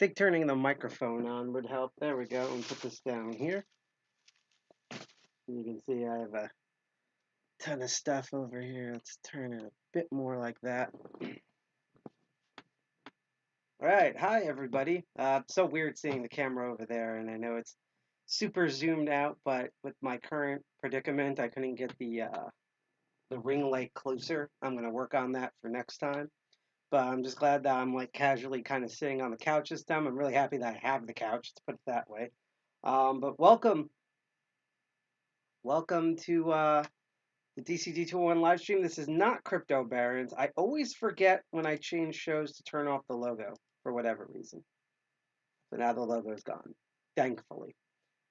think turning the microphone on would help. There we go. And put this down here. And you can see I have a ton of stuff over here. Let's turn it a bit more like that. All right. Hi, everybody. So weird seeing the camera over there, and I know it's super zoomed out, but with my current predicament, I couldn't get the ring light closer. I'm going to work on that for next time. But I'm just glad that I'm like casually kind of sitting on the couch this time. I'm really happy that I have the couch, to put it that way. But welcome to the DCG 201 live stream. This is not Crypto Barons. I always forget when I change shows to turn off the logo for whatever reason. So now the logo's gone, thankfully.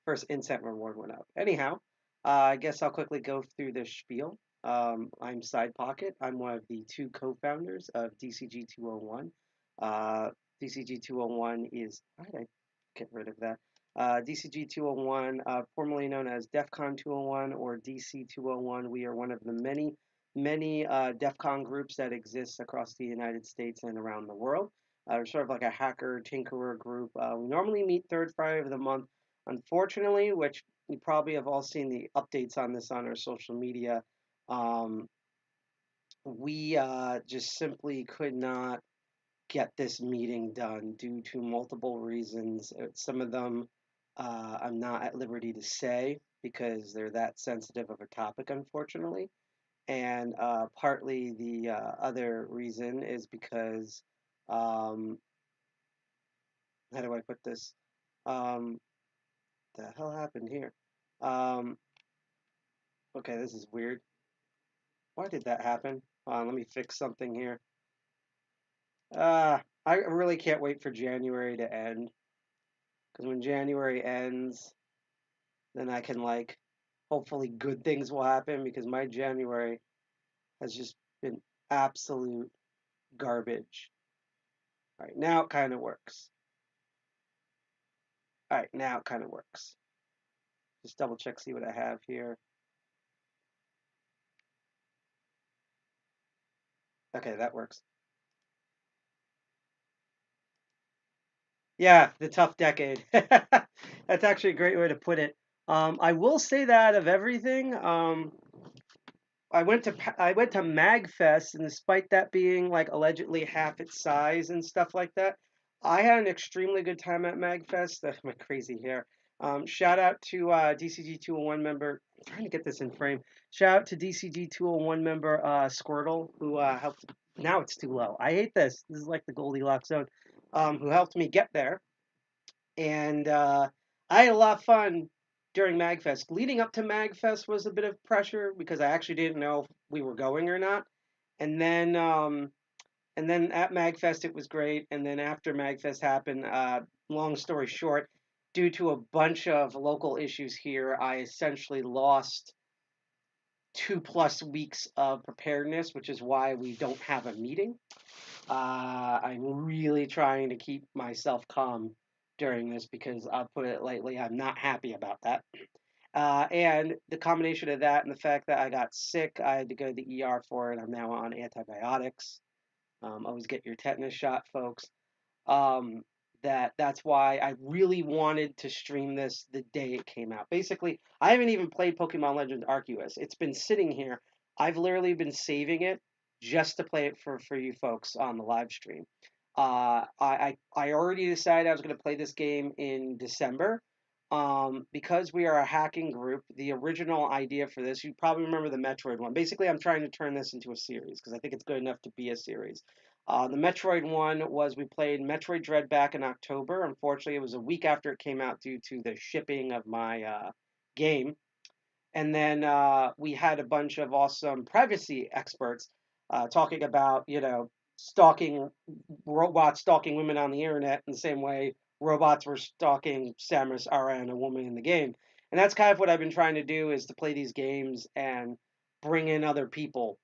First incense reward went up. Anyhow, I guess I'll quickly go through this spiel. I'm Sidepocket. I'm one of the two co-founders of DCG 201. DCG 201 is, how did I get rid of that? DCG 201, formerly known as DEF CON 201 or DC 201. We are one of the many DEF CON groups that exist across the United States and around the world. We're sort of like a hacker tinkerer group. We normally meet third Friday of the month. Unfortunately, which you probably have all seen the updates on this on our social media, we just simply could not get this meeting done due to multiple reasons. Some of them I'm not at liberty to say because they're that sensitive of a topic, unfortunately. And partly the other reason is because, how do I put this? The hell happened here? Okay, this is weird. Why did that happen? Let me fix something here. I really can't wait for January to end. Because when January ends, then I can, like, hopefully good things will happen. Because my January has just been absolute garbage. All right, now it kind of works. All right, now it kind of works. Just double check, see what I have here. Okay, that works. Yeah, the tough decade. That's actually a great way to put it. I will say that out of everything, I went to Magfest, and despite that being like allegedly half its size and stuff like that, I had an extremely good time at Magfest. My crazy hair. Shout out to DCG 201 member. I'm trying to get this in frame. Shout out to DCG 201 member Squirtle, who helped. Now it's too low. I hate this. This is like the Goldilocks zone. Who helped me get there, and I had a lot of fun during Magfest. Leading up to Magfest was a bit of pressure because I actually didn't know if we were going or not. And then at Magfest it was great. And then after Magfest happened, long story short, due to a bunch of local issues here, I essentially lost 2+ weeks of preparedness, which is why we don't have a meeting. I'm really trying to keep myself calm during this because I'll put it lightly, I'm not happy about that. And the combination of that and the fact that I got sick, I had to go to the ER for it. I'm now on antibiotics. Always get your tetanus shot, folks. That's why I really wanted to stream this the day it came out. Basically, I haven't even played Pokemon Legends Arceus. It's been sitting here. I've literally been saving it just to play it for you folks on the live stream. I already decided I was going to play this game in December. Because we are a hacking group, the original idea for this, you probably remember the Metroid one. Basically, I'm trying to turn this into a series because I think it's good enough to be a series. The Metroid one was we played Metroid Dread back in October. Unfortunately, it was a week after it came out due to the shipping of my game. And then we had a bunch of awesome privacy experts talking about, stalking robots stalking women on the internet in the same way robots were stalking Samus Aran, a woman in the game. And that's kind of what I've been trying to do is to play these games and bring in other people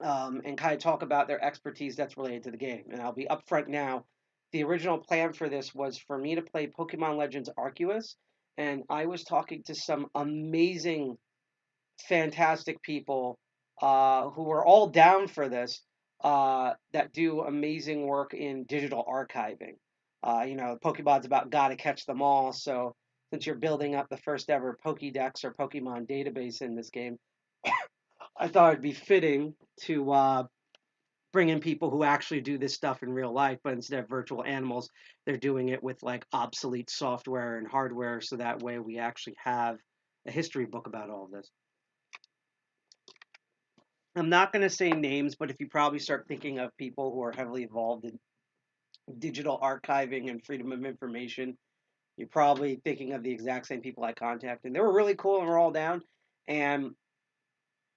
and kind of talk about their expertise that's related to the game. And I'll be upfront now. The original plan for this was for me to play Pokemon Legends Arceus, and I was talking to some amazing, fantastic people who are all down for this that do amazing work in digital archiving. Pokemon's about gotta catch them all. So since you're building up the first ever Pokédex or Pokemon database in this game, I thought it'd be fitting to bring in people who actually do this stuff in real life, but instead of virtual animals, they're doing it with like obsolete software and hardware, so that way we actually have a history book about all of this. I'm not going to say names, but if you probably start thinking of people who are heavily involved in digital archiving and freedom of information, you're probably thinking of the exact same people I contacted. They were really cool and we're all down. And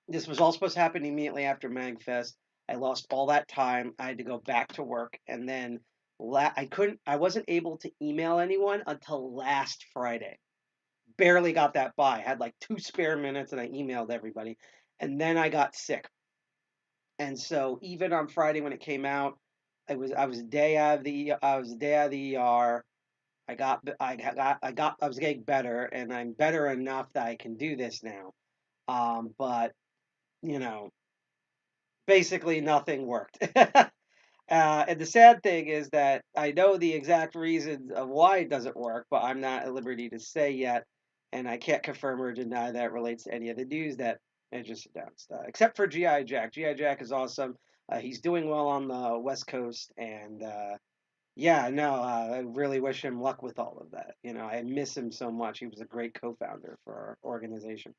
this was all supposed to happen immediately after MagFest. I lost all that time. I had to go back to work, and then I wasn't able to email anyone until last Friday. Barely got that by. I had like 2 spare minutes, and I emailed everybody, and then I got sick. And so even on Friday when it came out, I was a day out of the ER. I was getting better, and I'm better enough that I can do this now. But you know, basically nothing worked. And the sad thing is that I know the exact reasons of why it doesn't work, but I'm not at liberty to say yet, and I can't confirm or deny that relates to any of the news that I just announced, except for GI Jack. GI Jack is awesome. He's doing well on the West Coast, and yeah, no, I really wish him luck with all of that. I miss him so much. He was a great co-founder for our organization.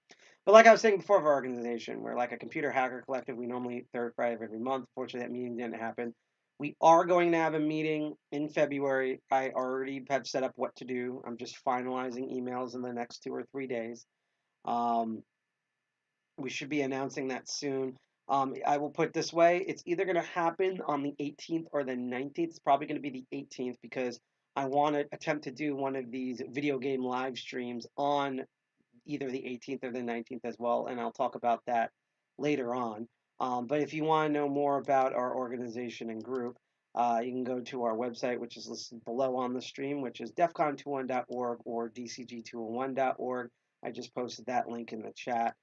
But like I was saying before of our organization, we're like a computer hacker collective. We normally meet third Friday of every month. Fortunately, that meeting didn't happen. We are going to have a meeting in February. I already have set up what to do. I'm just finalizing emails in the next 2 or 3 days. Um, we should be announcing that soon. I will put it this way: it's either going to happen on the 18th or the 19th. It's probably going to be the 18th because I want to attempt to do one of these video game live streams on either the 18th or the 19th as well, and I'll talk about that later on. But if you want to know more about our organization and group, you can go to our website, which is listed below on the stream, which is defcon21.org or dcg201.org. I just posted that link in the chat.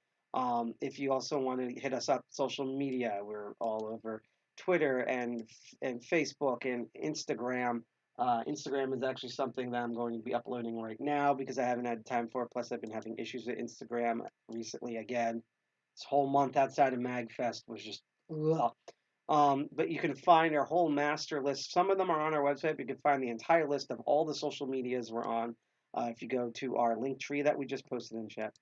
If you also want to hit us up social media, we're all over Twitter and Facebook and Instagram. Instagram is actually something that I'm going to be uploading right now because I haven't had time for it. Plus, I've been having issues with Instagram recently again. This whole month outside of MagFest was just ugh. But you can find our whole master list. Some of them are on our website, but you can find the entire list of all the social medias we're on if you go to our link tree that we just posted in chat.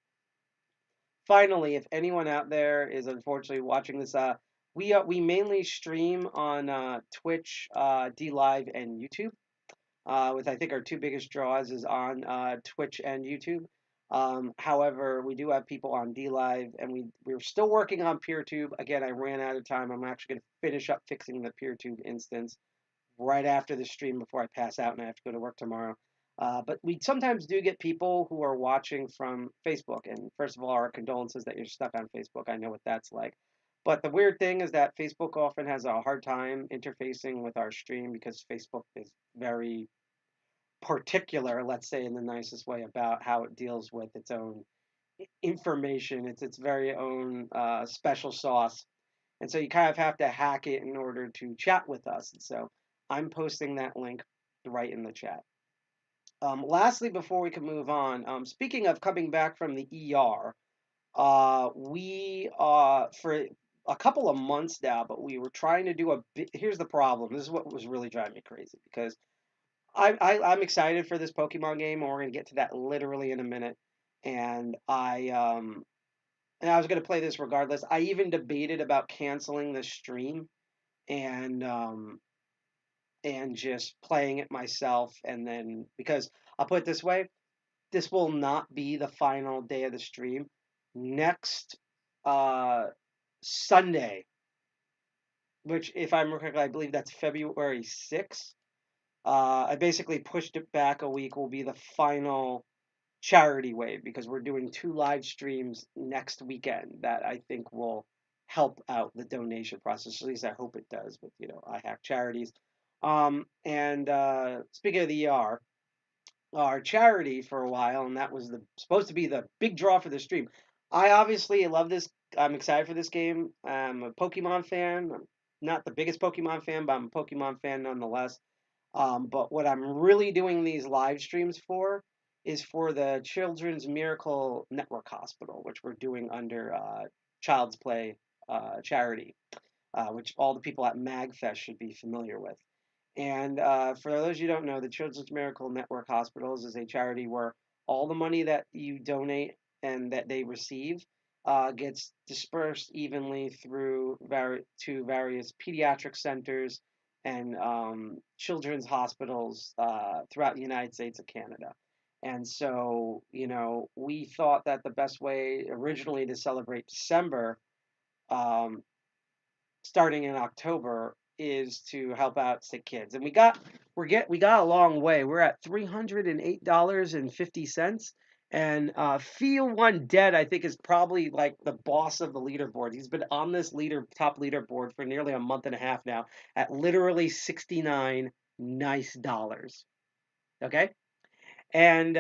Finally, if anyone out there is unfortunately watching this, we mainly stream on Twitch, D Live, and YouTube. With I think our two biggest draws is on Twitch and YouTube. However, we do have people on D Live, and we're still working on PeerTube. Again, I ran out of time. I'm actually going to finish up fixing the PeerTube instance right after the stream before I pass out and I have to go to work tomorrow. But we sometimes do get people who are watching from Facebook. And first of all, our condolences that you're stuck on Facebook. I know what that's like. But the weird thing is that Facebook often has a hard time interfacing with our stream because Facebook is very particular, let's say in the nicest way, about how it deals with its own information. It's its very own special sauce. And so you kind of have to hack it in order to chat with us. And so I'm posting that link right in the chat. Lastly, before we can move on, speaking of coming back from the ER, we for a couple of months now, but we were trying to do a bit. Here's the problem. This is what was really driving me crazy because I'm excited for this Pokemon game, and we're gonna get to that literally in a minute. And I was gonna play this regardless. I even debated about canceling the stream and just playing it myself, and then because I'll put it this way, this will not be the final day of the stream. Next uh, Sunday, which if I'm correct, I believe that's February 6th. I basically pushed it back a week. Will be the final charity wave because we're doing 2 live streams next weekend that I think will help out the donation process. At least I hope it does. But I hack charities. And speaking of the ER, our charity for a while, and that was supposed to be the big draw for the stream. I obviously love this. I'm excited for this game. I'm a Pokemon fan. I'm not the biggest Pokemon fan, but I'm a Pokemon fan nonetheless. But what I'm really doing these live streams for is for the Children's Miracle Network Hospital, which we're doing under Child's Play charity, which all the people at MagFest should be familiar with. And for those you don't know, the Children's Miracle Network Hospitals is a charity where all the money that you donate and that they receive gets dispersed evenly through to various pediatric centers and children's hospitals throughout the United States and Canada. And so, we thought that the best way originally to celebrate December, um, starting in October, is to help out sick kids. And we got a long way. We're at $308.50. And Feel One Dead, I think, is probably like the boss of the leaderboard. He's been on this top leaderboard for nearly a month and a half now at literally 69 nice dollars. Okay? And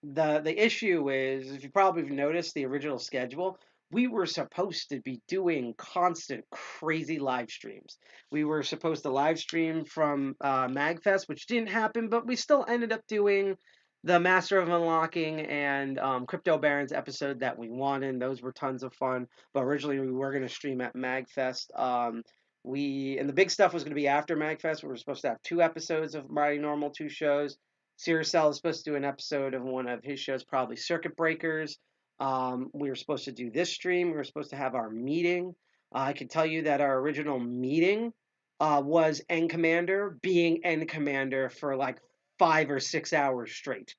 the issue is, if you probably noticed the original schedule, we were supposed to be doing constant crazy live streams. We were supposed to live stream from Magfest, which didn't happen, but we still ended up doing the Master of Unlocking and Crypto Barons episode that we wanted. Those were tons of fun. But originally we were going to stream at Magfest. And the big stuff was going to be after Magfest. We were supposed to have two episodes of my normal two shows. Cell is supposed to do an episode of one of his shows, probably Circuit Breakers. We were supposed to do this stream. We were supposed to have our meeting. I can tell you that our original meeting was N Commander being N Commander for like 5 or 6 hours straight.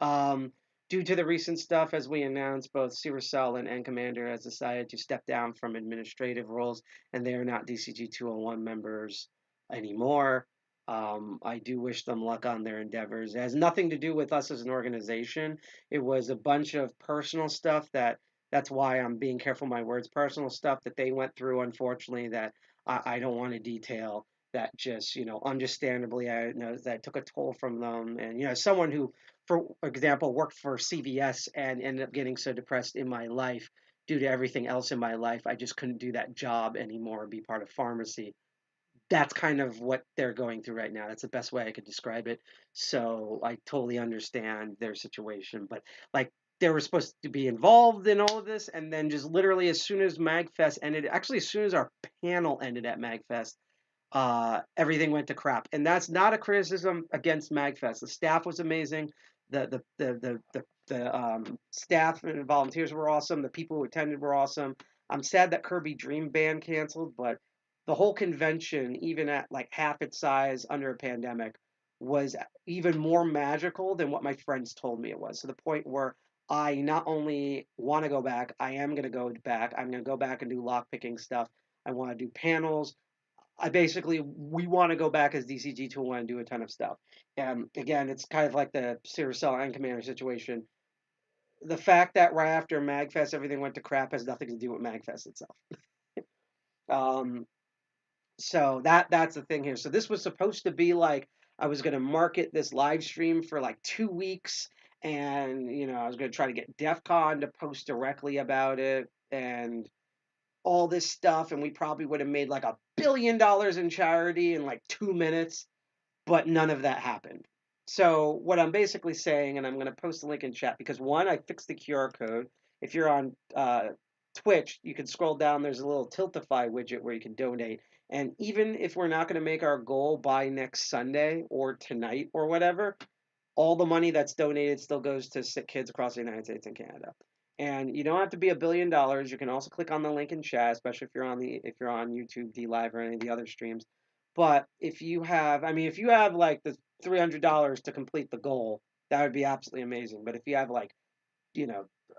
Um, Due to the recent stuff, as we announced, both Cell and N Commander has decided to step down from administrative roles, and they are not DCG 201 members anymore. I do wish them luck on their endeavors. It has nothing to do with us as an organization. It was a bunch of personal stuff that's why I'm being careful with my words. Personal stuff that they went through, unfortunately, that I don't want to detail. That just, understandably, I know that took a toll from them. And, someone who, for example, worked for CVS and ended up getting so depressed in my life due to everything else in my life, I just couldn't do that job anymore, be part of pharmacy. That's kind of what they're going through right now. That's the best way I could describe it. So I totally understand their situation. But like, they were supposed to be involved in all of this, and then just literally as soon as MagFest ended, actually as soon as our panel ended at MagFest, everything went to crap. And that's not a criticism against MagFest. The staff was amazing. The staff and volunteers were awesome. The people who attended were awesome. I'm sad that Kirby Dream Band canceled, but the whole convention, even at like half its size under a pandemic, was even more magical than what my friends told me it was. To the point where I not only want to go back, I am going to go back. I'm going to go back and do lockpicking stuff. I want to do panels. We want to go back as DCG to want to do a ton of stuff. And again, it's kind of like the Cell and Commander situation. The fact that right after Magfest everything went to crap has nothing to do with Magfest itself. Um, so that's the thing here. So this was supposed to be like, I was going to market this live stream for like 2 weeks, and I was going to try to get DEF CON to post directly about it and all this stuff, and we probably would have made like $1 billion in charity in like 2 minutes, but none of that happened. So what I'm basically saying, and I'm going to post the link in chat, because one, I fixed the QR code. If you're on Twitch, you can scroll down. There's a little Tiltify widget where you can donate. And even if we're not going to make our goal by next Sunday or tonight or whatever, all the money that's donated still goes to sick kids across the United States and Canada. And you don't have to be $1 billion. You can also click on the link in chat, especially if you're on YouTube, D Live, or any of the other streams. But if you have like the $300 to complete the goal, that would be absolutely amazing. But if you have like,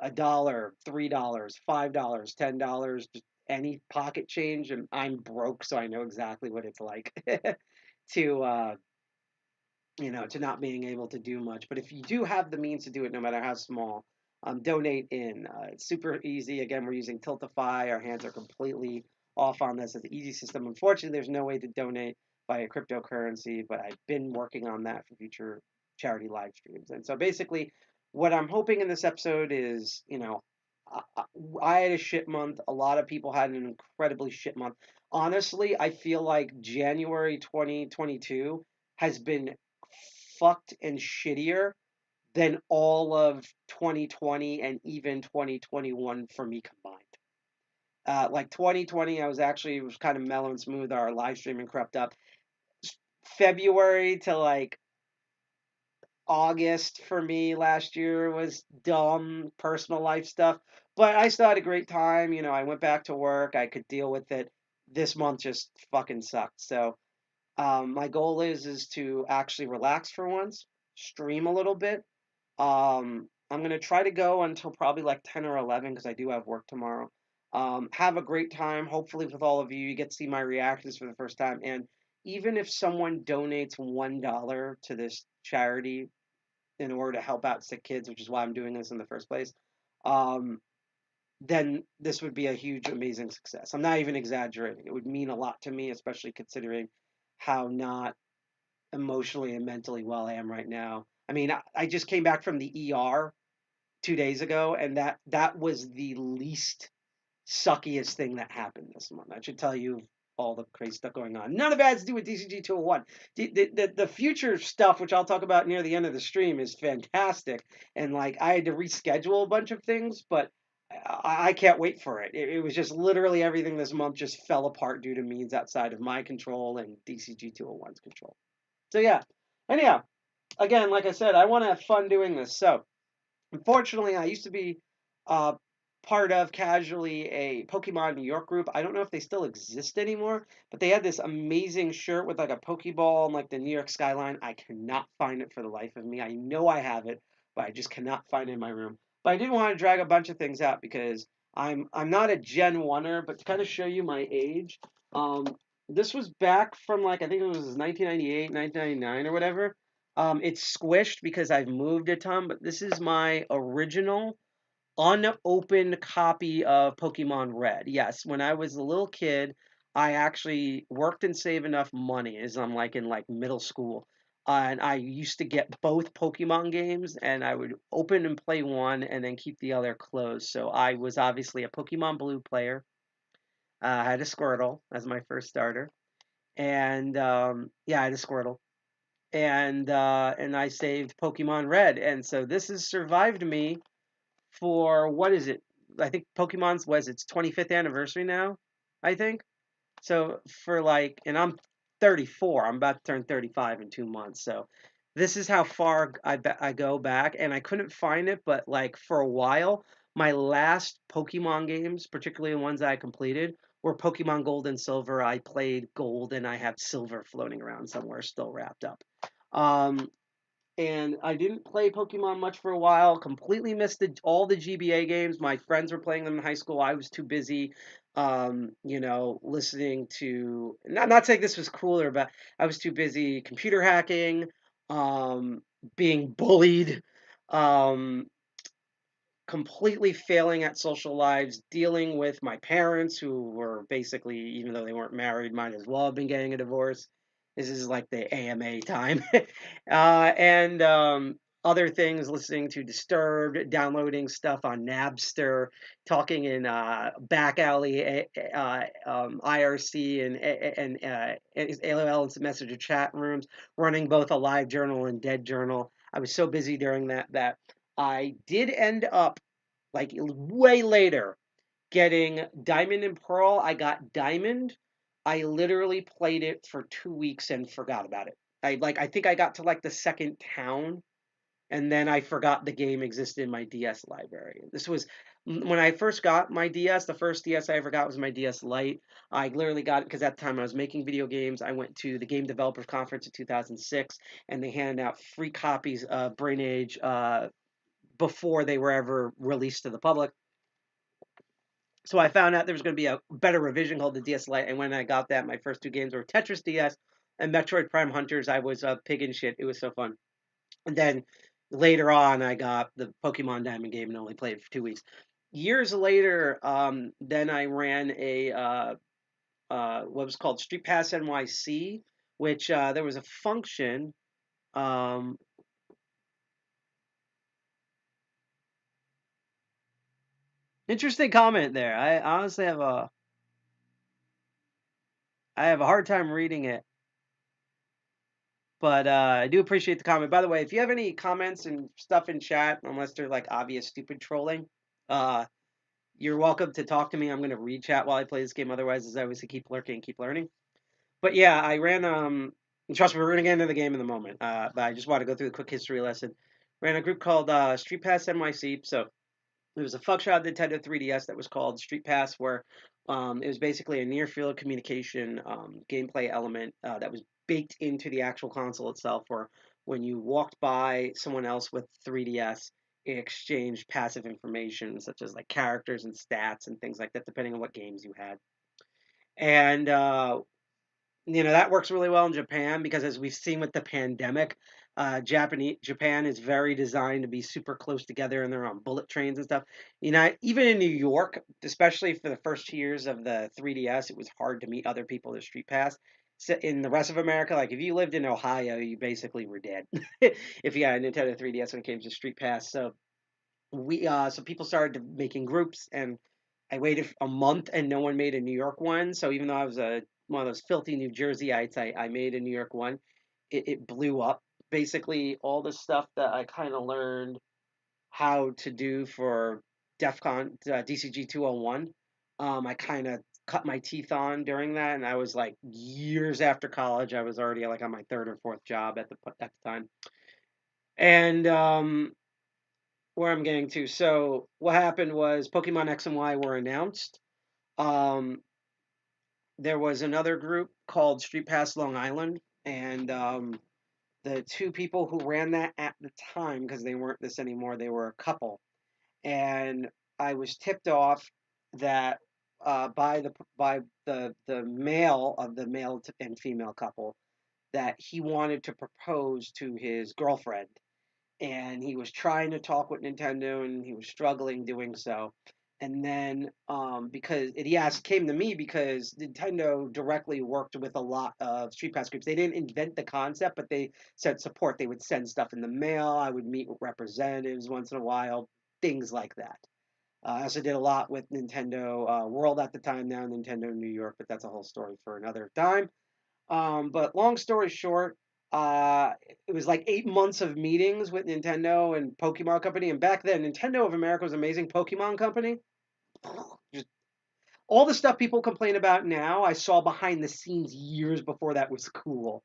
a dollar, $3, $5, $10, just any pocket change, and I'm broke, so I know exactly what it's like to to not being able to do much. But if you do have the means to do it, no matter how small, donate in. It's super easy. Again, we're using Tiltify. Our hands are completely off on this. It's an easy system. Unfortunately, there's no way to donate via cryptocurrency, but I've been working on that for future charity live streams. And so basically, what I'm hoping in this episode is, I, I had a shit month. A lot of people had an incredibly shit month. Honestly, I feel like January 2022 has been fucked and shittier than all of 2020 and even 2021 for me combined. Like 2020, I was actually, it was kind of mellow and smooth. Our live streaming crept up. February to like August for me last year was dumb personal life stuff, but I still had a great time. You know, I went back to work. I could deal with it. This month just fucking sucked. So, my goal is to actually relax for once, stream a little bit. I'm gonna try to go until probably like 10 or 11 because I do have work tomorrow. Have a great time. Hopefully, with all of you, you get to see my reactions for the first time. And even if someone donates $1 to this charity in order to help out sick kids, which is why I'm doing this in the first place, um, then this would be a huge, amazing success. I'm not even exaggerating. It would mean a lot to me, especially considering how not emotionally and mentally well I am right now. I mean, I just came back from the ER 2 days ago, and that was the least suckiest thing that happened this month. I should tell you all the crazy stuff going on. None of that has to do with DCG 201. The future stuff, which I'll talk about near the end of the stream, is fantastic. And like I had to reschedule a bunch of things, but I can't wait for it. It was just literally everything this month just fell apart due to means outside of my control and DCG 201's control. So yeah. Anyhow, again, like I said, I want to have fun doing this. So unfortunately, I used to be uh, part of casually a Pokemon New York group. I don't know if they still exist anymore, but they had this amazing shirt with like a Pokeball and like the New York skyline. I cannot find it for the life of me. I know I have it, but I just cannot find it in my room. But I didn't want to drag a bunch of things out because I'm not a Gen 1er, but to kind of show you my age, um, this was back from like I think it was 1998, 1999 or whatever. It's squished because I've moved a ton, but this is my original unopened copy of Pokemon Red. Yes, when I was a little kid, I actually worked and saved enough money as I'm like in like middle school. And I used to get both Pokemon games and I would open and play one and then keep the other closed. So I was obviously a Pokemon Blue player. I had a Squirtle as my first starter. And yeah, I had a Squirtle and I saved Pokemon Red, and so this has survived me for what is it? I think Pokemon's was its 25th anniversary now. I think so for like, and I'm 34. I'm about to turn 35 in 2 months. So this is how far I go back, and I couldn't find it, but like for a while, my last Pokemon games, particularly the ones that I completed, were Pokemon Gold and Silver. I played Gold, and I have Silver floating around somewhere, still wrapped up. Um, and I didn't play Pokemon much for a while. Completely missed all the GBA games. My friends were playing them in high school. I was too busy, listening to. Not saying this was cooler, but I was too busy computer hacking, um, being bullied, um, completely failing at social lives, dealing with my parents who were basically, even though they weren't married, might as well have been getting a divorce. This is like the AMA time. And other things, listening to Disturbed, downloading stuff on Napster, talking in back alley IRC and AOL and messenger chat rooms, running both a live journal and dead journal. I was so busy during that I did end up like way later getting Diamond and Pearl. I got Diamond. I literally played it for 2 weeks and forgot about it. I think I got to like the second town and then I forgot the game existed in my DS library. This was when I first got my DS. The first DS I ever got was my DS Lite. I literally got it because at the time I was making video games. I went to the Game Developers Conference in 2006, and they handed out free copies of Brain Age before they were ever released to the public. So I found out there was going to be a better revision called the DS Lite, and when I got that, my first two games were Tetris DS and Metroid Prime Hunters. I was a pig in shit. It was so fun. And then later on, I got the Pokemon Diamond game and only played it for 2 weeks. Years later, then I ran a what was called Street Pass NYC, which there was a function. Um, Interesting comment there. I honestly have a hard time reading it, but I do appreciate the comment. By the way, if you have any comments and stuff in chat, unless they're like obvious stupid trolling, uh, you're welcome to talk to me. I'm gonna read chat while I play this game. Otherwise, as I always say, keep lurking, keep learning. But yeah, I ran and trust me, we're gonna get into the game in a moment. But I just want to go through the quick history lesson. Ran a group called Street Pass NYC. So it was a fuckshot Nintendo 3DS that was called Street Pass, where it was basically a near field communication gameplay element that was baked into the actual console itself, where when you walked by someone else with 3DS, it exchanged passive information such as like characters and stats and things like that, depending on what games you had. And that works really well in Japan because, as we've seen with the pandemic, Japan is very designed to be super close together, and they're on bullet trains and stuff. Even in New York, especially for the first 2 years of the 3DS, it was hard to meet other people to Street Pass. So in the rest of America, like if you lived in Ohio, you basically were dead if you had a Nintendo 3DS when it came to Street Pass. So people started making groups, and I waited a month and no one made a New York one. So even though I was one of those filthy New Jerseyites, I made a New York one. It blew up. Basically, all the stuff that I kind of learned how to do for DEF CON DCG 201, I kind of cut my teeth on during that, and I was like years after college. I was already like on my third or fourth job at the time, and where I'm getting to. So what happened was Pokemon X and Y were announced. Um, there was another group called Street Pass Long Island, and the two people who ran that at the time, because they weren't this anymore, they were a couple, and I was tipped off that by the male of the and female couple that he wanted to propose to his girlfriend, and he was trying to talk with Nintendo and he was struggling doing so. And then because came to me because Nintendo directly worked with a lot of Street Pass groups. They didn't invent the concept, but they said support. They would send stuff in the mail. I would meet with representatives once in a while, things like that. I also did a lot with Nintendo World at the time, now Nintendo New York, but that's a whole story for another time. But long story short, it was like 8 months of meetings with Nintendo and Pokemon Company. And back then, Nintendo of America was amazing. Pokemon Company, just all the stuff people complain about now, I saw behind the scenes years before that was cool.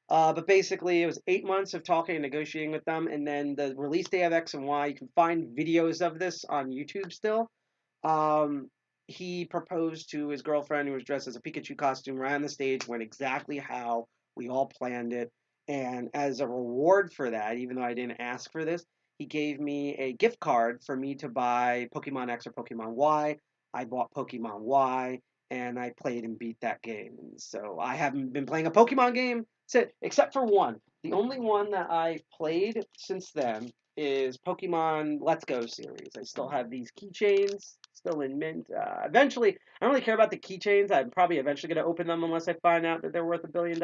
But basically, it was 8 months of talking and negotiating with them. And then the release day of X and Y, you can find videos of this on YouTube still. Um, he proposed to his girlfriend who was dressed as a Pikachu costume right on the stage, went exactly how we all planned it. And as a reward for that, even though I didn't ask for this, he gave me a gift card for me to buy Pokemon X or Pokemon Y. I bought Pokemon Y and I played and beat that game. And so I haven't been playing a Pokemon game since, except for one. The only one that I've played since then is Pokemon Let's Go series. I still have these keychains still in mint. Eventually, I don't really care about the keychains. I'm probably eventually going to open them unless I find out that they're worth $1 billion.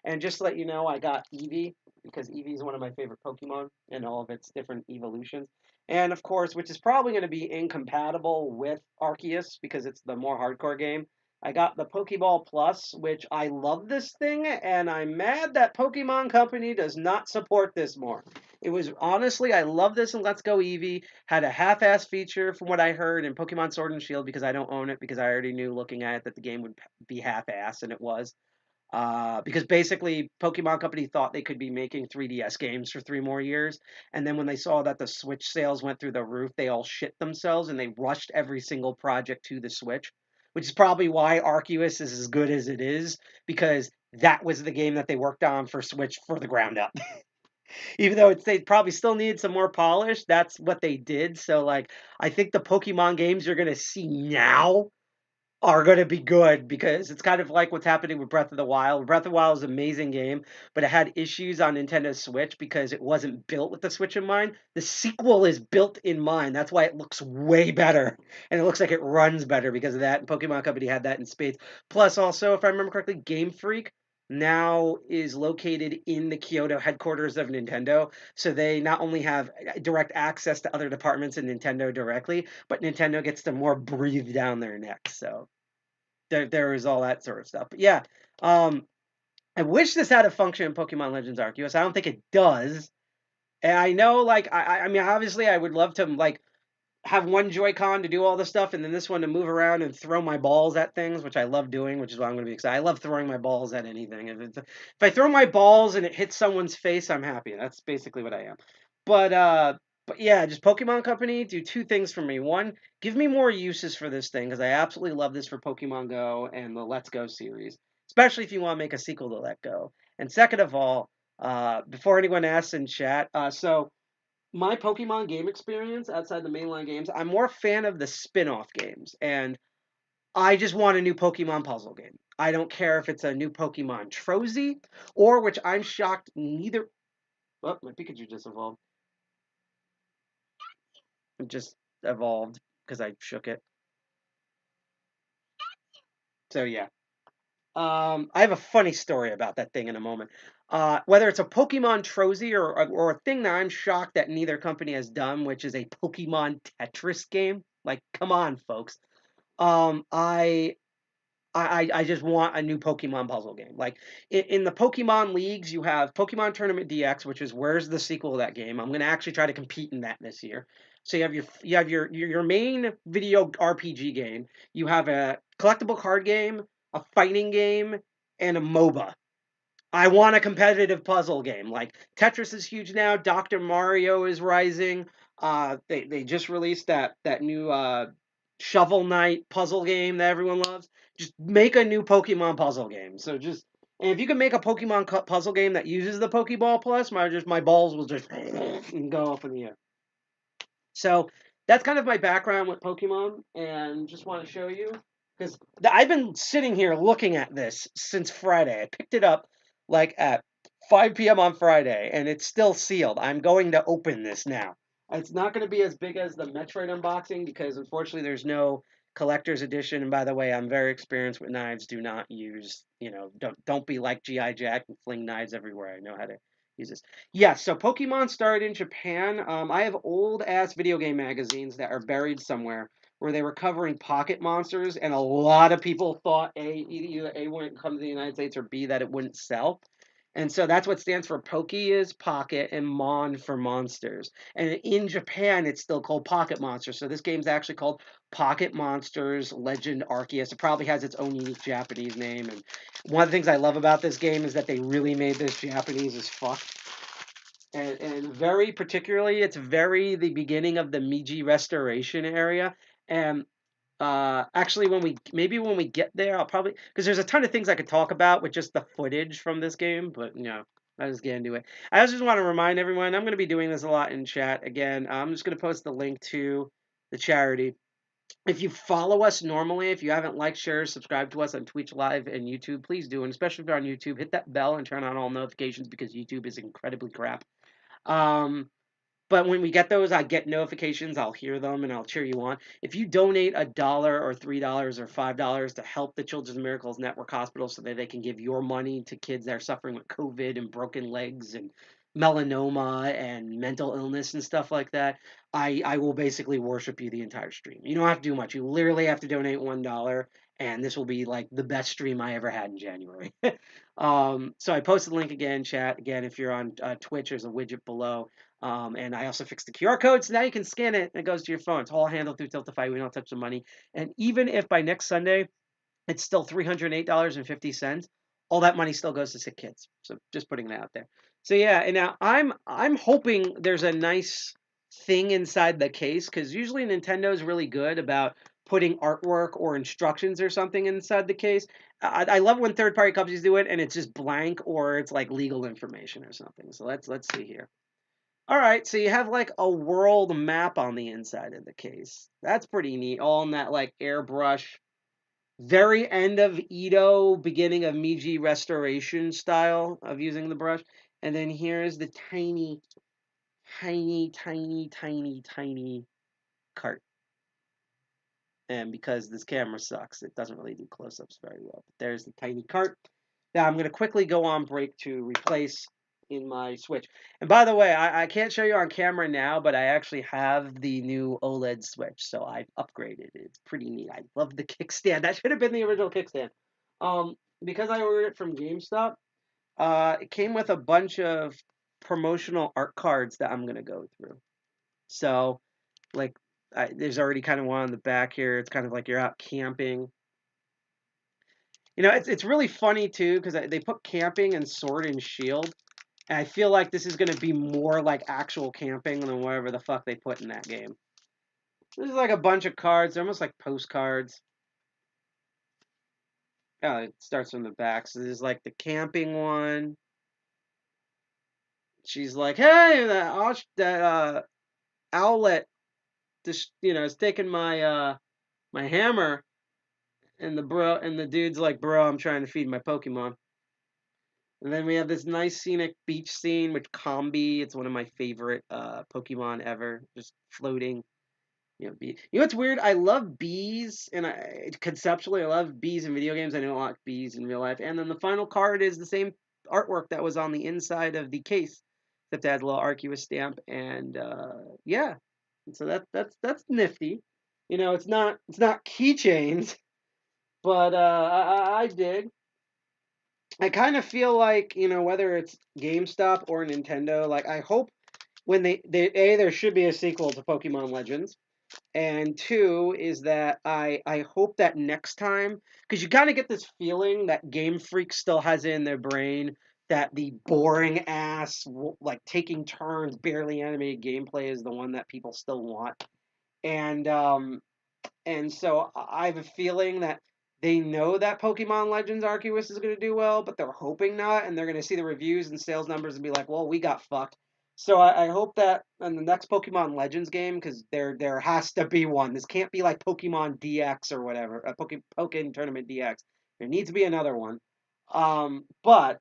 And just to let you know, I got Eevee because Eevee is one of my favorite Pokemon and all of its different evolutions. And of course, which is probably going to be incompatible with Arceus because it's the more hardcore game. I got the Pokeball Plus, which I love this thing, and I'm mad that Pokemon Company does not support this more. It was honestly, I love this in Let's Go Eevee. Had a half-ass feature from what I heard in Pokemon Sword and Shield because I don't own it because I already knew looking at it that the game would be half-ass, and it was. Because basically, Pokemon Company thought they could be making 3DS games for 3 more years, and then when they saw that the Switch sales went through the roof, they all shit themselves and they rushed every single project to the Switch, which is probably why Arceus is as good as it is because that was the game that they worked on for Switch for the ground up. Even though they probably still need some more polish, that's what they did. So like, I think the Pokemon games you're gonna see now are going to be good because it's kind of like what's happening with Breath of the Wild. Breath of the Wild is an amazing game, but it had issues on Nintendo Switch because it wasn't built with the Switch in mind. The sequel is built in mind. That's why it looks way better. And it looks like it runs better because of that. And Pokemon Company had that in spades. Plus, also, if I remember correctly, Game Freak now is located in the Kyoto headquarters of Nintendo. So they not only have direct access to other departments in Nintendo directly, but Nintendo gets to more breathe down their necks. So there is all that sort of stuff. But yeah, um, I wish this had a function in Pokemon Legends Arceus. I don't think it does. And I know, like, I mean, obviously, I would love to like have one Joy-Con to do all the stuff, and then this one to move around and throw my balls at things, which I love doing, which is why I'm going to be excited. I love throwing my balls at anything. If I throw my balls and it hits someone's face, I'm happy. That's basically what I am. But uh, but yeah, just Pokemon Company do two things for me. One, give me more uses for this thing because I absolutely love this for Pokemon Go and the Let's Go series, especially if you want to make a sequel to Let Go. And second of all, before anyone asks in chat, so my Pokemon game experience outside the mainline games, I'm more a fan of the spin-off games, and I just want a new Pokemon puzzle game. I don't care if it's a new Pokemon Trozy, or which I'm shocked neither. Oh, my Pikachu just evolved. It just evolved because I shook it. So yeah. I have a funny story about that thing in a moment. Whether it's a Pokemon Trozy or a thing that I'm shocked that neither company has done, which is a Pokemon Tetris game. Like, come on, folks. Um, I I just want a new Pokemon puzzle game. Like in the Pokemon leagues, you have Pokemon Tournament DX, which is where's the sequel of that game. I'm gonna actually try to compete in that this year. So you have your main video RPG game. You have a collectible card game, a fighting game, and a MOBA. I want a competitive puzzle game. Like Tetris is huge now. Dr. Mario is rising. They just released that new Shovel Knight puzzle game that everyone loves. Just make a new Pokemon puzzle game. So just and if you can make a Pokemon puzzle game that uses the Pokeball Plus, my balls will just go up in the air. So that's kind of my background with Pokemon, and just want to show you because I've been sitting here looking at this since Friday. I picked it up like at 5 p.m. on Friday, and it's still sealed. I'm going to open this now. It's not going to be as big as the Metroid unboxing because unfortunately there's no collector's edition. And by the way, I'm very experienced with knives. Do not use, don't be like GI Jack and fling knives everywhere. I know how to use this. Yeah, so Pokemon started in Japan. I have old ass video game magazines that are buried somewhere where they were covering pocket monsters, and a lot of people thought either A wouldn't come to the United States or B that it wouldn't sell. And so that's what stands for Poke is pocket and Mon for monsters. And in Japan, it's still called Pocket Monsters. So this game's actually called Pocket Monsters Legend Arceus. It probably has its own unique Japanese name. And one of the things I love about this game is that they really made this Japanese as fuck. And very particularly, it's very the beginning of the Meiji Restoration area. And actually, when we get there, I'll probably because there's a ton of things I could talk about with just the footage from this game, but I just get into it. I also just want to remind everyone I'm going to be doing this a lot in chat. Again, I'm just going to post the link to the charity. If you follow us normally, if you haven't liked, share, subscribe to us on Twitch Live and YouTube, please do. And especially if you're on YouTube, hit that bell and turn on all notifications because YouTube is incredibly crap. Um, but when we get those, I get notifications. I'll hear them and I'll cheer you on. If you donate $1 or $3 or $5 to help the Children's Miracles Network Hospital so that they can give your money to kids that are suffering with COVID and broken legs and melanoma and mental illness and stuff like that, I will basically worship you the entire stream. You don't have to do much. You literally have to donate $1, and this will be like the best stream I ever had in January. So I posted the link again in chat. Again, if you're on Twitch, there's a widget below. And I also fixed the QR code, so now you can scan it and it goes to your phone. It's all handled through Tiltify. We don't touch the money. And even if by next Sunday it's still $308.50, all that money still goes to sick kids. So just putting that out there. So yeah, and now I'm hoping there's a nice thing inside the case because usually Nintendo is really good about putting artwork or instructions or something inside the case. I love when third-party companies do it and it's just blank or it's like legal information or something. So let's see here. All right, so you have like a world map on the inside of the case. That's pretty neat. All in that like airbrush, very end of Edo, beginning of Meiji Restoration style of using the brush. And then here's the tiny, tiny, tiny, tiny, tiny cart. And because this camera sucks, it doesn't really do close-ups very well. But there's the tiny cart. that I'm going to quickly go on break to replace in my Switch. And by the way, I can't show you on camera now, but I actually have the new OLED Switch, so I've upgraded. It's pretty neat. I love the kickstand. That should have been the original kickstand. Because I ordered it from GameStop, it came with a bunch of promotional art cards that I'm going to go through. So, like, there's already kind of one on the back here. It's kind of like you're out camping. You know, it's really funny too because they put camping and sword and shield, and I feel like this is going to be more like actual camping than whatever the fuck they put in that game. This is like a bunch of cards, they're almost like postcards. Oh, it starts from the back. So this is like the camping one. She's like, "Hey, that owlet, just is taking my hammer." And the dude's like, "Bro, I'm trying to feed my Pokemon." And then we have this nice scenic beach scene with Combi. It's one of my favorite Pokemon ever, just floating. You know what's weird? I love bees, and conceptually I love bees in video games. I don't like bees in real life. And then the final card is the same artwork that was on the inside of the case, except it has a little Arceus stamp. And yeah, so that's nifty. It's not keychains, but I dig. I kind of feel like, whether it's GameStop or Nintendo, like I hope when there should be a sequel to Pokemon Legends. And two is that I hope that next time, because you kind of get this feeling that Game Freak still has it in their brain that the boring ass, like taking turns, barely animated gameplay is the one that people still want. And so I have a feeling that they know that Pokemon Legends Arceus is going to do well, but they're hoping not, and they're going to see the reviews and sales numbers and be like, "Well, we got fucked." So I hope that in the next Pokemon Legends game, because there has to be one. This can't be like Pokemon DX or whatever, Pokken Tournament DX. There needs to be another one. But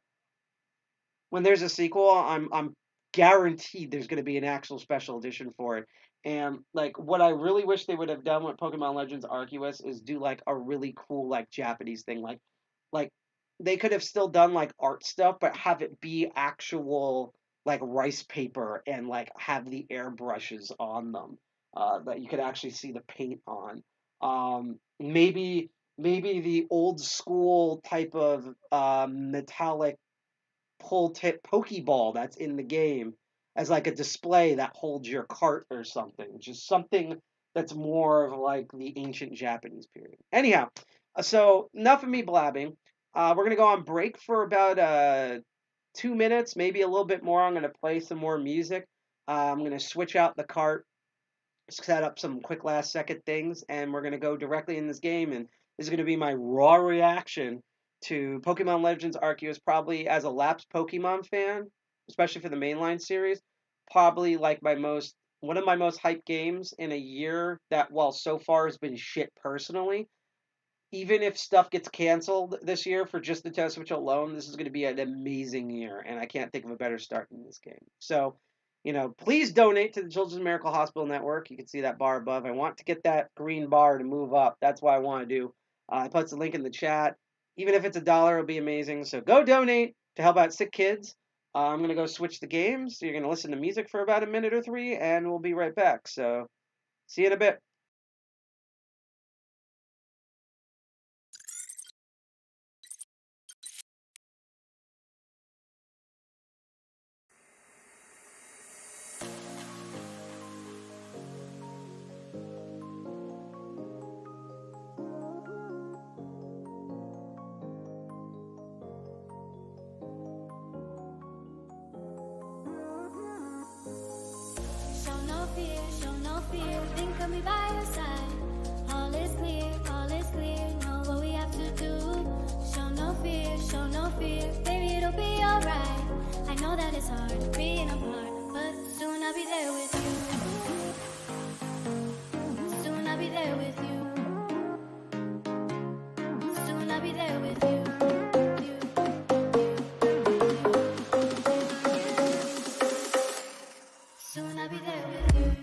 when there's a sequel, I'm guaranteed there's going to be an actual special edition for it. And like what I really wish they would have done with Pokemon Legends Arceus is do like a really cool like Japanese thing, like they could have still done like art stuff, but have it be actual like rice paper and like have the airbrushes on them that you could actually see the paint on. Maybe the old school type of metallic pull tip Pokeball that's in the game as like a display that holds your cart or something. Just something that's more of like the ancient Japanese period. Anyhow, so enough of me blabbing. We're gonna go on break for about 2 minutes, maybe a little bit more. I'm gonna play some more music. I'm gonna switch out the cart, set up some quick last second things, and we're gonna go directly in this game. And this is gonna be my raw reaction to Pokemon Legends Arceus, probably as a lapsed Pokemon fan, especially for the mainline series, probably like one of my most hyped games in a year that, while so far has been shit personally, even if stuff gets canceled this year for just the Nintendo Switch alone, this is going to be an amazing year, and I can't think of a better start in this game. So, please donate to the Children's Miracle Hospital Network. You can see that bar above. I want to get that green bar to move up. That's what I want to do. I put the link in the chat. Even if it's $1, it'll be amazing. So go donate to help out sick kids. I'm going to go switch the games. So you're going to listen to music for about a minute or three, and we'll be right back. So see you in a bit. Show no fear, think of me by your side. All is clear, know what we have to do. Show no fear, baby, it'll be alright. I know that it's hard being apart, but soon I'll be there with you. Soon I'll be there with you. Soon I'll be there with you. Soon I'll be there with you.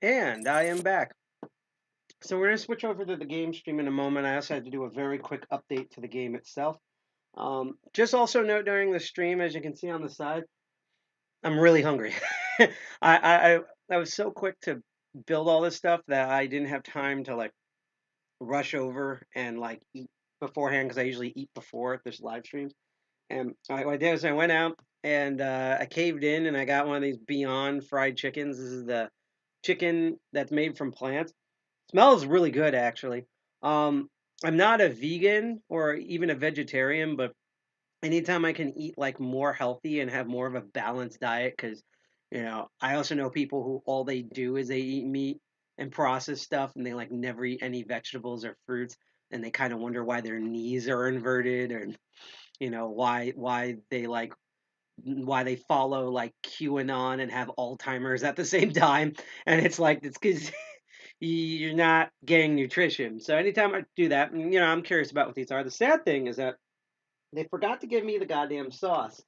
And I am back. So we're going to switch over to the game stream in a moment. I also had to do a very quick update to the game itself. Just also note during the stream, as you can see on the side, I'm really hungry. I, I I was so quick to build all this stuff that I didn't have time to like rush over and like eat beforehand because I usually eat before this live streams. And what I did is I went out and I caved in and I got one of these Beyond fried chickens. This is the chicken that's made from plants. Smells really good, actually. Um, I'm not a vegan or even a vegetarian, but anytime I can eat like more healthy and have more of a balanced diet, because I also know people who all they do is they eat meat and processed stuff, and they like never eat any vegetables or fruits, and they kind of wonder why their knees are inverted, and why they like why they follow like QAnon and have Alzheimer's at the same time, and it's like it's because you're not getting nutrition. So anytime I do that, I'm curious about what these are. The sad thing is that they forgot to give me the goddamn sauce.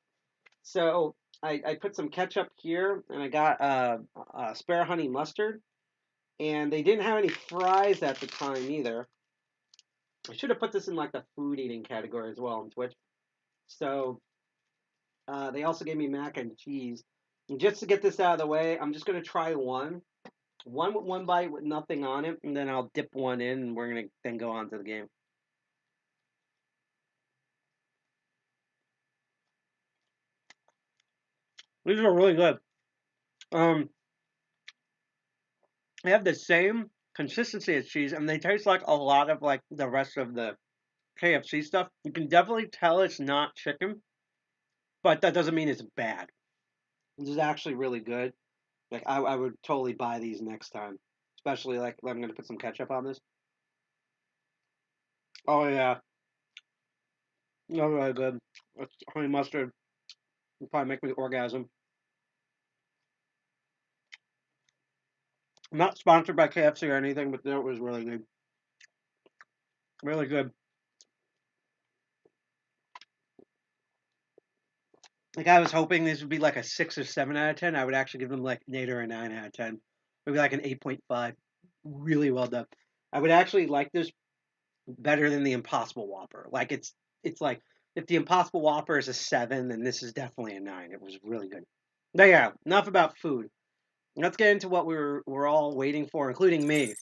So I put some ketchup here, and I got spare honey mustard, and they didn't have any fries at the time either. I should have put this in like the food eating category as well on Twitch. So they also gave me mac and cheese. And just to get this out of the way, I'm just gonna try one with one bite with nothing on it, and then I'll dip one in, and we're gonna then go on to the game. These are really good. Um, they have the same consistency as cheese, and they taste like a lot of like the rest of the KFC stuff. You can definitely tell it's not chicken, but that doesn't mean it's bad. This is actually really good. Like I would totally buy these next time, especially like I'm gonna put some ketchup on this. Oh yeah, they're really good. It's honey mustard will probably make me orgasm. I'm not sponsored by KFC or anything, but it was really good. Really good. Like I was hoping this would be like a 6 or 7 out of 10. I would actually give them like an 8 or a 9 out of 10. Maybe like an 8.5. Really well done. I would actually like this better than the Impossible Whopper. Like it's like if the Impossible Whopper is a 7, then this is definitely a 9. It was really good. But yeah, enough about food. Let's get into what we're all waiting for, including me.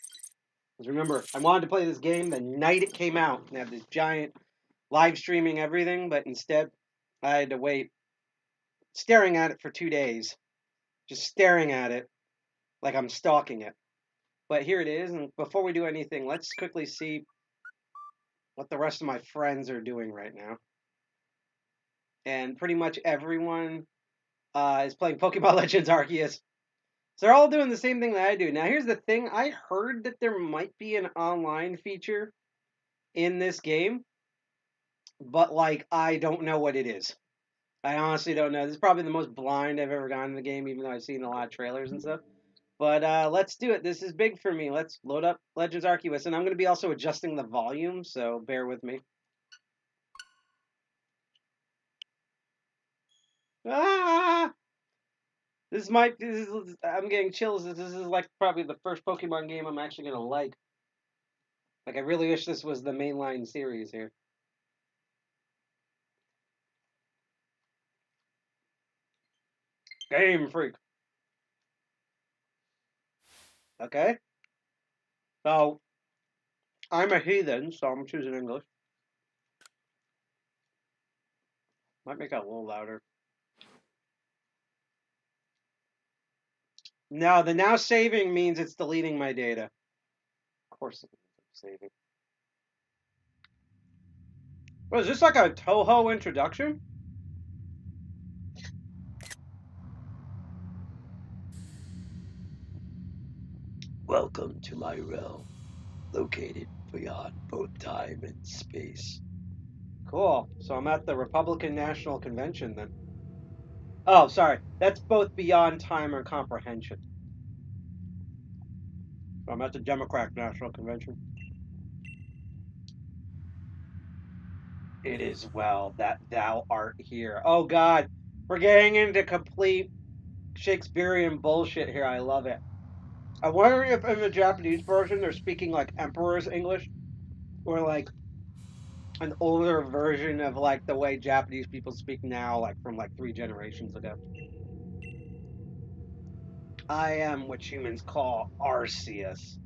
Because remember, I wanted to play this game the night it came out and have this giant live streaming everything, but instead I had to wait staring at it for 2 days. Just staring at it like I'm stalking it. But here it is, and before we do anything, let's quickly see what the rest of my friends are doing right now. And pretty much everyone is playing Pokemon Legends Arceus. So they're all doing the same thing that I do. Now here's the thing, I heard that there might be an online feature in this game, but like I don't know what it is. I honestly don't know. This is probably the most blind I've ever gotten in the game, even though I've seen a lot of trailers and stuff. But let's do it. This is big for me. Let's load up Legends Arceus, and I'm going to be also adjusting the volume, so bear with me. Ah! I'm getting chills. This is like probably the first Pokemon game I'm actually going to like. Like, I really wish this was the mainline series here. Game Freak. Okay. So, I'm a heathen, so I'm choosing English. Might make it a little louder. Now, the now saving means it's deleting my data. Of course it's saving. What, is this like a Toho introduction? Welcome to my realm, located beyond both time and space. Cool. So I'm at the Republican National Convention then. Oh, sorry. That's both beyond time and comprehension. So I'm at the Democrat National Convention. It is well that thou art here. Oh God, we're getting into complete Shakespearean bullshit here. I love it. I'm wondering if in the Japanese version they're speaking like Emperor's English or like an older version of like the way Japanese people speak now, like from like 3 generations ago. I am what humans call Arceus.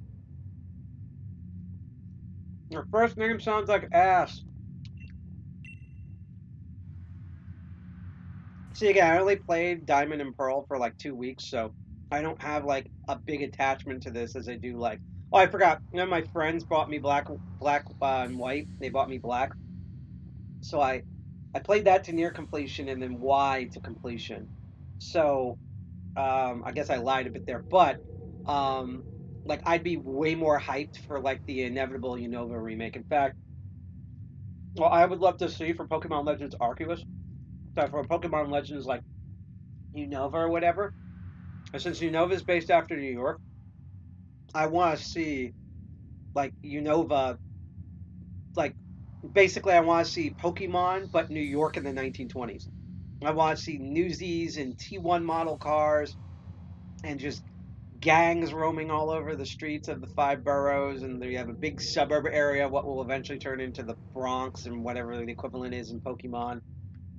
Your first name sounds like ass. See, again, I only played Diamond and Pearl for like 2 weeks, so I don't have like a big attachment to this as I do like. Oh, I forgot. My friends bought me black and white. They bought me black, so I played that to near completion and then Y to completion. So I guess I lied a bit there, but um, like I'd be way more hyped for like the inevitable Unova remake. In fact, well, I would love to see for Pokemon Legends Arceus, so for Pokemon Legends like Unova or whatever. And since Unova is based after New York, I want to see like Unova, like basically I want to see Pokemon but New York in the 1920s. I want to see Newsies and T1 model cars and just gangs roaming all over the streets of the 5 boroughs, and you have a big suburb area, what will eventually turn into the Bronx and whatever the equivalent is in Pokemon.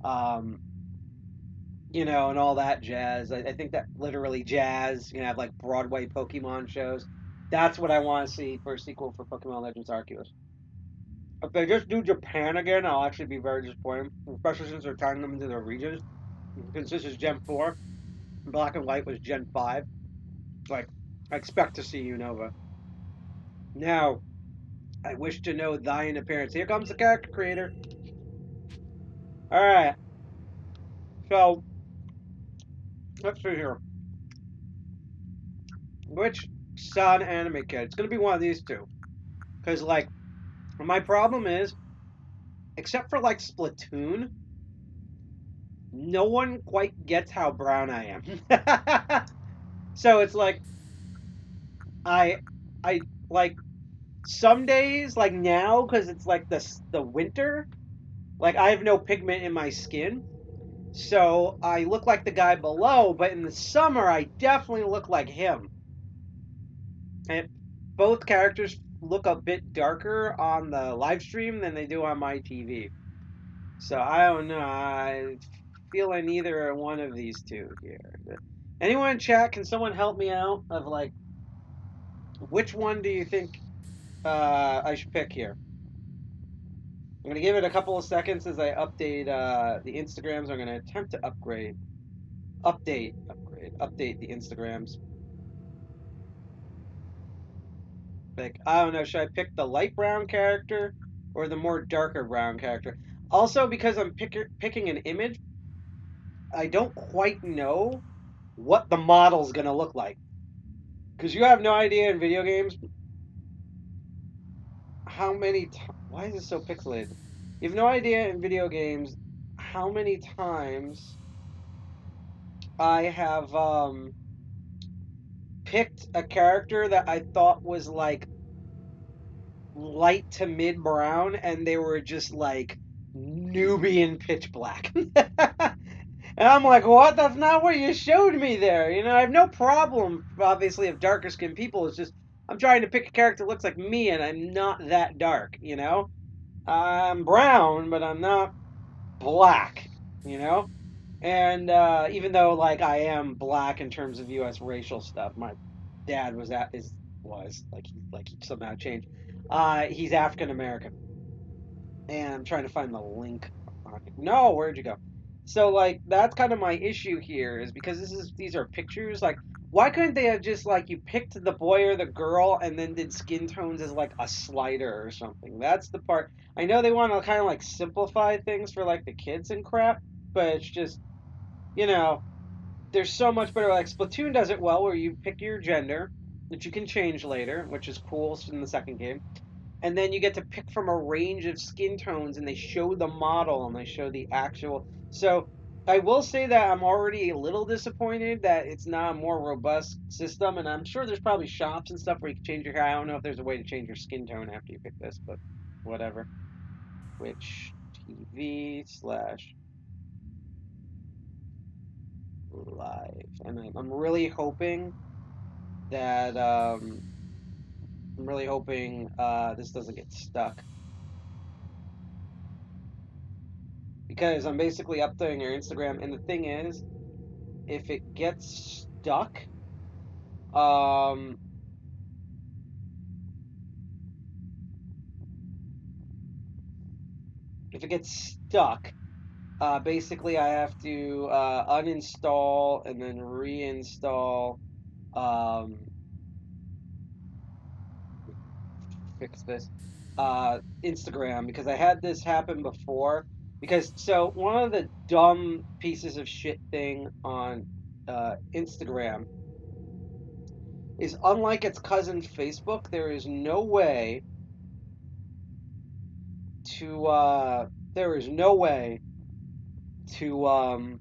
Um, and all that jazz. I think that literally jazz, have like Broadway Pokemon shows. That's what I want to see for a sequel for Pokemon Legends Arceus. If they just do Japan again, I'll actually be very disappointed, especially since they're tying them into their regions. Since this is Gen 4, Black and White was Gen 5. Like, I expect to see Unova. Now, I wish to know thine appearance. Here comes the character creator. Alright, so, let's see here. Which Sun anime kid? It's gonna be one of these two. Because, like, my problem is, except for, like, Splatoon, no one quite gets how brown I am. So it's like, I, like, some days, like now, because it's like the winter, like, I have no pigment in my skin. So I look like the guy below, but in the summer, I definitely look like him. And both characters look a bit darker on the live stream than they do on my TV. So I don't know. I feel in either one of these two here. Anyone in chat, can someone help me out of like which one do you think I should pick here? I'm gonna give it a couple of seconds as I update the Instagrams. I'm gonna attempt to update the Instagrams. Like, I don't know, should I pick the light brown character or the more darker brown character? Also, because I'm picking an image, I don't quite know what the model's gonna look like. Because you have no idea in video games how many why is it so pixelated? You have no idea in video games how many times I have picked a character that I thought was like light to mid brown and they were just like Nubian pitch black. And I'm like, what? That's not what you showed me there. I have no problem, obviously, of darker skinned people. It's just I'm trying to pick a character that looks like me, and I'm not that dark. I'm brown, but I'm not black. And even though, like, I am black in terms of U.S. racial stuff, my dad was like he somehow changed. He's African American, and I'm trying to find the link. No, where'd you go? So like that's kind of my issue here is because these are pictures. Like, why couldn't they have just like you picked the boy or the girl and then did skin tones as like a slider or something? That's the part. I know they want to kind of like simplify things for like the kids and crap, but it's just you know there's so much better. Like Splatoon does it well, where you pick your gender that you can change later, which is cool in the second game. And then you get to pick from a range of skin tones, and they show the model and they show the actual. So I will say that I'm already a little disappointed that it's not a more robust system, and I'm sure there's probably shops and stuff where you can change your hair. I don't know if there's a way to change your skin tone after you pick this, but whatever. Twitch TV/live, and I'm really hoping that I'm really hoping this doesn't get stuck because I'm basically updating your Instagram, and the thing is, if it gets stuck, um, if it gets stuck, basically I have to uninstall and then reinstall. Um, fix this Instagram because I had this happen before. Because so one of the dumb pieces of shit thing on Instagram is unlike its cousin Facebook, there is no way to there is no way to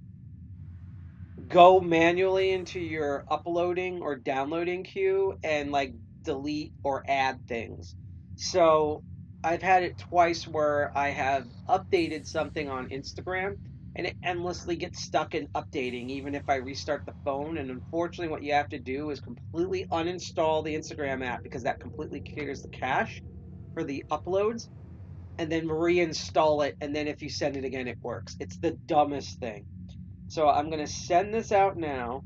go manually into your uploading or downloading queue and like delete or add things. So I've had it twice where I have updated something on Instagram and it endlessly gets stuck in updating even if I restart the phone. And unfortunately, what you have to do is completely uninstall the Instagram app because that completely clears the cache for the uploads and then reinstall it. And then if you send it again, it works. It's the dumbest thing. So I'm going to send this out now,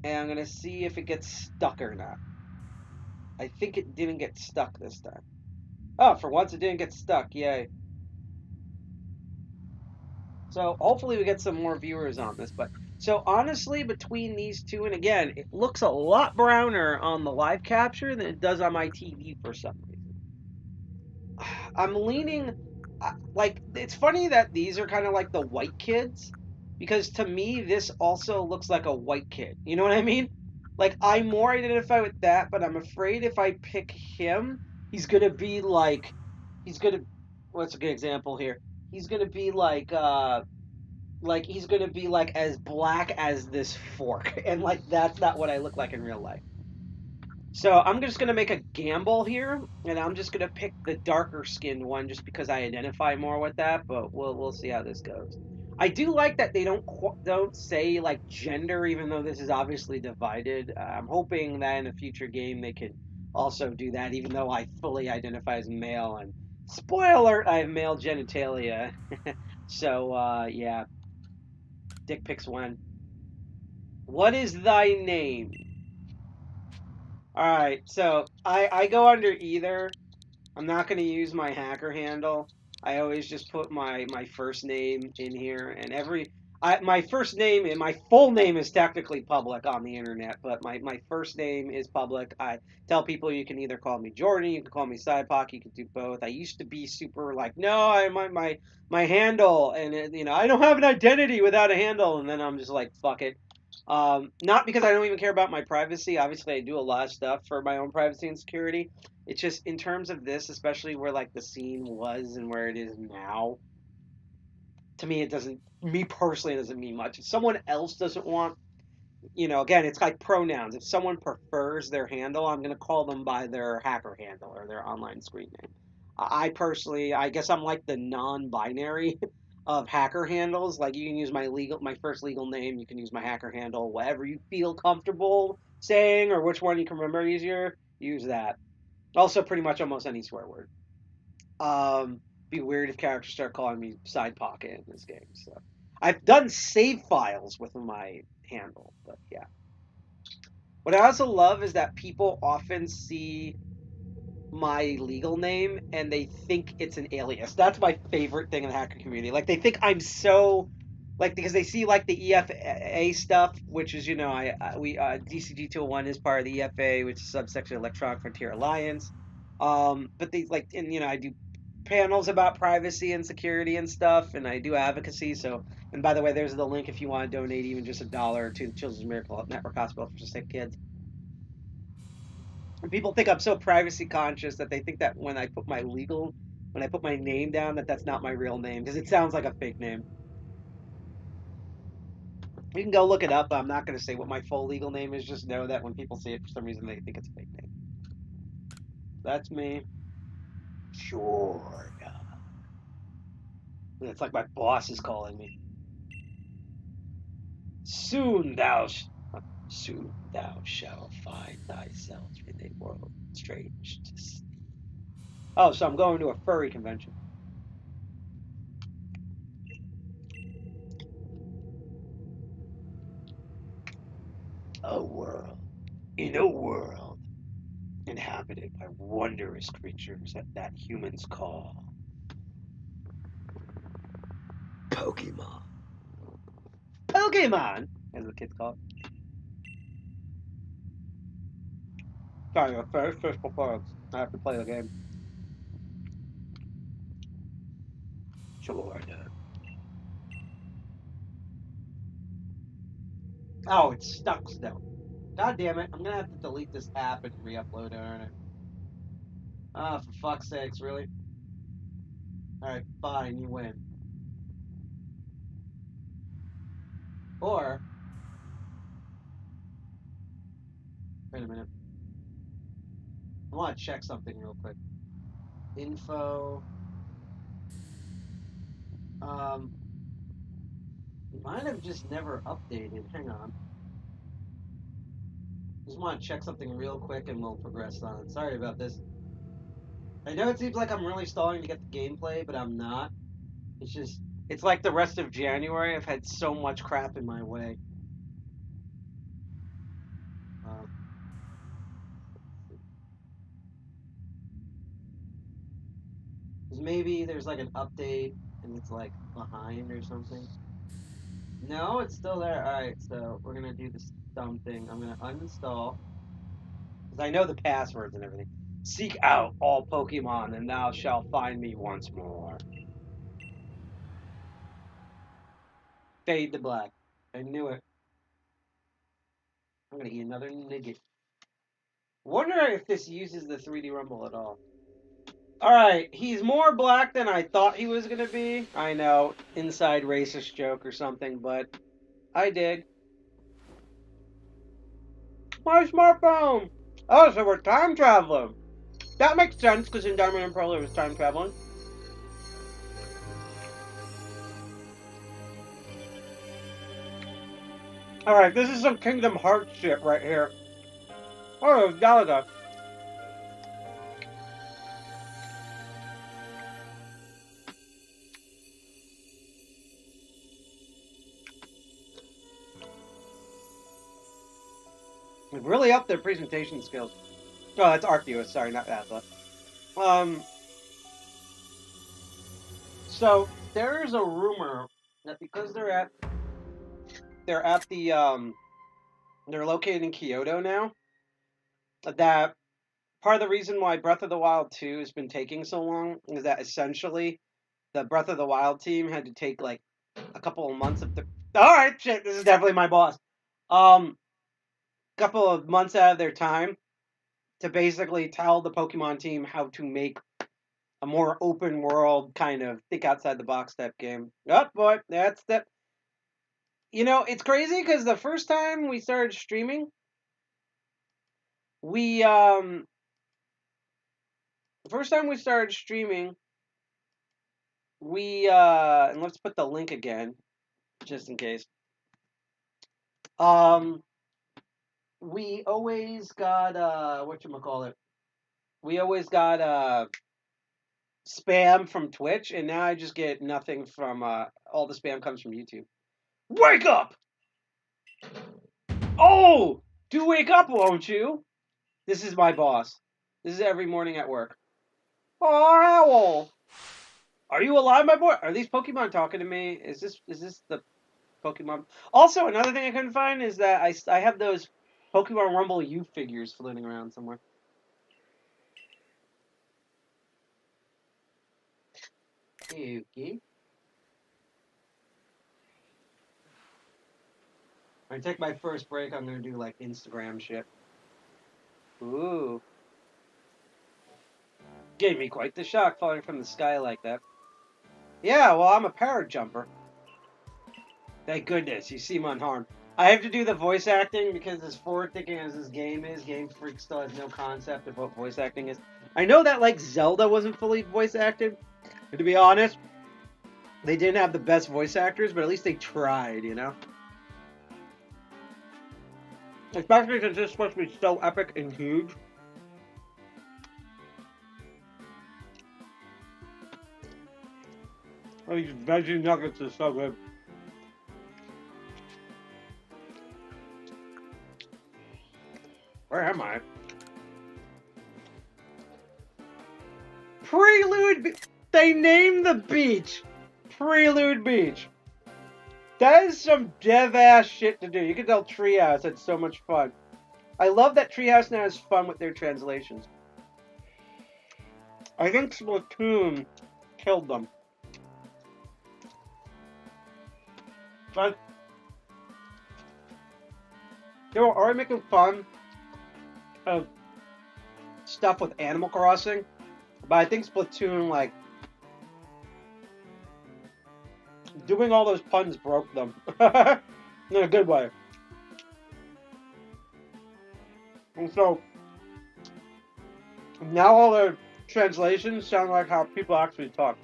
and I'm going to see if it gets stuck or not. I think it didn't get stuck this time. Oh, for once it didn't get stuck. Yay. So hopefully we get some more viewers on this. But so honestly, between these two, and again, it looks a lot browner on the live capture than it does on my TV for some reason. I'm leaning like it's funny that these are kind of like the white kids because to me this also looks like a white kid. You know what I mean? Like I more identify with that, but I'm afraid if I pick him, he's gonna be he's gonna what's a good example here? He's gonna be like he's gonna be like as black as this fork, and like that's not what I look like in real life. So I'm just gonna make a gamble here, and I'm just gonna pick the darker skinned one just because I identify more with that. But we'll see how this goes. I do like that they don't say like gender, even though this is obviously divided. I'm hoping that in a future game they can also do that, even though I fully identify as male. And spoiler alert, I have male genitalia. So yeah, dick pics one. What is thy name? All right, so I go under either. I'm not going to use my hacker handle. I always just put my first name in here, and my first name and my full name is technically public on the internet, but my first name is public. I tell people you can either call me Jordan, you can call me Sidepocket, you can do both. I used to be super like, no, my handle, and I don't have an identity without a handle, and then I'm just like, fuck it. Not because I don't even care about my privacy. Obviously, I do a lot of stuff for my own privacy and security. It's just in terms of this, especially where like the scene was and where it is now. To me, it doesn't. Me personally, it doesn't mean much. If someone else doesn't want, again, it's like pronouns. If someone prefers their handle, I'm gonna call them by their hacker handle or their online screen name. I personally, I guess I'm like the non-binary of hacker handles. Like you can use my first legal name. You can use my hacker handle. Whatever you feel comfortable saying, or which one you can remember easier, use that. Also, pretty much almost any swear word. Be weird if characters start calling me side pocket in this game. So I've done save files with my handle, but yeah. What I also love is that people often see my legal name and they think it's an alias. That's my favorite thing in the hacker community. Like they think I'm so like because they see like the EFA stuff, which is we DCG 201 is part of the EFA, which is subsection Electronic Frontier Alliance. But they like and I do panels about privacy and security and stuff, and I do advocacy. So, and by the way, there's the link if you want to donate even just $1 to the Children's Miracle Network Hospital for Sick Kids. And people think I'm so privacy conscious that they think that when I put my name down, that's not my real name because it sounds like a fake name. You can go look it up, but I'm not going to say what my full legal name is. Just know that when people see it, for some reason, they think it's a fake name. That's me. Sure. It's like my boss is calling me. Soon thou. Soon thou shalt find thyself in a world strange to see. Oh, so I'm going to a furry convention. A world. In a world inhabited by wondrous creatures that humans call Pokemon. Pokemon, as the kids call it. Sorry, first before I have to play the game. Sure. Oh, it's stuck still. God damn it! I'm gonna have to delete this app and re-upload it, aren't I? Ah, for fuck's sakes, really? All right, fine, you win. Or wait a minute. I want to check something real quick. Info. Um, might have just never updated. Hang on. Just want to check something real quick and we'll progress on. Sorry about this. I know it seems like I'm really stalling to get the gameplay, but I'm not. It's just, it's like the rest of January. I've had so much crap in my way. Because maybe there's like an update and it's like behind or something. No, it's still there. All right, so we're gonna do this dumb thing. I'm gonna uninstall because I know the passwords and everything. Seek out all Pokemon, and thou shalt find me once more. Fade to black. I knew it. I'm gonna eat another nugget. Wonder if this uses the 3D Rumble at all. Alright, he's more black than I thought he was gonna be. I know, inside racist joke or something, but I dig. My smartphone! Oh, so we're time traveling. That makes sense, because in Diamond and Pearl it was time traveling. Alright, this is some Kingdom Hearts shit right here. Oh, it's Galaga. They've really upped their presentation skills. Oh, that's Arceus, sorry, not Atlas. So there's a rumor that because they're located in Kyoto now, that part of the reason why Breath of the Wild 2 has been taking so long is that essentially the Breath of the Wild team had to take like a couple of months of all right, shit, this is definitely my boss. Couple of months out of their time to basically tell the Pokemon team how to make a more open world kind of think outside the box type game. Oh boy, that's the. You know, it's crazy because the first time we started streaming, we the first time we started streaming, we and let's put the link again, just in case. We always got whatchamacallit. We always got spam from Twitch, and now I just get nothing from all the spam comes from YouTube. Wake up! Oh! Do wake up, won't you? This is my boss. This is every morning at work. Oh, Owl! Are you alive, my boy? Are these Pokemon talking to me? Is this the Pokemon? Also, another thing I couldn't find is that I have those Pokemon Rumble U figures floating around somewhere. Okay. When I take my first break, I'm gonna do like Instagram shit. Ooh. Gave me quite the shock falling from the sky like that. Yeah, well, I'm a parajumper. Thank goodness, you seem unharmed. I have to do the voice acting because as forward-thinking as this game is, Game Freak still has no concept of what voice acting is. I know that, like, Zelda wasn't fully voice acted. But to be honest, they didn't have the best voice actors, but at least they tried, you know? Especially since it's supposed to be so epic and huge. Oh, these veggie nuggets are so good. Where am I? Prelude. They named the beach Prelude Beach. That is some dev-ass shit to do. You can tell Treehouse had so much fun. I love that Treehouse now has fun with their translations. I think Splatoon killed them. But they were already making fun of stuff with Animal Crossing, but I think Splatoon, like, doing all those puns broke them. In a good way. And so, now all their translations sound like how people actually talk.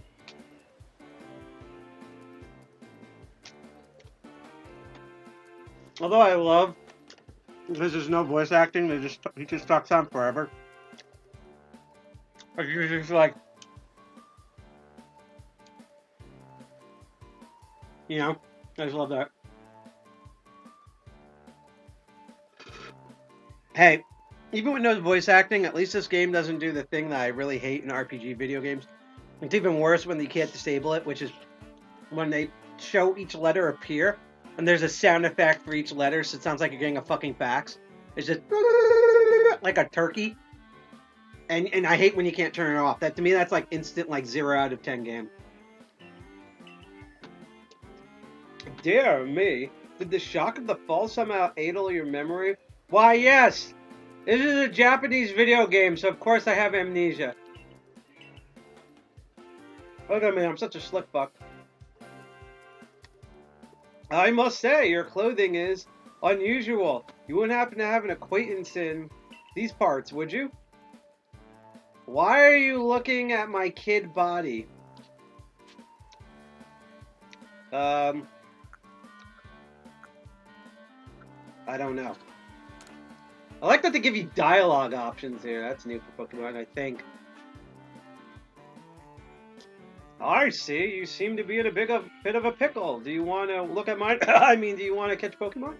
Although I love, because there's no voice acting, he just talks on forever. Like, you're just like, you know, I just love that. Hey, even with no voice acting, at least this game doesn't do the thing that I really hate in RPG video games. It's even worse when you can't disable it, which is when they show each letter appear, and there's a sound effect for each letter, so it sounds like you're getting a fucking fax. It's just like a turkey. And I hate when you can't turn it off. That, to me, that's like instant, like 0 out of 10 game. Dear me, did the shock of the fall somehow aidle your memory? Why, yes! This is a Japanese video game, so of course I have amnesia. Look at me, I'm such a slick fuck. I must say, your clothing is unusual. You wouldn't happen to have an acquaintance in these parts, would you? Why are you looking at my kid body? I don't know. I like that they give you dialogue options here. That's new for Pokemon, I think. I see. You seem to be in a bit of a pickle. Do you want to look at mine? I mean, do you want to catch Pokemon?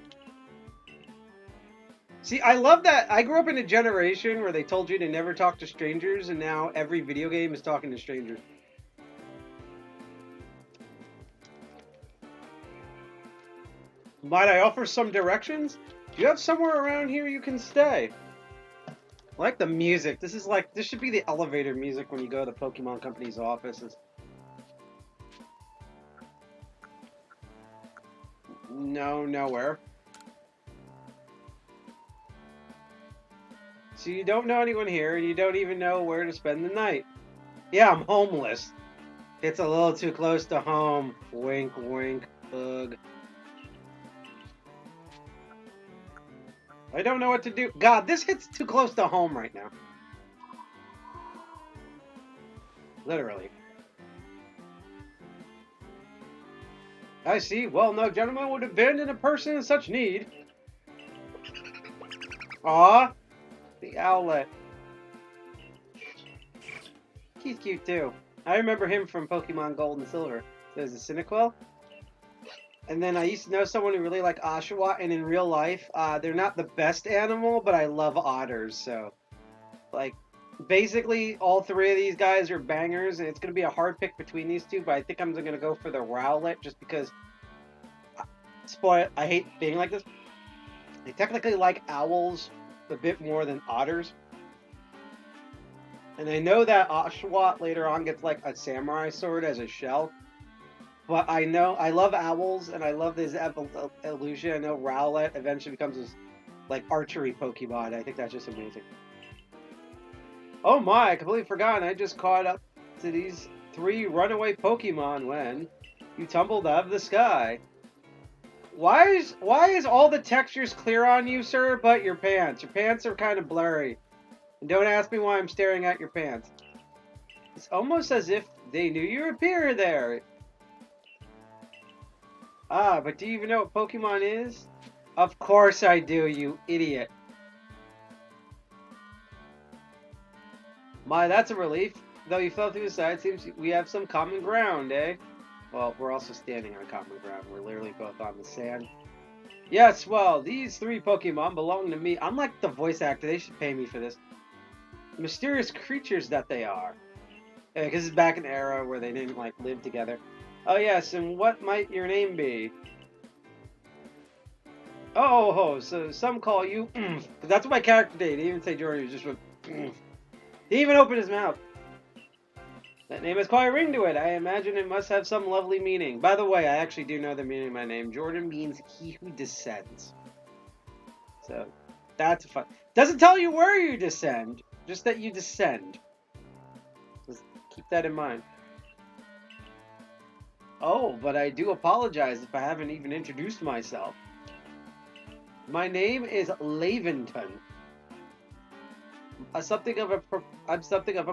See, I love that. I grew up in a generation where they told you to never talk to strangers, and now every video game is talking to strangers. Might I offer some directions? Do you have somewhere around here you can stay? I like the music. This should be the elevator music when you go to the Pokemon Company's offices. No, nowhere. So you don't know anyone here, and you don't even know where to spend the night. Yeah, I'm homeless. It's a little too close to home. Wink, wink, ugh. I don't know what to do. God, this hits too close to home right now. Literally. I see. Well, no gentleman would abandon a person in such need. Aw. The owlet. He's cute too. I remember him from Pokemon Gold and Silver. There's a Cyndaquil. And then I used to know someone who really liked Oshawott, and in real life, they're not the best animal, but I love otters, so... Like, basically, all three of these guys are bangers, and it's going to be a hard pick between these two, but I think I'm going to go for the Rowlet, just because... Spoil, I hate being like this. They technically like owls a bit more than otters. And I know that Oshawott later on gets, like, a samurai sword as a shell. But I know, I love owls, and I love this evolution. I know Rowlet eventually becomes this, like, archery Pokemon. I think that's just amazing. Oh my, I completely forgot. I just caught up to these 3 runaway Pokemon when you tumbled out of the sky. Why is all the textures clear on you, sir, but your pants? Your pants are kind of blurry. And don't ask me why I'm staring at your pants. It's almost as if they knew you appeared there. Ah, but do you even know what Pokemon is? Of course I do, you idiot. My, that's a relief. Though you fell through the side, seems we have some common ground, eh? Well, we're also standing on common ground. We're literally both on the sand. Yes, well, these three Pokemon belong to me. I'm like the voice actor. They should pay me for this. Mysterious creatures that they are. Because it's back in the era where they didn't, like, live together. Oh, yes, and what might your name be? Oh, so some call you Because that's what my character did. He didn't even say Jordan. He just went He didn't even open his mouth. That name has quite a ring to it. I imagine it must have some lovely meaning. By the way, I actually do know the meaning of my name. Jordan means he who descends. So, that's fun. Doesn't tell you where you descend, just that you descend. Just keep that in mind. Oh, but I do apologize if I haven't even introduced myself. My name is Laventon. I'm something of a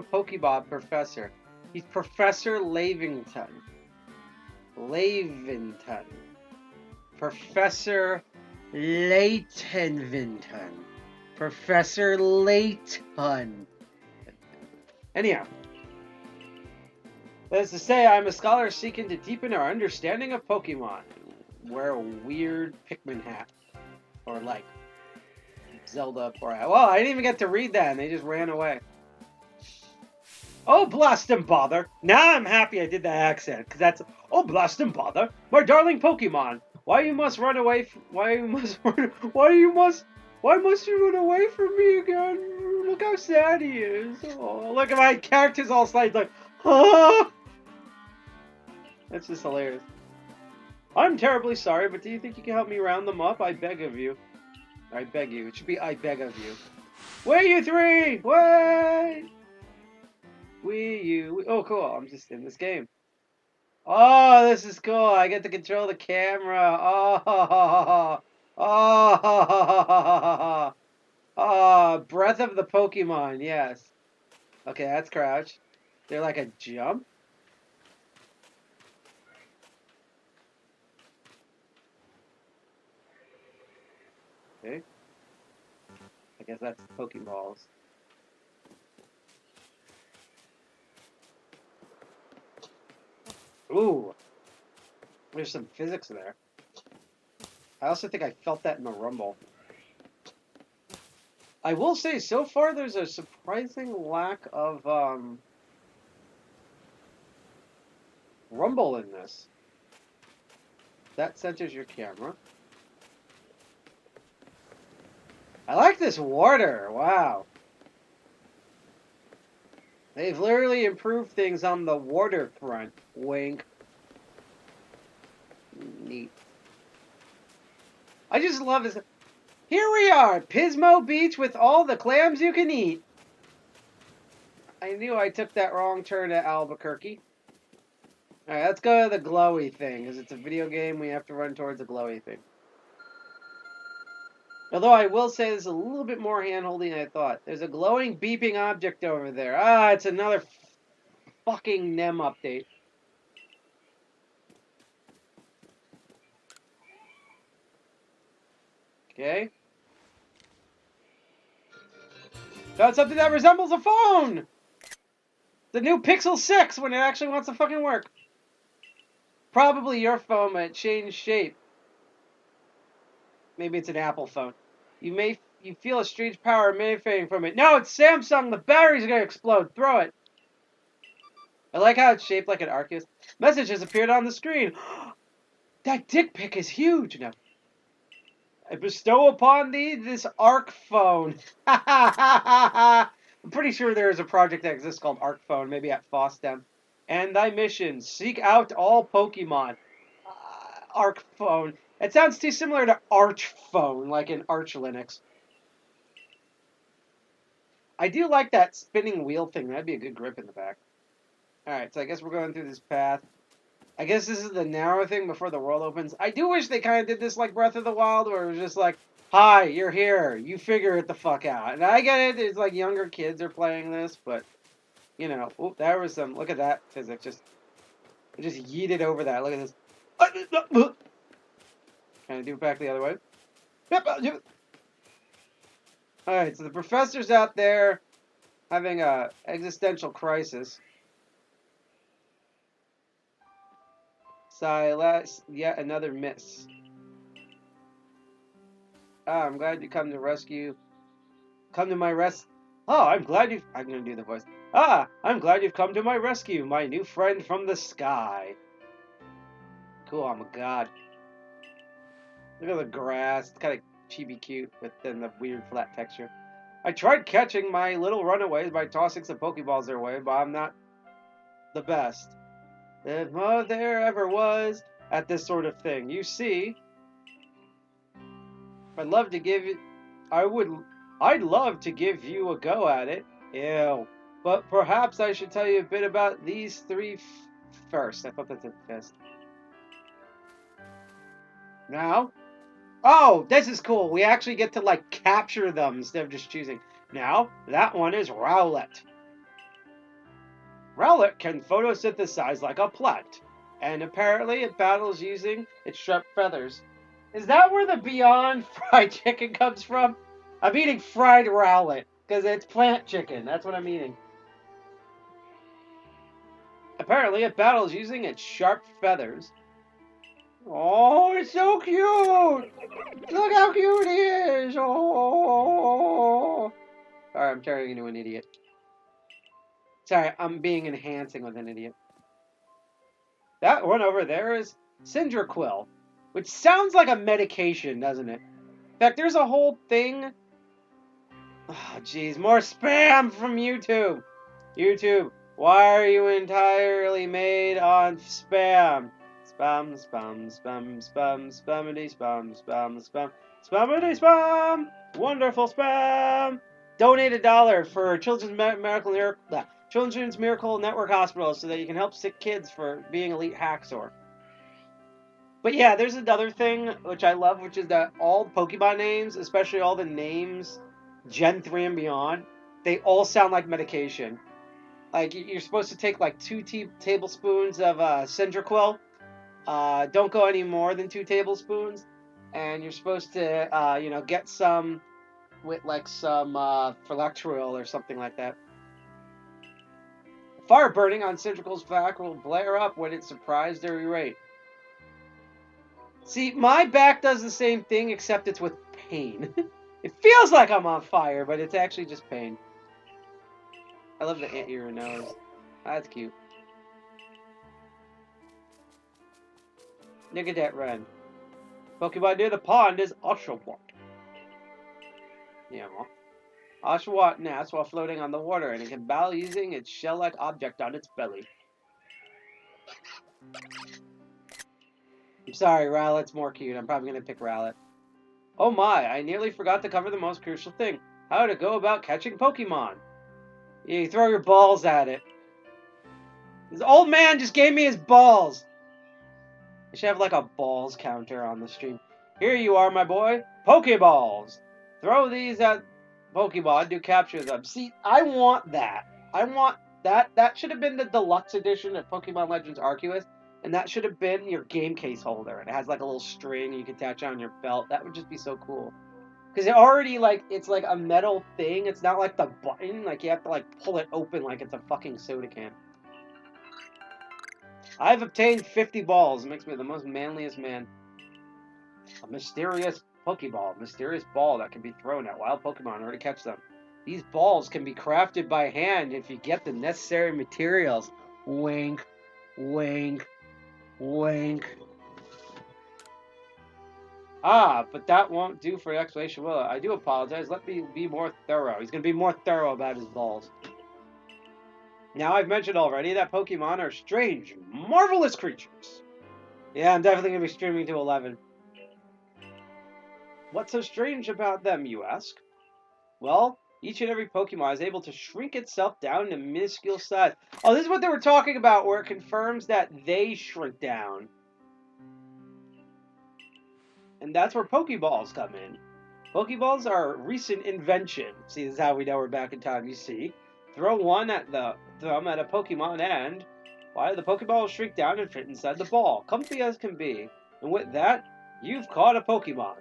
Pokemon professor. He's Professor Lavington. Laventon. Professor Laytonvinton. Professor Layton. Anyhow. That is to say, I'm a scholar seeking to deepen our understanding of Pokemon. Wear a weird Pikmin hat. Or like Zelda or well, I didn't even get to read that and they just ran away. Oh, blast and bother. Now I'm happy I did that accent, because that's oh, blast and bother. My darling Pokemon. Why must you run away from me again? Look how sad he is. Oh, look at my character's all slides like, huh? That's just hilarious. I'm terribly sorry, but do you think you can help me round them up? I beg of you. I beg you. It should be I beg of you. Wait, you three! Wait! Oh, cool. I'm just in this game. Oh, this is cool. I get to control the camera. Oh, oh, oh, Breath of the Pokemon. Yes. Okay, that's crouch. They're like a jump. Okay. I guess that's Pokeballs. Ooh. There's some physics there. I also think I felt that in the Rumble. I will say, so far there's a surprising lack of Rumble in this. That centers your camera. I like this water. Wow. They've literally improved things on the waterfront. Wink. Neat. I just love this. Here we are, Pismo Beach with all the clams you can eat. I knew I took that wrong turn at Albuquerque. Alright, let's go to the glowy thing. Because it's a video game, we have to run towards the glowy thing. Although I will say there's a little bit more hand-holding than I thought. There's a glowing, beeping object over there. Ah, it's another fucking NEM update. Okay. Found something that resembles a phone! The new Pixel 6 when it actually wants to fucking work. Probably your phone, but it changed shape. Maybe it's an Apple phone. You feel a strange power emanating from it. No, it's Samsung. The battery's gonna explode. Throw it. I like how it's shaped like an Arceus. Message has appeared on the screen. That dick pic is huge. No. I bestow upon thee this Arc phone. I'm pretty sure there is a project that exists called Arc phone, maybe at FOSDEM. And thy mission: seek out all Pokemon. Arc phone. It sounds too similar to Arch phone, like in Arch Linux. I do like that spinning wheel thing. That'd be a good grip in the back. Alright, so I guess we're going through this path. I guess this is the narrow thing before the world opens. I do wish they kind of did this like Breath of the Wild, where it was just like, hi, you're here. You figure it the fuck out. And I get it. It's like younger kids are playing this, but, you know. Oop, there was some. Look at that physics. Just yeeted over that. Look at this. Can I do it back the other way? Alright, so the professor's out there having a existential crisis. Silas, yet another miss. Ah, I'm glad you come to rescue. Come to my Oh, I'm glad you've... I'm going to do the voice. Ah, I'm glad you've come to my rescue, my new friend from the sky. Cool, I'm a god. Look at the grass. It's kind of chibi cute, but then the weird flat texture. I tried catching my little runaways by tossing some Pokeballs their way, but I'm not the best. If there ever was at this sort of thing. You see, I'd love to give you... I'd love to give you a go at it. Ew. But perhaps I should tell you a bit about these three first. I thought that's a fist. Now... Oh, this is cool. We actually get to, like, capture them instead of just choosing. Now, that one is Rowlet. Rowlet can photosynthesize like a plant, and apparently it battles using its sharp feathers. Is that where the Beyond Fried Chicken comes from? I'm eating fried Rowlet, because it's plant chicken. That's what I'm eating. Apparently it battles using its sharp feathers. Oh, it's so cute! Look how cute he is! Oh! Alright, I'm turning into an idiot. Sorry, I'm being enhancing with an idiot. That one over there is Cyndaquil, which sounds like a medication, doesn't it? In fact, there's a whole thing... Oh, jeez, more spam from YouTube! YouTube, why are you entirely made on spam? Spam, spam, spam, spam, spammity, spam, spam, spam, spammity, spam! Wonderful spam! Donate $1 for Children's Miracle Network Hospitals so that you can help sick kids for being elite hacksaw. But yeah, there's another thing which I love, which is that all Pokemon names, especially all the names Gen 3 and beyond, they all sound like medication. Like, you're supposed to take like 2 tablespoons of Cyndaquil. Don't go any more than 2 tablespoons. And you're supposed to, you know, get some with like some Phylacteryl or something like that. Fire burning on Cyndaquil's back will blare up when it's surprised or irate. See, my back does the same thing, except it's with pain. It feels like I'm on fire, but it's actually just pain. I love the anteater nose. That's cute. Look at that run. Pokemon near the pond is Oshawott. Yeah, well. Oshawott naps while floating on the water, and it can battle using its shell-like object on its belly. I'm sorry, Rowlet's more cute. I'm probably going to pick Rowlet. Oh my, I nearly forgot to cover the most crucial thing. How to go about catching Pokemon. You throw your balls at it. This old man just gave me his balls. I should have like a balls counter on the stream. Here you are, my boy. Pokeballs. Throw these at Pokemon to capture them. See, I want that. I want that. That should have been the deluxe edition of Pokemon Legends Arceus. And that should have been your game case holder. And it has like a little string you can attach on your belt. That would just be so cool. Because it already, like, it's like a metal thing. It's not like the button. Like, you have to, like, pull it open like it's a fucking soda can. I've obtained 50 balls. It makes me the most manliest man. A mysterious Pokeball. Mysterious ball that can be thrown at wild Pokemon in order to catch them. These balls can be crafted by hand if you get the necessary materials. Wink. Wink. Wink. Ah, but that won't do for the explanation, will it? I do apologize. Let me be more thorough. He's going to be more thorough about his balls. Now, I've mentioned already that Pokemon are strange, marvelous creatures. Yeah, I'm definitely going to be streaming to 11. What's so strange about them, you ask? Well, each and every Pokemon is able to shrink itself down to minuscule size. Oh, this is what they were talking about, where it confirms that they shrink down. And that's where Pokeballs come in. Pokeballs are a recent invention. See, this is how we know we're back in time, you see. Throw one at the thumb at a Pokemon and... why, the Pokeball will shrink down and fit inside the ball. Comfy as can be. And with that, you've caught a Pokemon.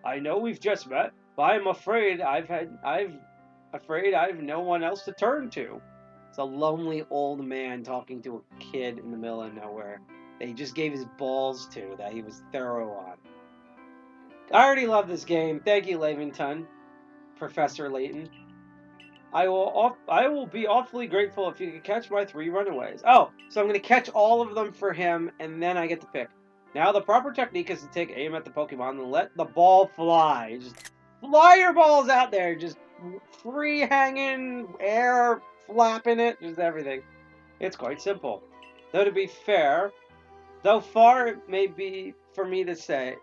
I know we've just met, but I'm afraid I've no one else to turn to. It's a lonely old man talking to a kid in the middle of nowhere that he just gave his balls to, that he was thorough on. I already love this game. Thank you, Lavington, Professor Layton. I will be awfully grateful if you could catch my 3 runaways. Oh, so I'm going to catch all of them for him, and then I get to pick. Now the proper technique is to take aim at the Pokemon and let the ball fly. Just fly your balls out there. Just free hanging, air flapping it, just everything. It's quite simple. Though to be fair, though far it may be for me to say,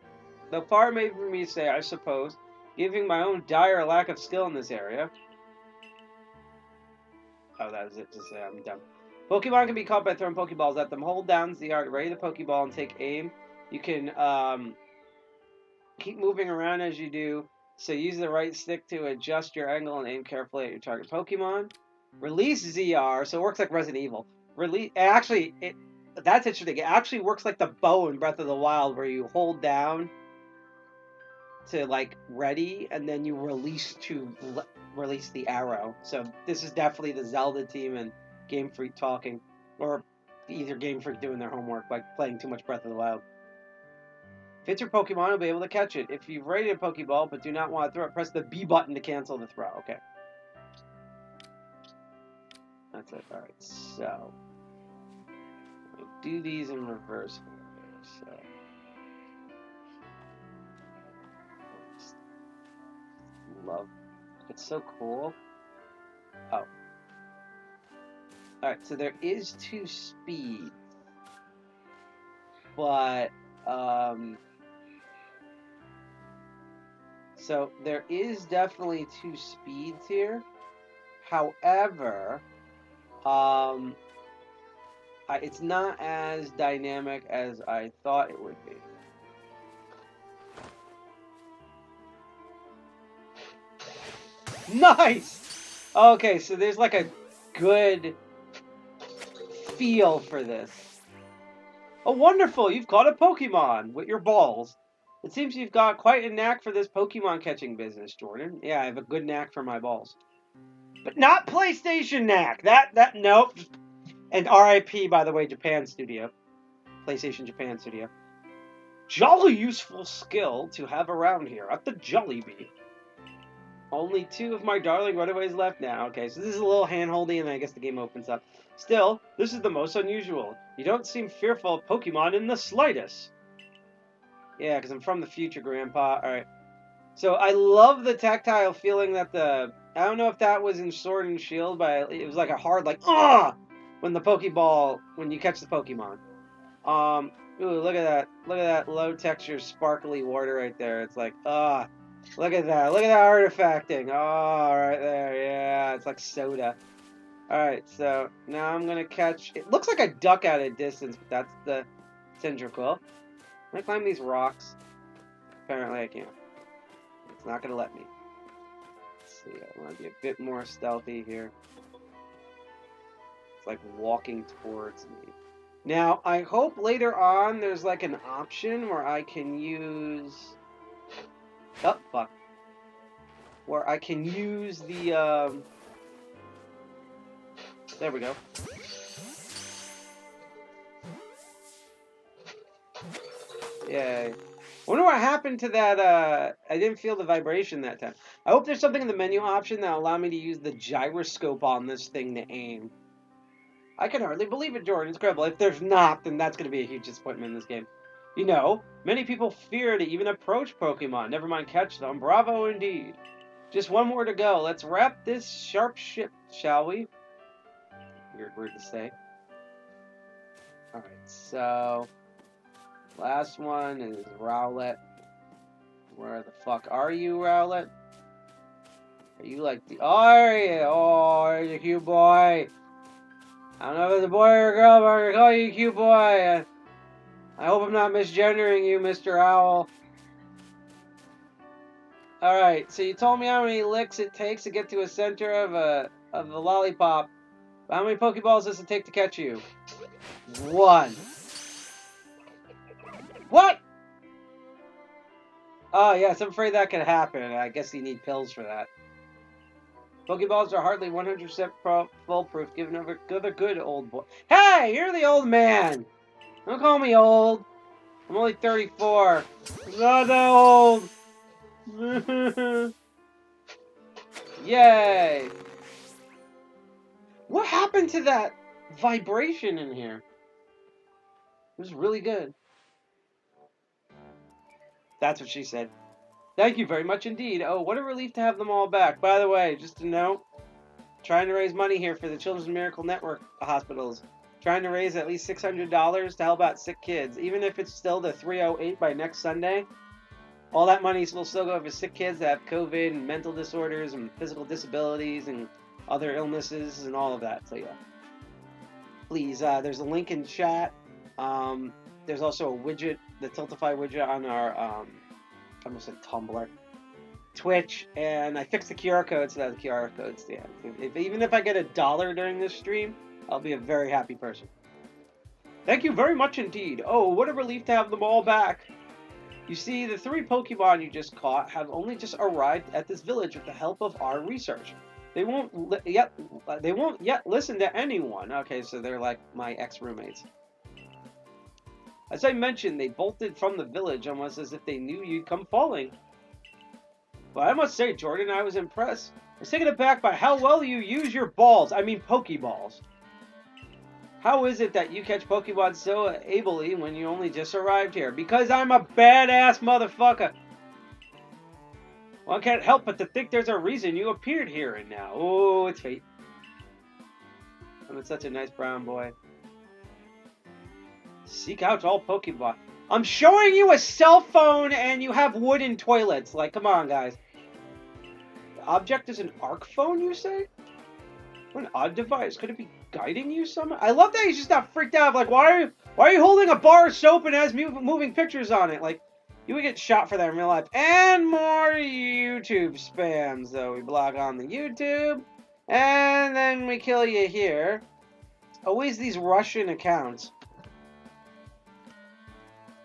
I suppose, giving my own dire lack of skill in this area. Oh, that was it. Just say I'm dumb. Pokemon can be caught by throwing Pokeballs at them. Hold down the R to ready the Pokeball and take aim. You can keep moving around as you do. So use the right stick to adjust your angle and aim carefully at your target Pokemon. Release ZR, so it works like Resident Evil. That's interesting. It actually works like the bow in Breath of the Wild, where you hold down to like ready, and then you release to release the arrow. So this is definitely the Zelda team and Game Freak talking, or either Game Freak doing their homework by playing too much Breath of the Wild. If it's your Pokemon, you'll be able to catch it. If you've rated a Pokeball but do not want to throw it, press the B button to cancel the throw. Okay. That's it. Alright, so I'll do these in reverse order. So love. It's so cool. Oh. Alright, so there is 2 speeds. But, so there is definitely 2 speeds here. However, it's not as dynamic as I thought it would be. Nice! Okay, so there's like a good feel for this. Oh, wonderful! You've caught a Pokemon with your balls. It seems you've got quite a knack for this Pokemon catching business, Jordan. Yeah, I have a good knack for my balls. But not PlayStation knack! Nope. And RIP, by the way, Japan studio. PlayStation Japan studio. Jolly useful skill to have around here at the Jollibee. Only 2 of my darling runaways left now. Okay, so this is a little hand-holding, and I guess the game opens up. Still, this is the most unusual. You don't seem fearful of Pokemon in the slightest. Yeah, because I'm from the future, Grandpa. Alright. So I love the tactile feeling that the... I don't know if that was in Sword and Shield, but it was like a hard, like, when the Pokeball... When you catch the Pokemon. Ooh, look at that. Look at that low-texture, sparkly water right there. It's like, look at that. Look at that artifacting. Oh, right there. Yeah, it's like soda. Alright, so now I'm going to catch... It looks like a duck at a distance, but that's the Tendril. Can I climb these rocks? Apparently I can't. It's not going to let me. Let's see. I want to be a bit more stealthy here. It's like walking towards me. Now, I hope later on there's like an option where I can use... Oh, fuck. Where I can use the, There we go. Yay. I wonder what happened to that, I didn't feel the vibration that time. I hope there's something in the menu option that'll allow me to use the gyroscope on this thing to aim. I can hardly believe it, Jordan. It's incredible. If there's not, then that's going to be a huge disappointment in this game. You know, many people fear to even approach Pokemon, never mind catch them. Bravo indeed. Just one more to go. Let's wrap this sharp ship, shall we? Weird word to say. Alright, so... Last one is Rowlet. Where the fuck are you, Rowlet? Are you like the... Are you? Oh, you're a cute boy. I don't know if it's a boy or a girl, but I'm gonna call you a cute boy. I hope I'm not misgendering you, Mr. Owl. Alright, so you told me how many licks it takes to get to a center of the lollipop. But how many Pokeballs does it take to catch you? 1. What? Oh, yes, I'm afraid that could happen. I guess you need pills for that. Pokeballs are hardly 100% foolproof, given over the good old boy. Hey, you're the old man! Don't call me old. I'm only 34. I'm not that old. Yay! What happened to that vibration in here? It was really good. That's what she said. Thank you very much indeed. Oh, what a relief to have them all back. By the way, just a note, trying to raise money here for the Children's Miracle Network hospitals. Trying to raise at least $600 to help out sick kids. Even if it's still the 308 by next Sunday, all that money will still go for sick kids that have COVID and mental disorders and physical disabilities and other illnesses and all of that. So, yeah. Please, there's a link in chat. There's also a widget, the Tiltify widget on our, I almost said Tumblr, Twitch, and I fixed the QR code so that the QR code stands. Even if I get $1 during this stream, I'll be a very happy person. Thank you very much indeed. Oh, what a relief to have them all back. You see, the 3 Pokemon you just caught have only just arrived at this village with the help of our research. They won't yet listen to anyone. Okay, so they're like my ex-roommates. As I mentioned, they bolted from the village almost as if they knew you'd come falling. But I must say, Jordan, I was impressed. I was taken aback by how well you use your balls. I mean, Pokeballs. How is it that you catch Pokemon so ably when you only just arrived here? Because I'm a badass motherfucker. One can't help but to think there's a reason you appeared here and now. Oh, it's fate. I'm such a nice brown boy. Seek out all Pokemon. I'm showing you a cell phone and you have wooden toilets. Like, come on, guys. The object is an arc phone, you say? What an odd device. Could it be guiding you somewhere? I love that he's just not freaked out. Like, why are you holding a bar of soap and has moving pictures on it? Like, you would get shot for that in real life. And more YouTube spams, though. We block on the YouTube. And then we kill you here. Always these Russian accounts.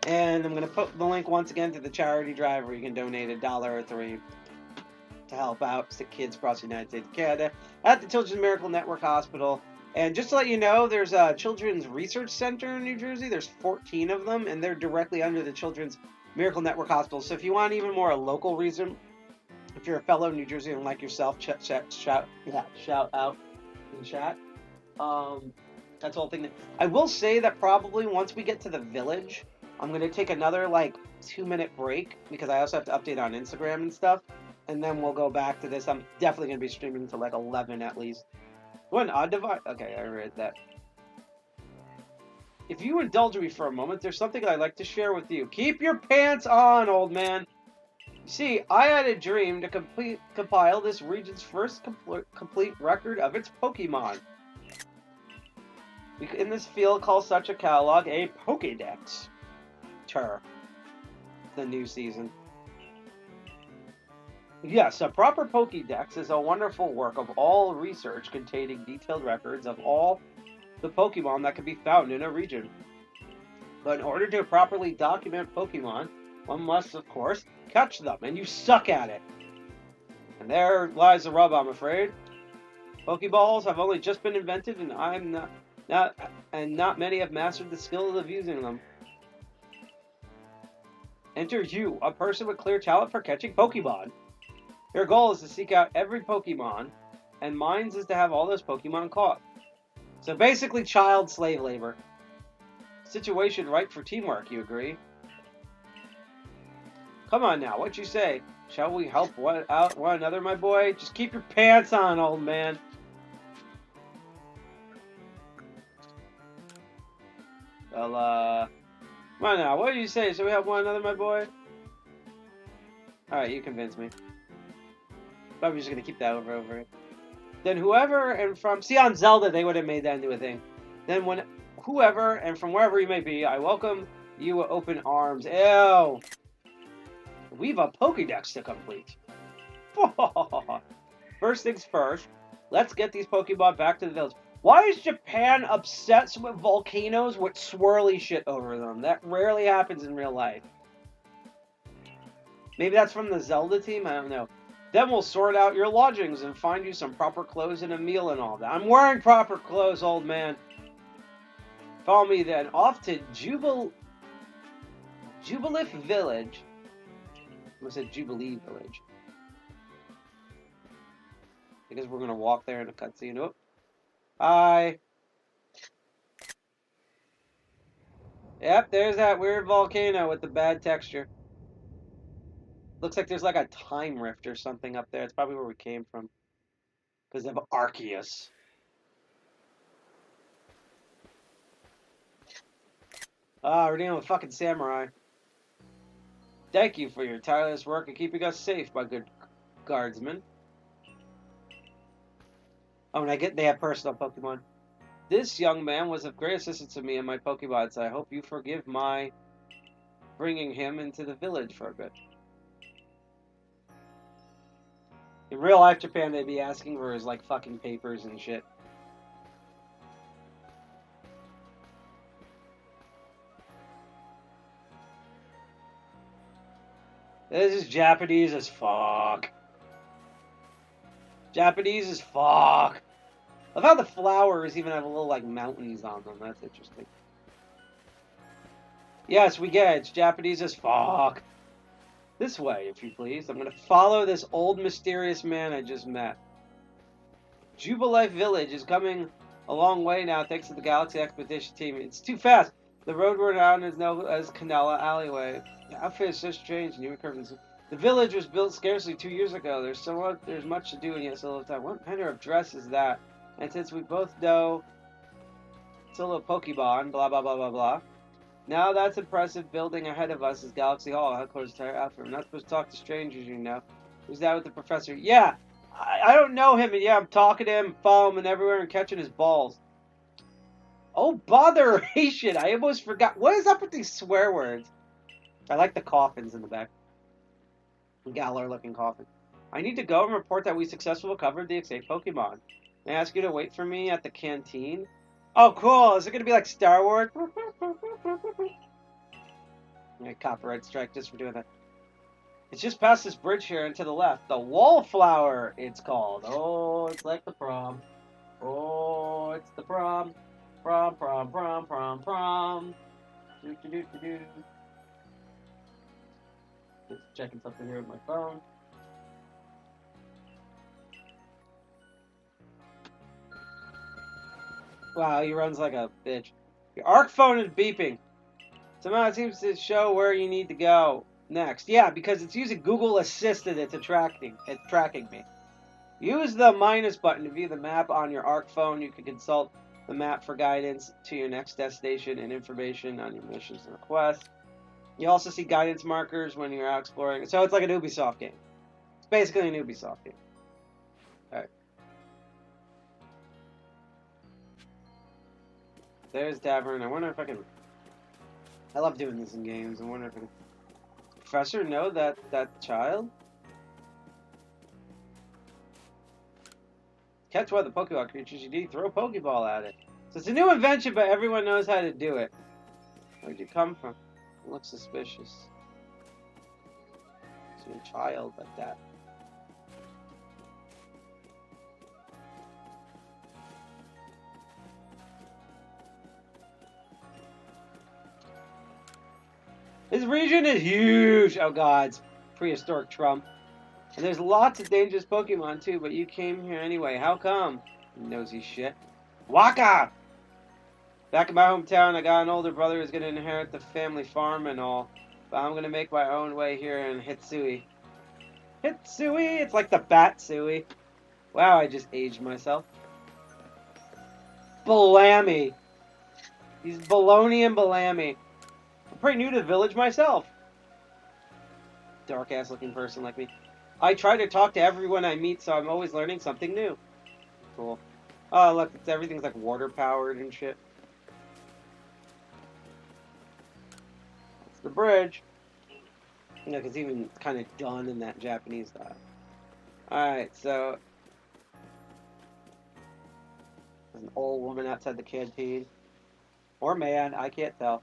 And I'm going to put the link once again to the charity drive where you can donate $1 or $3 to help out sick kids across the United States and Canada at the Children's Miracle Network Hospital. And just to let you know, there's a Children's Research Center in New Jersey. There's 14 of them, and they're directly under the Children's Miracle Network Hospital. So if you want even more a local reason, if you're a fellow New Jerseyan like yourself, shout out in chat. That's the whole thing. I will say that probably once we get to the village, I'm going to take another, 2-minute break, because I also have to update on Instagram and stuff, and then we'll go back to this. I'm definitely going to be streaming to, 11 at least. What an odd device. Okay, I read that. If you indulge me for a moment, there's something I'd like to share with you. Keep your pants on, old man. You see, I had a dream to compile this region's first complete record of its Pokemon. We in this field call such a catalog a Pokédex. The new season. Yes, a proper Pokédex is a wonderful work of all research containing detailed records of all the Pokemon that can be found in a region. But in order to properly document Pokemon, one must, of course, catch them, and you suck at it. And there lies the rub, I'm afraid. Pokeballs have only just been invented, and not many have mastered the skill of using them. Enter you, a person with clear talent for catching Pokemon. Your goal is to seek out every Pokemon, and mine is to have all those Pokemon caught. So basically child slave labor. Situation ripe for teamwork, you agree? Come on now, what you say? Shall we help out one another, my boy? Just keep your pants on, old man. Well, come on now, what do you say? Shall we help one another, my boy? Alright, you convinced me. Probably just gonna keep that over it. Then whoever and from... See, on Zelda, they would have made that into a thing. Then when... Whoever and from wherever you may be, I welcome you with open arms. Ew! We've a Pokédex to complete. First things first, let's get these Pokemon back to the village. Why is Japan obsessed with volcanoes with swirly shit over them? That rarely happens in real life. Maybe that's from the Zelda team? I don't know. Then we'll sort out your lodgings and find you some proper clothes and a meal and all that. I'm wearing proper clothes, old man. Follow me then. Off to Jubilif Village. I almost said Jubilee Village. Because we're going to walk there in a cutscene. Oh. Hi. Yep, there's that weird volcano with the bad texture. Looks like there's like a time rift or something up there. It's probably where we came from. Because of Arceus. Ah, we're dealing with fucking samurai. Thank you for your tireless work in keeping us safe, my good guardsmen. Oh, and they have personal Pokemon. This young man was of great assistance to me and my Pokemon, so I hope you forgive my bringing him into the village for a bit. In real life Japan, they'd be asking for his, like, fucking papers and shit. This is Japanese as fuck. Japanese as fuck. I love how the flowers even have a little, like, mountains on them. That's interesting. Yes, we get it. It's Japanese as fuck. This way, if you please. I'm going to follow this old mysterious man I just met. Jubilife Village is coming a long way now thanks to the Galaxy Expedition team. It's too fast. The road we're on is known as Canela Alleyway. The outfit is so strange. New curtains. The village was built scarcely 2 years ago. There's much to do and yet so little time. What manner of dress is that? And since we both know it's a little Pokemon, blah blah blah blah blah. Now that's impressive building ahead of us is Galaxy Hall, headquarters entire outfit. We're not supposed to talk to strangers, you know. Who's that with the professor? Yeah, I don't know him, and yeah, I'm talking to him, following him everywhere, and catching his balls. Oh, botheration! I almost forgot. What is up with these swear words? I like the coffins in the back. Galar-looking coffin. I need to go and report that we successfully covered the escaped Pokemon. May I ask you to wait for me at the canteen? Oh, cool. Is it going to be like Star Wars? Copyright strike just for doing that. It's just past this bridge here and to the left. The Wallflower, it's called. Oh, it's like the prom. Oh, it's the prom. Prom, prom, prom, prom, prom. Do. Just checking something here with my phone. Wow, he runs like a bitch. Your ARC phone is beeping. Somehow it seems to show where you need to go next. Yeah, because it's using Google Assistant. It's tracking me. Use the minus button to view the map on your ARC phone. You can consult the map for guidance to your next destination and information on your missions and requests. You also see guidance markers when you're out exploring. So it's like an Ubisoft game. It's basically an Ubisoft game. Alright. There's Tavern. I wonder if I can... I love doing this in games. I wonder if I can... Professor know that child? Catch one of the Pokemon creatures you need. Throw a Pokeball at it. So it's a new invention, but everyone knows how to do it. Where'd you come from? It looks suspicious. See a child like that. This region is huge! Oh god, it's prehistoric Trump. And there's lots of dangerous Pokemon too, but you came here anyway. How come? Nosy shit. Waka! Back in my hometown, I got an older brother who's gonna inherit the family farm and all. But I'm gonna make my own way here in Hitsui. Hitsui! It's like the Batsui. Wow, I just aged myself. Balami! He's baloney and Balami. I'm pretty new to the village myself. Dark-ass looking person like me. I try to talk to everyone I meet, so I'm always learning something new. Cool. Oh, look, everything's like water-powered and shit. That's the bridge. Look, it's even kind of done in that Japanese style. Alright, so... There's an old woman outside the canteen. Or man, I can't tell.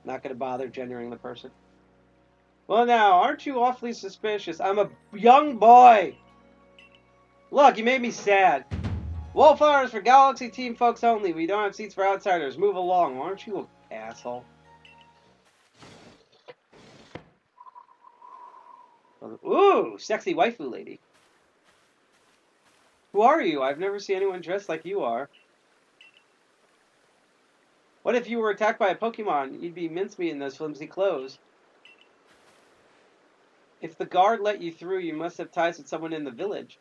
Not gonna bother gendering the person. Well, now, aren't you awfully suspicious? I'm a young boy. Look, you made me sad. Wallflowers for Galaxy Team folks only. We don't have seats for outsiders. Move along. Why aren't you an asshole? Ooh, sexy waifu lady. Who are you? I've never seen anyone dressed like you are. What if you were attacked by a Pokemon? You'd be mincemeat in those flimsy clothes. If the guard let you through, you must have ties with someone in the village.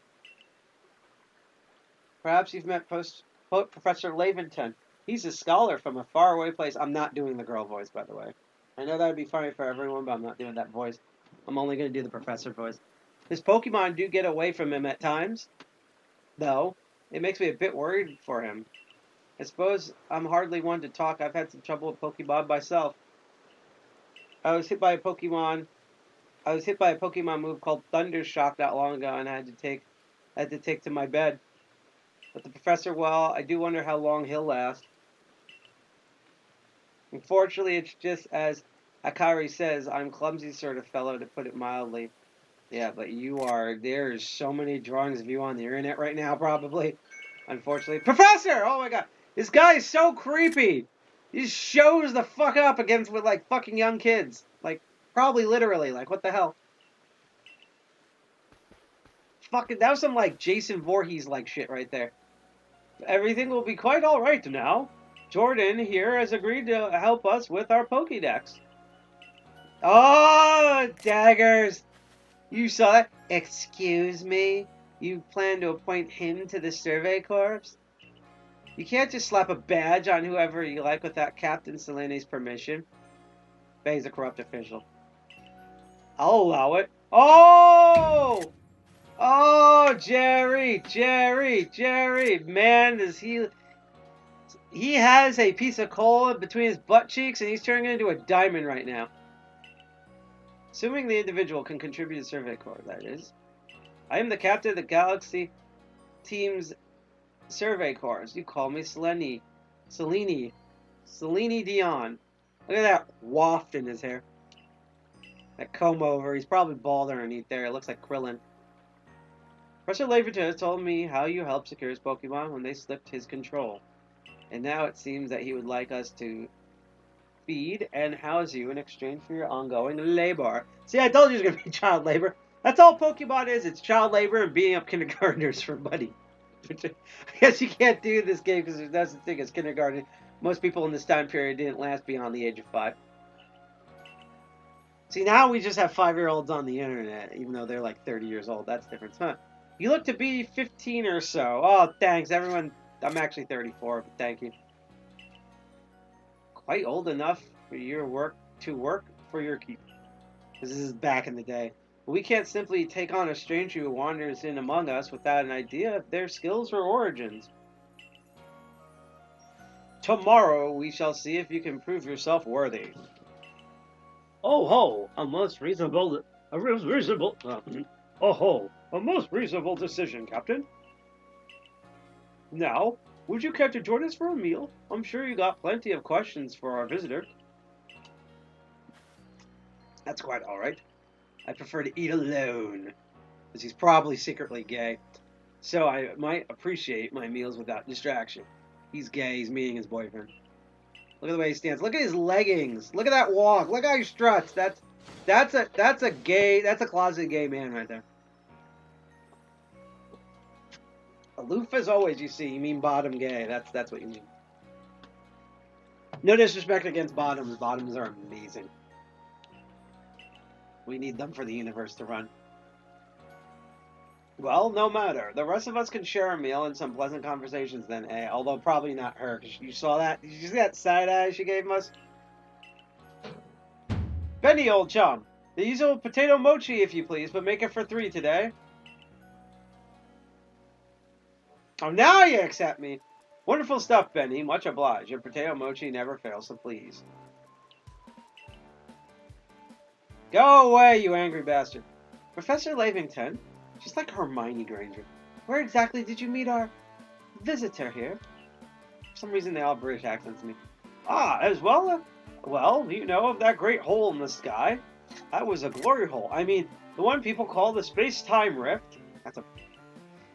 Perhaps you've met Professor Laventon. He's a scholar from a faraway place. I'm not doing the girl voice, by the way. I know that would be funny for everyone, but I'm not doing that voice. I'm only going to do the professor voice. His Pokemon do get away from him at times, though. It makes me a bit worried for him. I suppose I'm hardly one to talk. I've had some trouble with Pokemon myself. I was hit by a Pokemon move called Thunder Shock not long ago, and I had to take to my bed. But the professor, well, I do wonder how long he'll last. Unfortunately, it's just as Akari says, I'm clumsy sort of fellow, to put it mildly. Yeah, but you are. There's so many drawings of you on the internet right now, probably. Unfortunately. Professor! Oh my god. This guy is so creepy. He just shows the fuck up against with, like, fucking young kids. Like, probably literally. Like, what the hell? Fucking, that was some, like, Jason Voorhees-like shit right there. Everything will be quite alright now. Jordan here has agreed to help us with our Pokédex. Oh, daggers! You saw that? Excuse me? You plan to appoint him to the Survey Corps? You can't just slap a badge on whoever you like without Captain Selene's permission. But he's a corrupt official. I'll allow it. Oh! Oh, Jerry! Man, does he... He has a piece of coal between his butt cheeks, and he's turning it into a diamond right now. Assuming the individual can contribute to Survey Corps, that is. I am the captain of the Galaxy Team's Survey Corps. You call me Selene Dion. Look at that waft in his hair. That comb over. He's probably bald underneath there. It looks like Krillin. Professor Laverton has told me how you helped secure his Pokemon when they slipped his control. And now it seems that he would like us to feed and house you in exchange for your ongoing labor. See, I told you it was going to be child labor. That's all Pokemon is. It's child labor and beating up kindergartners for money. I guess you can't do this game because there's no such thing as kindergarten. Most people in this time period didn't last beyond the age of 5. See, now we just have 5-year-olds on the internet, even though they're like 30 years old. That's different. Huh? You look to be 15 or so. Oh, thanks, everyone. I'm actually 34, but thank you. Quite old enough for your work for your keep. This is back in the day. But we can't simply take on a stranger who wanders in among us without an idea of their skills or origins. Tomorrow we shall see if you can prove yourself worthy. Oh ho, a most reasonable decision, Captain. Now, would you care to join us for a meal? I'm sure you got plenty of questions for our visitor. That's quite alright. I prefer to eat alone, because he's probably secretly gay. So I might appreciate my meals without distraction. He's gay, he's meeting his boyfriend. Look at the way he stands. Look at his leggings. Look at that walk. Look how he struts. That's a closet gay man right there. Aloof as always, you see. You mean bottom gay. That's what you mean. No disrespect against bottoms. Bottoms are amazing. We need them for the universe to run. Well, no matter. The rest of us can share a meal and some pleasant conversations then, eh? Although probably not her, because you saw that? Did you see that side eye she gave us? Benny, old chum. The usual potato mochi, if you please, but make it for 3 today. Oh, now you accept me. Wonderful stuff, Benny. Much obliged. Your potato mochi never fails, so please. Go away, you angry bastard. Professor Lavington? She's like Hermione Granger. Where exactly did you meet our visitor here? For some reason, they all have British accents to me. Ah, as well, well, you know, of that great hole in the sky. That was a glory hole. I mean, the one people call the space-time rift. That's a.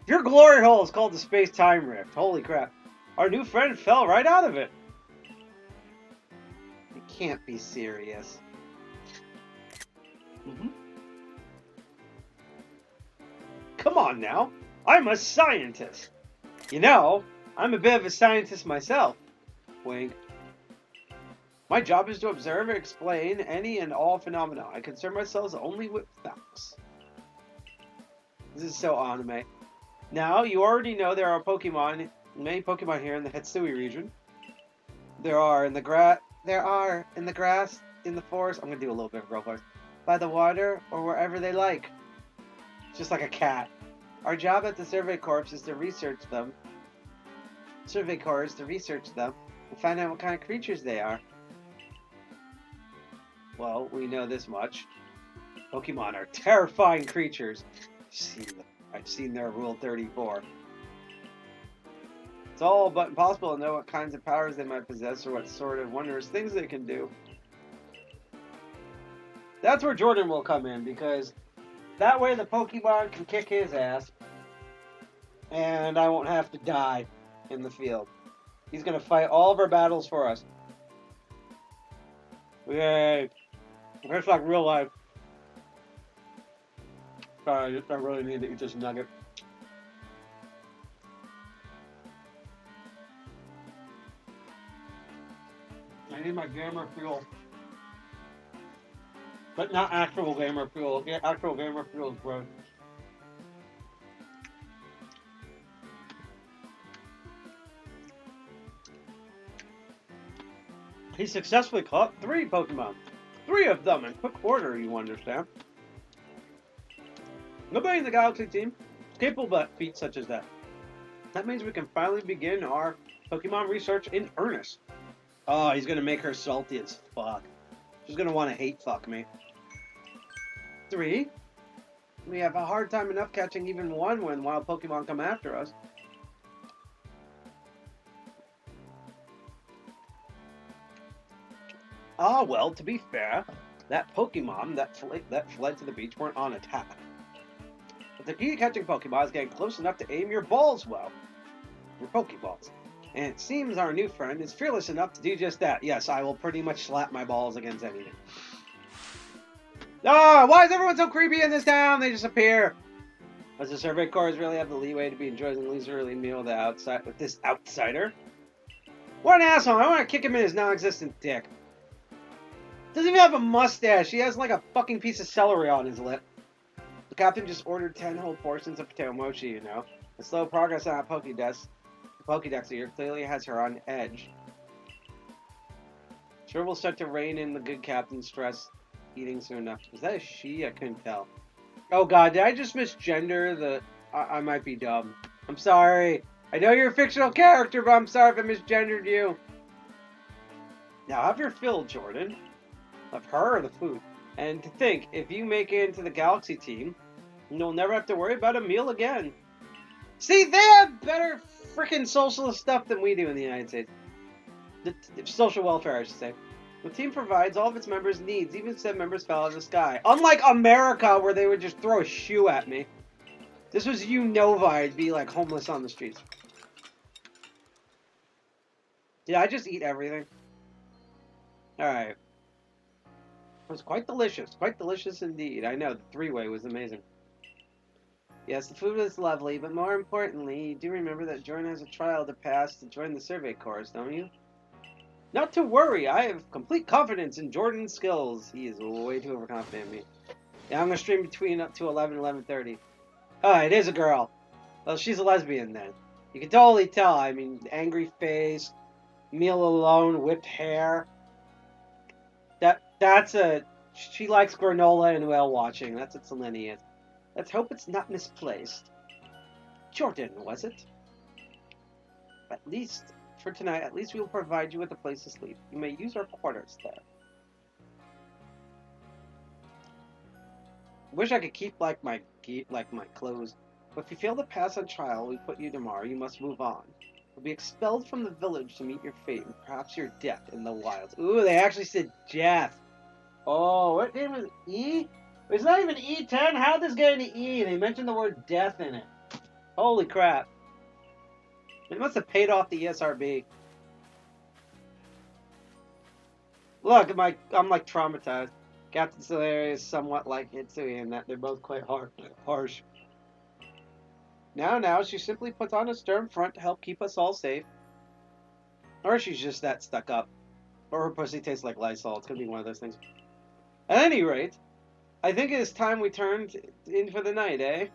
Your glory hole is called the space-time rift. Holy crap! Our new friend fell right out of it. You can't be serious. Come on now. I'm a scientist. You know, I'm a bit of a scientist myself. Wink. My job is to observe and explain any and all phenomena. I concern myself only with facts. This is so anime. Now, you already know there are many Pokemon here in the Hetsui region. There are in the grass, in the forest. I'm gonna do a little bit of roleplay. By the water, or wherever they like. Just like a cat. Our job at the Survey Corps is to research them. And find out what kind of creatures they are. Well, we know this much. Pokemon are terrifying creatures. I've seen their Rule 34. It's all but impossible to know what kinds of powers they might possess or what sort of wondrous things they can do. That's where Jordan will come in, because that way the Pokemon can kick his ass and I won't have to die in the field. He's going to fight all of our battles for us. Yay. It's like real life. Sorry, I really need to eat this nugget. I need my gamer fuel. But not actual gamer fuel. Yeah, actual gamer fuel is gross. He successfully caught 3 Pokemon. 3 of them in quick order, you understand. Nobody in the Galaxy team is capable of feats such as that. That means we can finally begin our Pokemon research in earnest. Oh, he's gonna make her salty as fuck. She's gonna want to hate fuck me. 3. We have a hard time enough catching even one when wild Pokemon come after us. Ah, well, to be fair, that Pokemon that fled to the beach weren't on attack. But the key to catching Pokemon is getting close enough to aim your balls well. Your Pokeballs. And it seems our new friend is fearless enough to do just that. Yes, I will pretty much slap my balls against anything. Ah, why is everyone so creepy in this town? They just appear. Does the Survey Corps really have the leeway to be enjoying a leisurely meal with this outsider? What an asshole! I want to kick him in his non-existent dick. Doesn't even have a mustache. He has like a fucking piece of celery on his lip. The captain just ordered 10 whole portions of potato mochi, you know. The slow progress on that Pokédex here clearly has her on edge. Sure will start to rein in the good captain's stress eating soon enough. Was that a she? I couldn't tell. Oh god, did I just misgender the... I might be dumb. I'm sorry. I know you're a fictional character, but I'm sorry if I misgendered you. Now have your fill, Jordan. Of her or the food. And to think, if you make it into the Galaxy team, you'll never have to worry about a meal again. See, they have better freaking socialist stuff than we do in the United States. The social welfare, I should say. The team provides all of its members' needs, even if said members fell out of the sky. Unlike America, where they would just throw a shoe at me. This was Unova, I'd be like homeless on the streets. Did I just eat everything? Alright. It was quite delicious indeed. I know, the 3-way was amazing. Yes, the food was lovely, but more importantly, you do remember that Jordan has a trial to pass to join the Survey Corps, don't you? Not to worry, I have complete confidence in Jordan's skills. He is way too overconfident in me. Yeah, I'm going to stream between up to 11 and 11:30. Oh, it is a girl. Well, she's a lesbian then. You can totally tell. I mean, angry face, meal alone, whipped hair. She likes granola and whale watching. That's what Selene is. Let's hope it's not misplaced. Jordan, was it? At least, for tonight, at least we will provide you with a place to sleep. You may use our quarters there. Wish I could keep like my clothes. But if you fail to pass on trial we put you tomorrow, you must move on. You'll be expelled from the village to meet your fate, and perhaps your death in the wilds. Ooh, they actually said death. Oh, what name is E? It's not even E10. How did this get into E? They mentioned the word death in it. Holy crap. It must have paid off the ESRB. Look, I'm like traumatized. Captain Solaire is somewhat like Hitsui in that they're both quite harsh. Now, she simply puts on a stern front to help keep us all safe. Or she's just that stuck up. Or her pussy tastes like Lysol. It's gonna be one of those things. At any rate, I think it is time we turned in for the night, eh?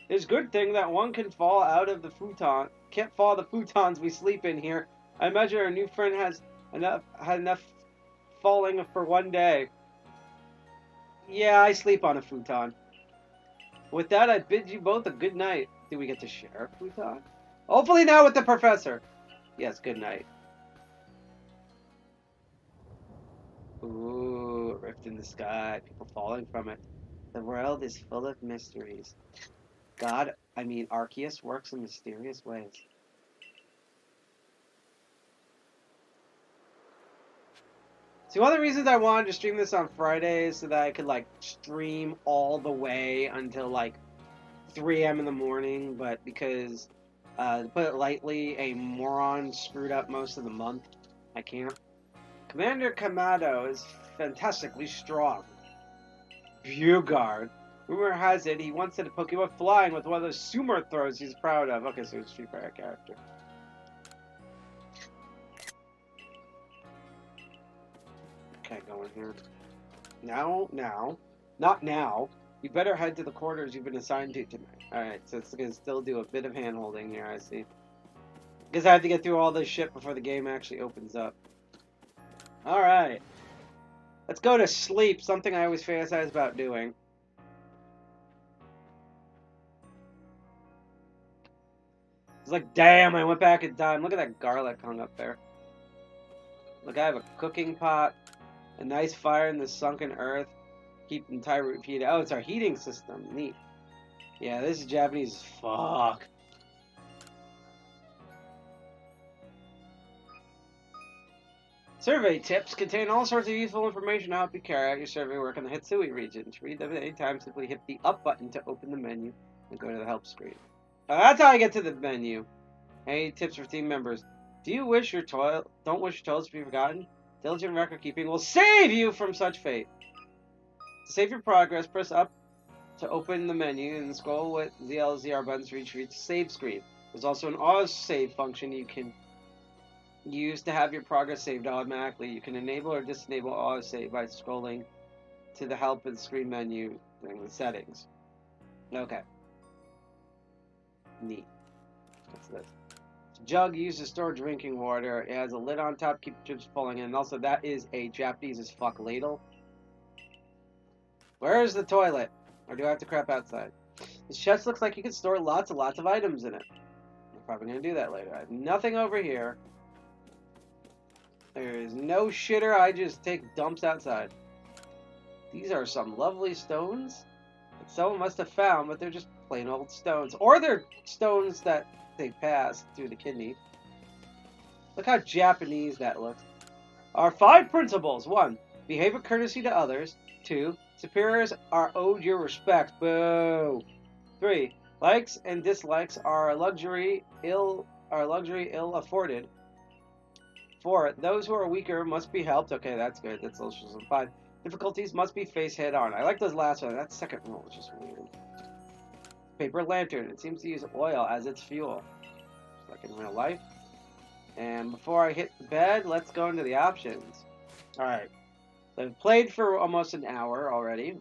It's a good thing that one can fall out of the futon. Can't fall the futons we sleep in here. I imagine our new friend had enough falling for one day. Yeah, I sleep on a futon. With that, I bid you both a good night. Do we get to share a futon? Hopefully not with the professor. Yes, good night. Ooh, a rift in the sky. People falling from it. The world is full of mysteries. Arceus works in mysterious ways. See, one of the reasons I wanted to stream this on Fridays so that I could, like, stream all the way until, like, 3 a.m. in the morning, but because, to put it lightly, a moron screwed up most of the month, I can't. Commander Kamado is fantastically strong. Bugard. Rumor has it he once hit a Pokemon flying with one of those sumo throws he's proud of. Okay, so it's a Street Fighter character. Okay, go in here. Now. Not now. You better head to the quarters you've been assigned to tonight. Alright, so it's going to still do a bit of hand-holding here, I see. Because I have to get through all this shit before the game actually opens up. Alright. Let's go to sleep, something I always fantasize about doing. It's like, damn, I went back in time. Look at that garlic hung up there. Look, I have a cooking pot, a nice fire in the sunken earth, keep the entire root heated. Oh, it's our heating system. Neat. Yeah, this is Japanese as fuck. Survey tips contain all sorts of useful information to help you carry out your survey work in the Hitsui region. To read them at any time, simply hit the up button to open the menu and go to the help screen. Oh, that's how I get to the menu. Any tips for team members? Don't wish your toilets to be forgotten? Diligent record keeping will save you from such fate. To save your progress, press up to open the menu and scroll with ZLZR buttons to reach the save screen. There's also an auto save function you can use to have your progress saved automatically. You can enable or disable auto save by scrolling to the help and screen menu during the settings. Okay. Neat. What's this? Jug used to store drinking water. It has a lid on top, keep drips falling in. Also, that is a Japanese as fuck ladle. Where is the toilet? Or do I have to crap outside? This chest looks like you can store lots and lots of items in it. I'm probably going to do that later. I have nothing over here. There is no shitter. I just take dumps outside. These are some lovely stones that someone must have found, but they're just plain old stones. Or they're stones that they passed through the kidney. Look how Japanese that looks. Our 5 principles. 1. Behave with courtesy to others. 2. Superiors are owed your respect. Boo. 3. Likes and dislikes are luxury ill afforded. 4. Those who are weaker must be helped. Okay, that's good. That's socialism. 5. Difficulties must be faced head on. I like those last ones. That second rule is just weird. Paper lantern. It seems to use oil as its fuel, just like in real life. And before I hit the bed, let's go into the options. Alright. So I've played for almost an hour already.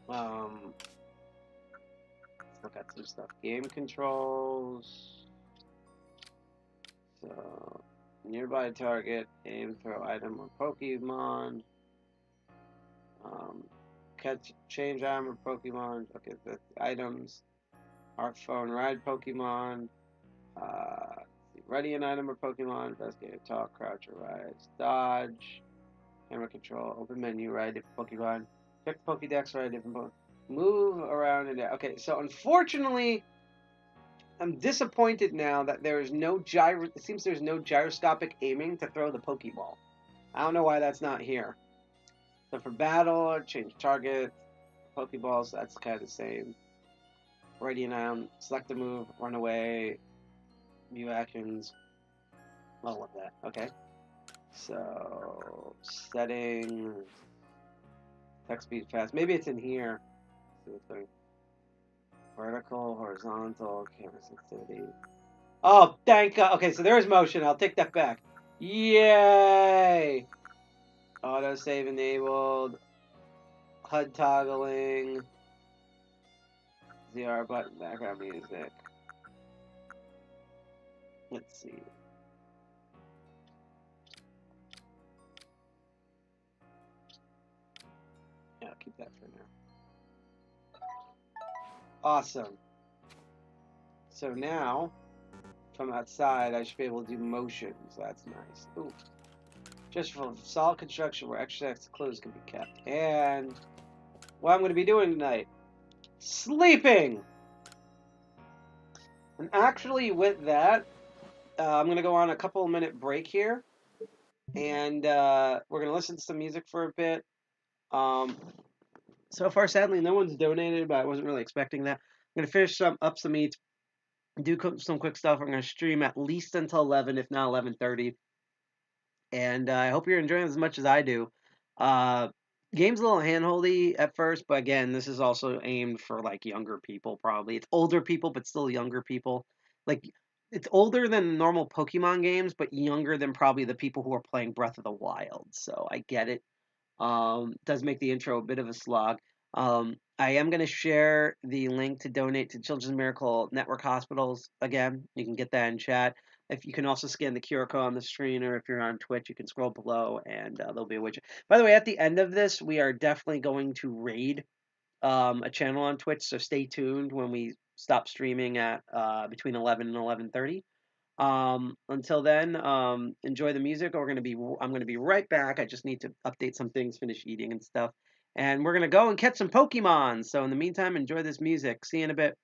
Let's look at some stuff. Game controls. So, nearby target, aim, throw item or Pokemon. Catch, change armor Pokemon. Okay, the items. Art phone, ride Pokemon. Ready an item or Pokemon. Investigate, talk, crouch or rise. Dodge. Camera control. Open menu, ride different Pokemon. Check the Pokédex, ride different Pokemon. Move around and okay, so unfortunately, I'm disappointed now that there is no it seems there's no gyroscopic aiming to throw the Pokeball. I don't know why that's not here. So for battle, change target, Pokeballs, that's kind of the same. Radiant Ion, select a move, run away, view actions, all of that. Okay. So settings, text speed fast. Maybe it's in here. Vertical, horizontal, camera sensitivity. Oh, thank God. Okay, so there is motion. I'll take that back. Yay! Autosave enabled. HUD toggling. ZR button, background music. Let's see. Yeah, I'll keep that for now. Awesome. So now, from outside, I should be able to do motion. So that's nice. Ooh. Just for solid construction where extra clothes can be kept. And what I'm going to be doing tonight, sleeping. And actually, with that, I'm going to go on a couple-minute break here. And we're going to listen to some music for a bit. So far, sadly, no one's donated, but I wasn't really expecting that. I'm going to finish up some eats, do some quick stuff. I'm going to stream at least until 11, if not 11:30. And I hope you're enjoying it as much as I do. Game's a little handholdy at first, but again, this is also aimed for like younger people, probably. It's older people, but still younger people. Like, it's older than normal Pokemon games, but younger than probably the people who are playing Breath of the Wild. So I get it. Does make the intro a bit of a slog. I am going to share the link to donate to Children's Miracle Network Hospitals. Again, you can get that in chat. If you can also scan the QR code on the screen, or if you're on Twitch, you can scroll below and there'll be a widget. By the way, at the end of this, we are definitely going to raid a channel on Twitch, so stay tuned when we stop streaming at between 11 and 11:30. Until then, enjoy the music. I'm gonna be right back. I just need to update some things, finish eating and stuff, and we're gonna go and catch some Pokemon. So in the meantime, enjoy this music. See you in a bit.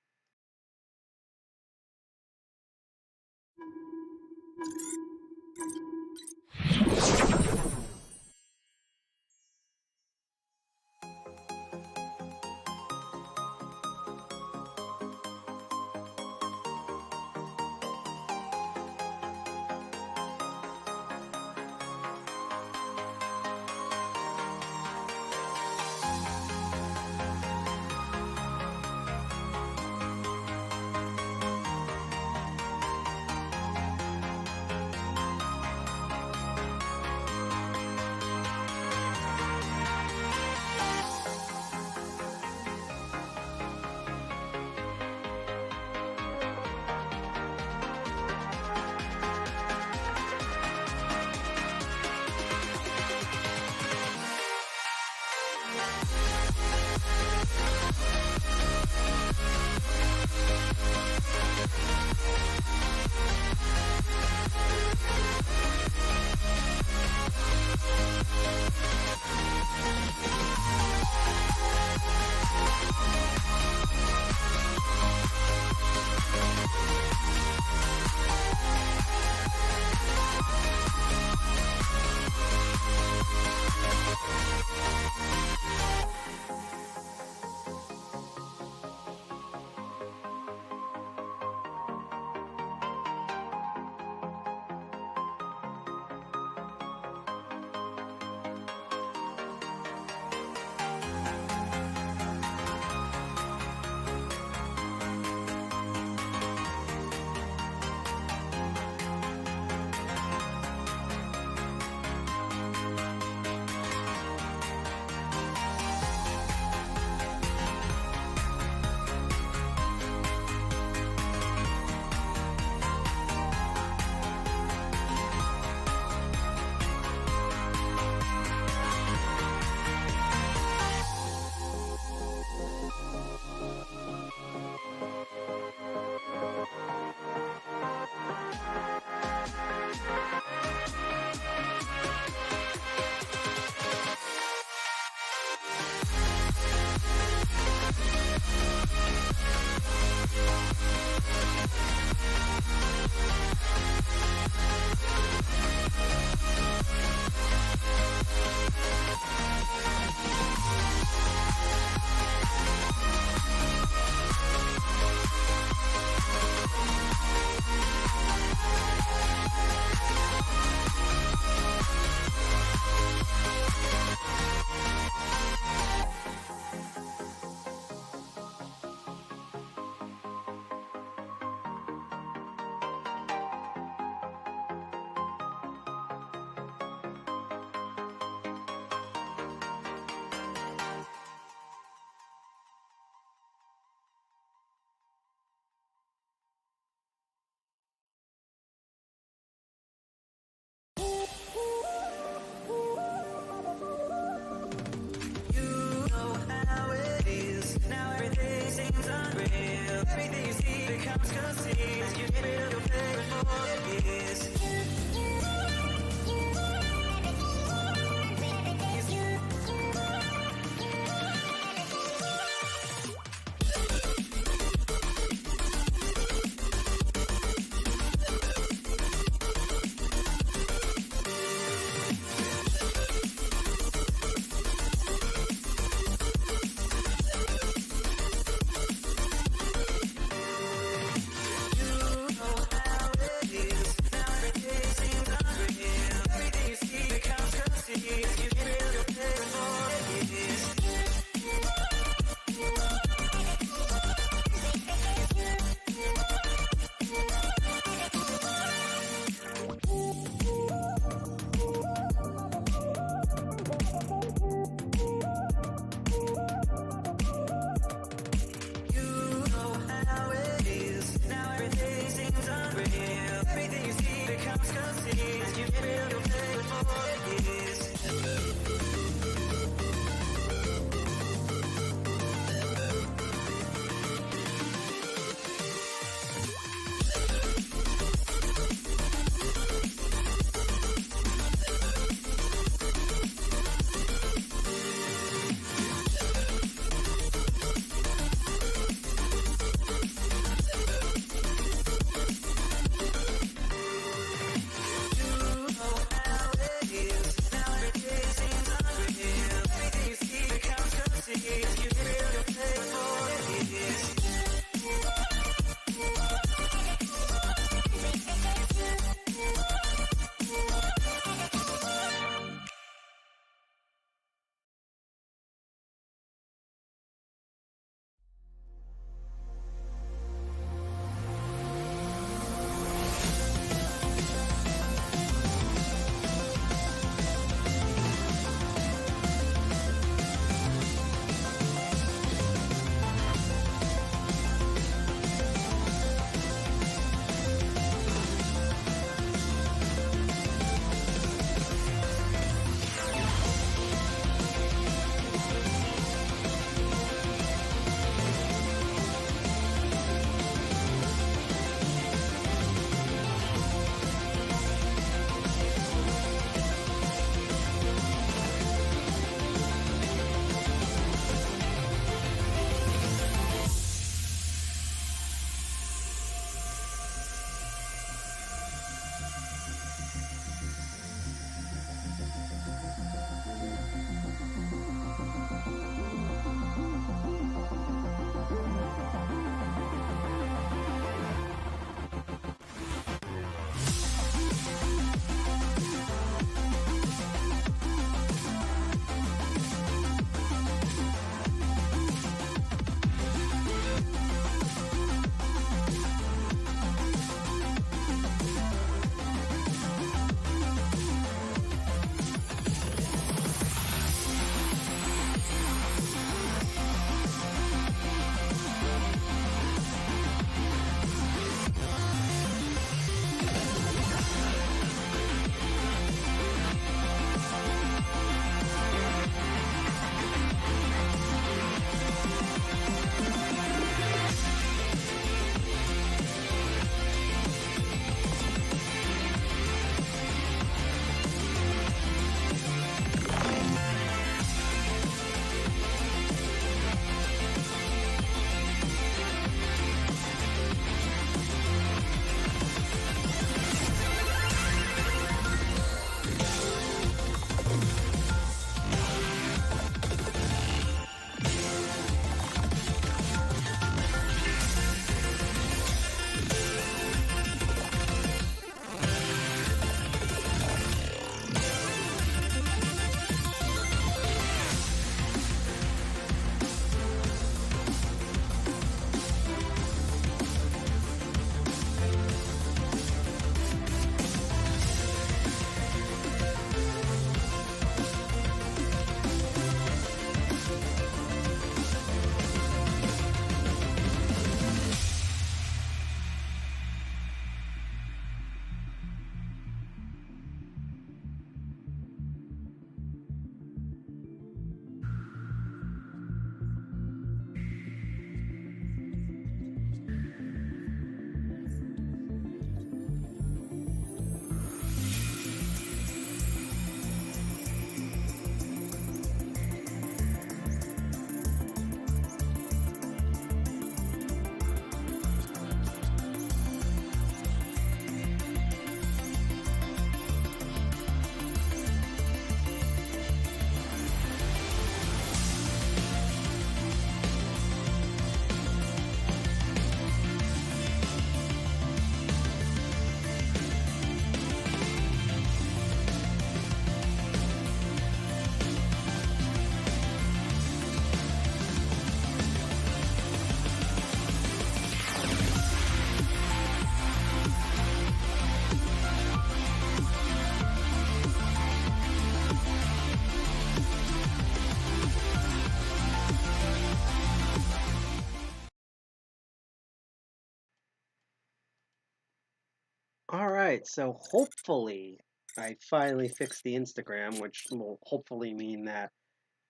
All right, so hopefully I finally fixed the Instagram, which will hopefully mean that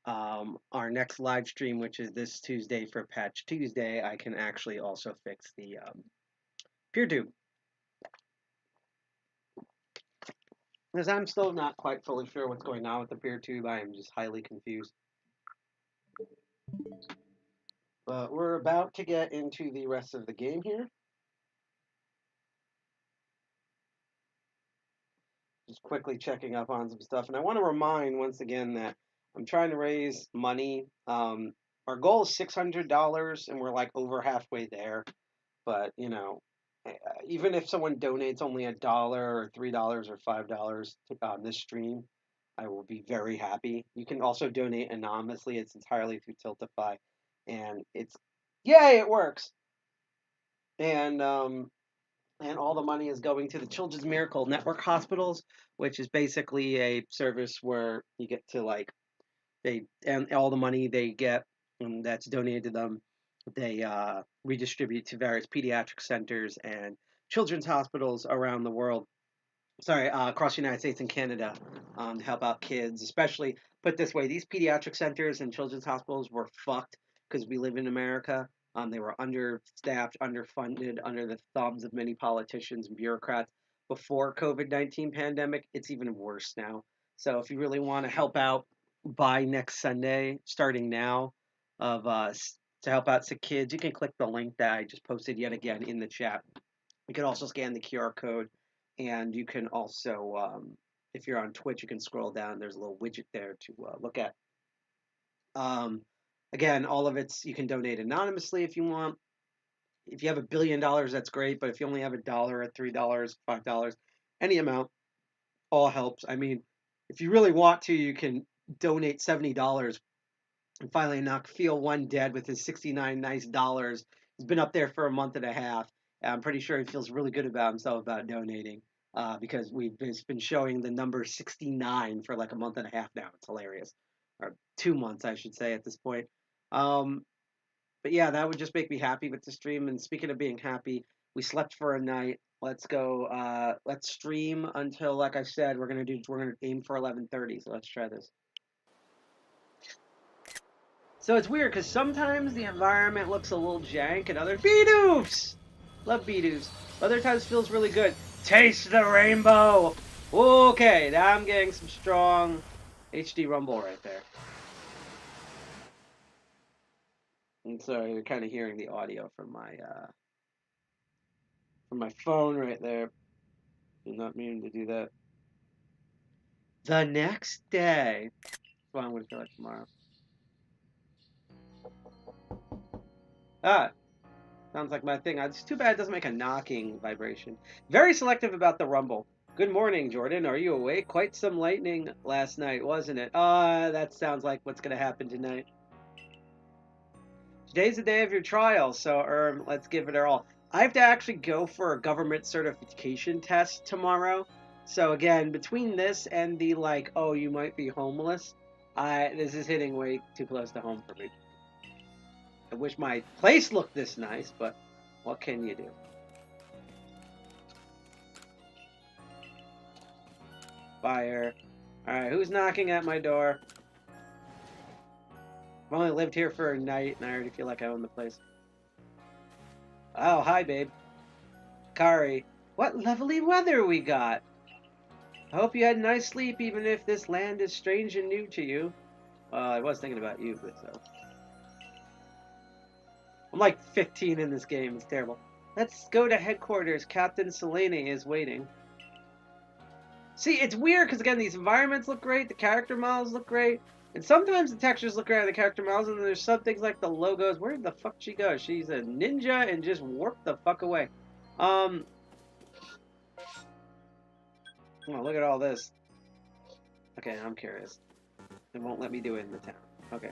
our next live stream, which is this Tuesday for Patch Tuesday, I can actually also fix the PeerTube. Because I'm still not quite fully sure what's going on with the PeerTube. I am just highly confused. But we're about to get into the rest of the game here. Just quickly checking up on some stuff. And I want to remind once again that I'm trying to raise money. Our goal is $600, and we're like over halfway there. But, you know, even if someone donates only $1 or $3 or $5 on this stream, I will be very happy. You can also donate anonymously. It's entirely through Tiltify. And it's, yay, it works. And all the money is going to the Children's Miracle Network hospitals, which is basically a service where you get to and all the money they get that's donated to them, they redistribute to various pediatric centers and children's hospitals around the world. Sorry, across the United States and Canada, to help out kids. Especially, put this way, these pediatric centers and children's hospitals were fucked because we live in America. They were understaffed, underfunded, under the thumbs of many politicians and bureaucrats before COVID-19 pandemic. It's even worse now. So if you really want to help out by next Sunday, starting now, of to help out sick kids, you can click the link that I just posted yet again in the chat. You can also scan the QR code, and you can also, if you're on Twitch, you can scroll down. There's a little widget there to look at. Again, all of it's, you can donate anonymously if you want. If you have $1 billion, that's great. But if you only have $1 or $3, $5, any amount, all helps. I mean, if you really want to, you can donate $70 and finally knock Feel One dead with his 69 nice dollars. He's been up there for a month and a half. I'm pretty sure he feels really good about himself about donating, because we've been showing the number 69 for like a month and a half now. It's hilarious. Or 2 months, I should say, at this point. But yeah, that would just make me happy with the stream. And speaking of being happy, we slept for a night. Let's go. Let's stream until, like I said, we're gonna aim for 11:30. So let's try this. So it's weird because sometimes the environment looks a little jank, and other Beedoofs! Love Beedoofs. Other times feels really good. Taste the rainbow! Okay, now I'm getting some strong HD rumble right there. And so you're kind of hearing the audio from my phone right there. Did not mean to do that. The next day. That's what I'm going to feel like tomorrow. Ah, sounds like my thing. It's too bad it doesn't make a knocking vibration. Very selective about the rumble. Good morning, Jordan. Are you awake? Quite some lightning last night, wasn't it? That sounds like what's going to happen tonight. Today's the day of your trial, so let's give it our all. I have to actually go for a government certification test tomorrow. So again, between this and the oh, you might be homeless, this is hitting way too close to home for me. I wish my place looked this nice, but what can you do? Fire. Alright, who's knocking at my door? I've only lived here for a night, and I already feel like I own the place. Oh, hi, babe. Kari. What lovely weather we got. I hope you had a nice sleep, even if this land is strange and new to you. Well, I was thinking about you, but so. I'm like 15 in this game. It's terrible. Let's go to headquarters. Captain Selene is waiting. See, it's weird because, again, these environments look great. The character models look great. And sometimes the textures look great on the character models. And then there's some things like the logos. Where did the fuck she go? She's a ninja and just warped the fuck away. Oh, look at all this. Okay, I'm curious. It won't let me do it in the town. Okay.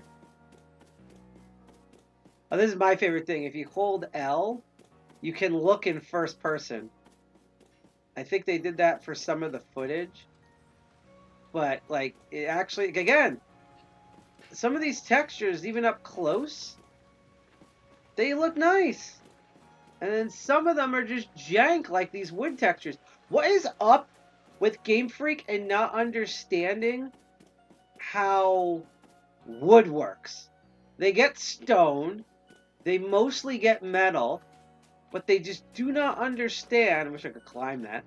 Oh, this is my favorite thing. If you hold L, you can look in first person. I think they did that for some of the footage. But, it actually, again, some of these textures, even up close, they look nice. And then some of them are just jank, like these wood textures. What is up with Game Freak and not understanding how wood works? They get stone, they mostly get metal, but they just do not understand. I wish I could climb that.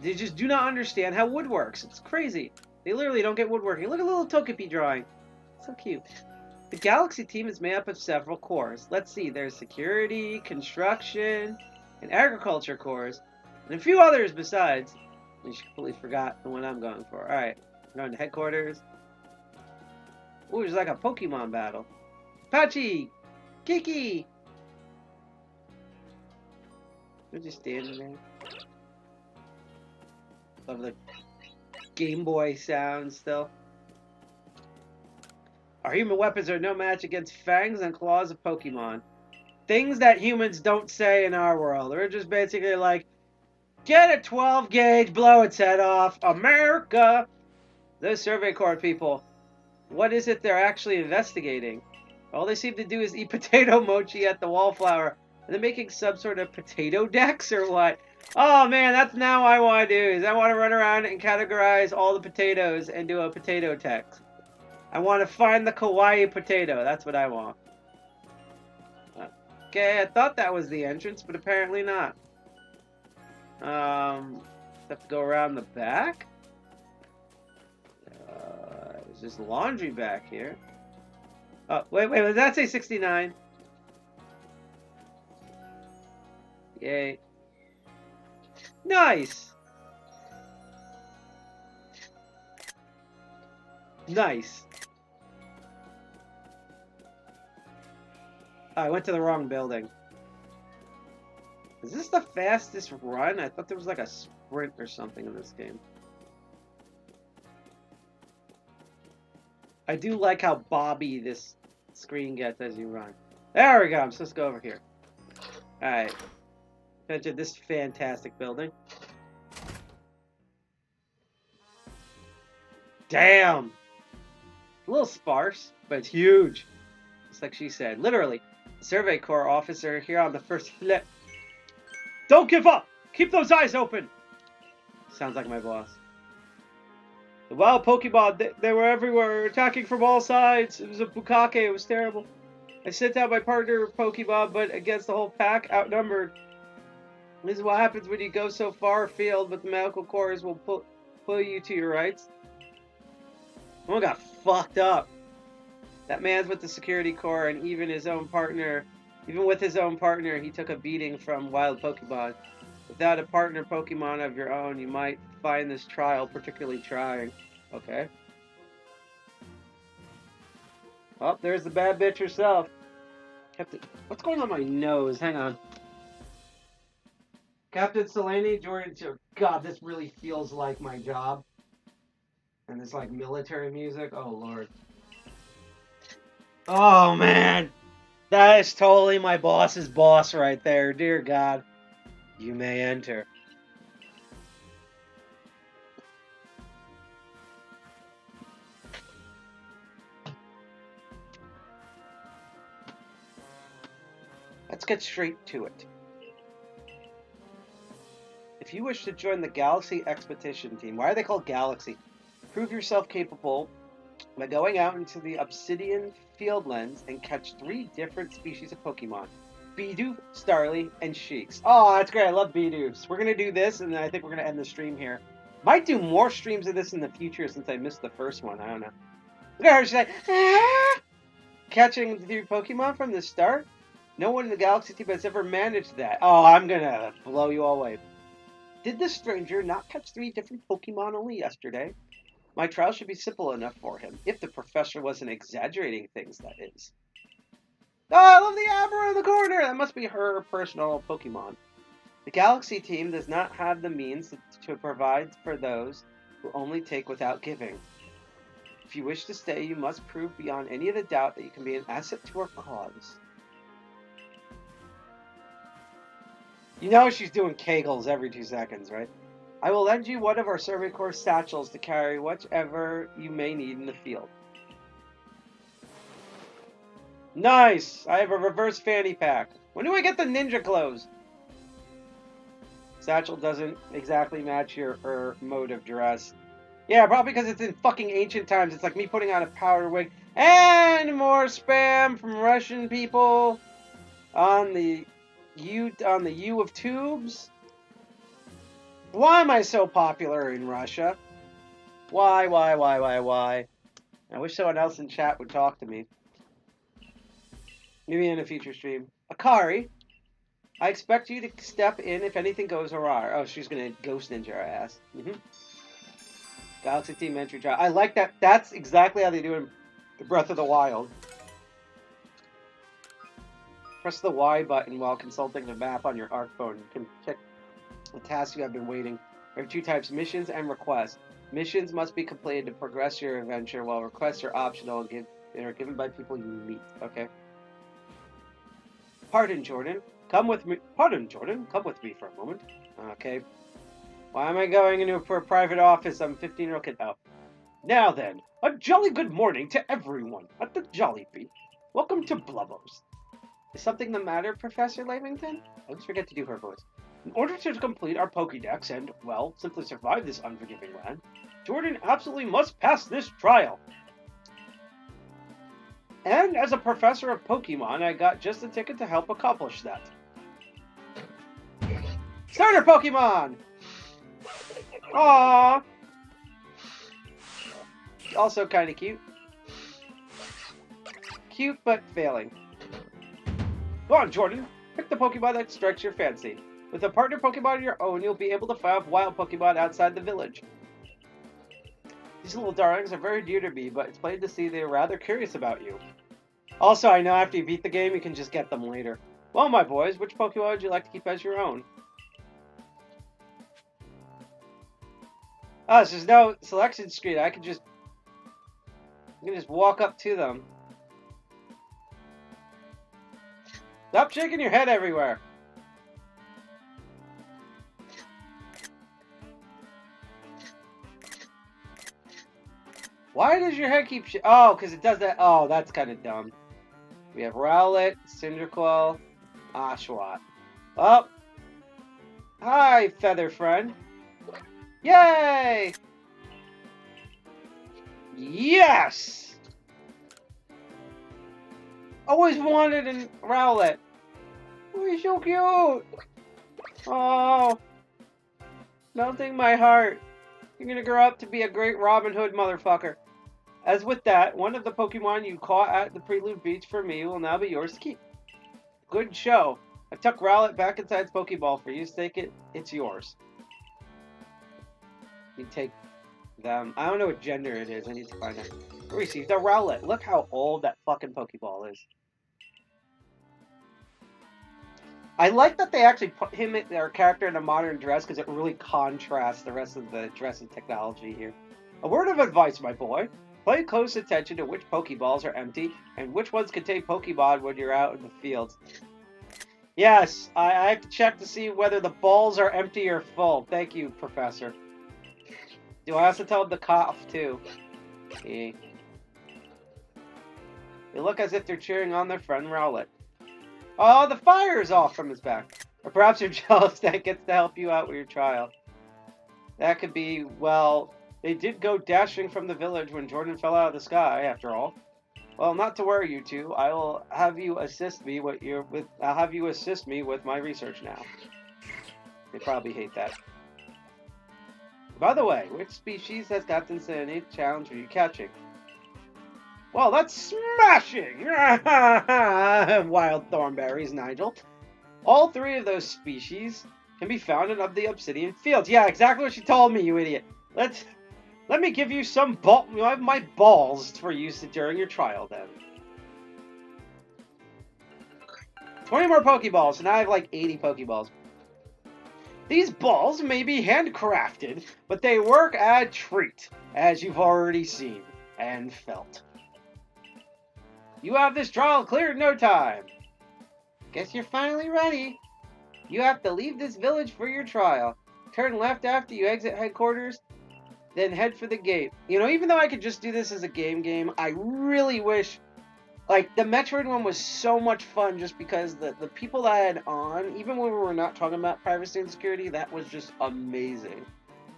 They just do not understand how wood works. It's crazy. They literally don't get woodworking. Look at the little Togepi drawing. So cute. The Galaxy team is made up of several cores. Let's see, there's security, construction, and agriculture cores, and a few others besides. I completely forgot the one I'm going for. Alright, going to headquarters. Ooh, there's like a Pokemon battle. Pachi! Kiki! They're just standing there. Love the Game Boy sound still. Our human weapons are no match against fangs and claws of Pokemon. Things that humans don't say in our world. We're just basically like, get a 12 gauge, blow its head off, America! Those Survey Corps people, what is it they're actually investigating? All they seem to do is eat potato mochi at the wallflower. Are they making some sort of potato decks or what? Oh man, that's now what I want to do, is I want to run around and categorize all the potatoes and do a potato text. I want to find the kawaii potato. That's what I want. Okay, I thought that was the entrance, but apparently not. Have to go around the back? There's just laundry back here. Oh, wait, did that say 69? Yay. Nice! Nice. Oh, I went to the wrong building. Is this the fastest run? I thought there was like a sprint or something in this game. I do like how bobby this screen gets as you run. There we go. I'm supposed to go over here. Alright. Enter this fantastic building. Damn! A little sparse, but it's huge. Just like she said. Literally. Survey Corps officer here on the first flip. Don't give up! Keep those eyes open! Sounds like my boss. The wild Pokemon, they were everywhere, attacking from all sides. It was a bukkake, it was terrible. I sent out my partner Pokemon, but against the whole pack, outnumbered. This is what happens when you go so far afield, but the medical corps will pull you to your rights. Someone got fucked up. That man's with the security corps, and even with his own partner, he took a beating from wild Pokemon. Without a partner Pokemon of your own, you might find this trial particularly trying. Okay. Oh, there's the bad bitch herself. What's going on my nose? Hang on. Captain Selene, Jordan, God, this really feels like my job. And it's like military music. Oh, Lord. Oh, man. That is totally my boss's boss right there. Dear God. You may enter. Let's get straight to it. If you wish to join the Galaxy Expedition Team, why are they called Galaxy? Prove yourself capable by going out into the Obsidian Fieldlands and catch 3 different species of Pokemon. Bidoof, Starly, and Sheiks. Oh, that's great. I love Bidoofs. We're going to do this, and then I think we're going to end the stream here. Might do more streams of this in the future since I missed the first one. I don't know. Look at her. She's like, ah! Catching 3 Pokemon from the start? No one in the Galaxy team has ever managed that. Oh, I'm going to blow you all away. Did this stranger not catch 3 different Pokemon only yesterday? My trial should be simple enough for him, if the professor wasn't exaggerating things, that is. Oh, I love the Abra in the corner! That must be her personal Pokemon. The Galaxy team does not have the means to provide for those who only take without giving. If you wish to stay, you must prove beyond any of the doubt that you can be an asset to our cause. You know she's doing kegels every 2 seconds, right? I will lend you one of our Survey Corps satchels to carry whichever you may need in the field. Nice! I have a reverse fanny pack. When do I get the ninja clothes? Satchel doesn't exactly match your mode of dress. Yeah, probably because it's in fucking ancient times. It's like me putting on a powder wig. And more spam from Russian people on the U of tubes. Why am I so popular in Russia? Why? I wish someone else in chat would talk to me. Maybe in a future stream. Akari, I expect you to step in if anything goes awry. Oh, she's gonna ghost ninja our ass. Galaxy Team entry trial. I like that. That's exactly how they do in Breath of the Wild. Press the Y button while consulting the map on your ARC phone. You can check the tasks you have been waiting. There are two types, missions and requests. Missions must be completed to progress your adventure, while requests are optional and are given by people you meet. Okay. Pardon, Jordan. Come with me. Pardon, Jordan. Come with me for a moment. Okay. Why am I going into a private office? I'm a 15-year-old kid. Oh. Now then, a jolly good morning to everyone at the Jollibee. Welcome to Blubbos. Is something the matter, Professor Lamington? I always forget to do her voice. In order to complete our Pokédex and, well, simply survive this unforgiving land, Jordan absolutely must pass this trial. And as a professor of Pokemon, I got just the ticket to help accomplish that. Starter Pokemon! Aww! Also kind of cute. Cute, but failing. Go on, Jordan. Pick the Pokemon that strikes your fancy. With a partner Pokemon of your own, you'll be able to fight off wild Pokemon outside the village. These little darlings are very dear to me, but it's plain to see they're rather curious about you. Also, I know after you beat the game, you can just get them later. Well, my boys, which Pokemon would you like to keep as your own? Oh, so there's no selection screen. I can just walk up to them. Stop shaking your head everywhere. Why does your head keep oh, because it does that. Oh, that's kind of dumb. We have Rowlet, Cyndaquil, Oshawott. Oh. Hi, feather friend. Yay! Yes! Always wanted a Rowlet. Oh, he's so cute. Oh. Melting my heart. You're gonna grow up to be a great Robin Hood motherfucker. As with that, one of the Pokemon you caught at the Prelude Beach for me will now be yours to keep. Good show. I tucked Rowlet back inside its Pokeball for you. Take it. It's yours. You take them. I don't know what gender it is. I need to find out. Received a Rowlet. Look how old that fucking Pokeball is. I like that they actually put him, their character, in a modern dress because it really contrasts the rest of the dressing technology here. A word of advice, my boy. Pay close attention to which Pokeballs are empty and which ones contain Pokemon when you're out in the fields. Yes, I have to check to see whether the balls are empty or full. Thank you, Professor. Do I also tell them to cough, too? Okay. They look as if they're cheering on their friend Rowlet. Oh, the fire is off from his back. Or perhaps you're jealous that gets to help you out with your trial. That could be, well, they did go dashing from the village when Jordan fell out of the sky, after all. Well, not to worry, you two. I will have you assist me I'll have you assist me with my research now. They probably hate that. By the way, which species has Captain Sandy challenge are you catching? Well, that's smashing! Wild thornberries, Nigel. All three of those species can be found in the obsidian fields. Yeah, exactly what she told me, you idiot. Let me give you some my balls for use during your trial, then. 20 more Pokeballs, and now I have like 80 Pokeballs. These balls may be handcrafted, but they work a treat, as you've already seen and felt. You have this trial cleared in no time. Guess you're finally ready. You have to leave this village for your trial. Turn left after you exit headquarters, then head for the gate. You know, even though I could just do this as a game, I really wish Like, the Metroid one was so much fun just because the people that I had on, even when we were not talking about privacy and security, that was just amazing.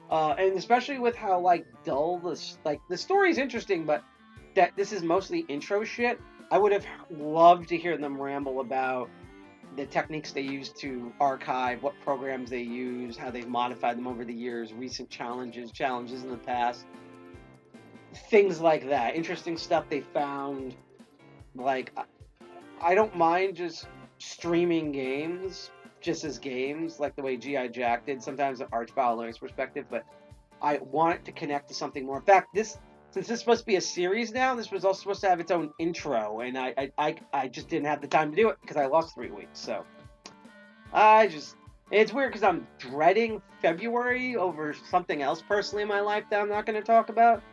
And especially with how, like, dull this, like, the story's interesting, but that this is mostly intro shit. I would have loved to hear them ramble about the techniques they use to archive, what programs they use, how they've modified them over the years, recent challenges in the past, things like that. Interesting stuff they found. Like, I don't mind just streaming games, just as games, like the way G.I. Jack did, sometimes an arch learner's perspective, but I want it to connect to something more. In fact, since this is supposed to be a series now, this was also supposed to have its own intro, and I just didn't have the time to do it because I lost 3 weeks. So it's weird because I'm dreading February over something else personally in my life that I'm not going to talk about.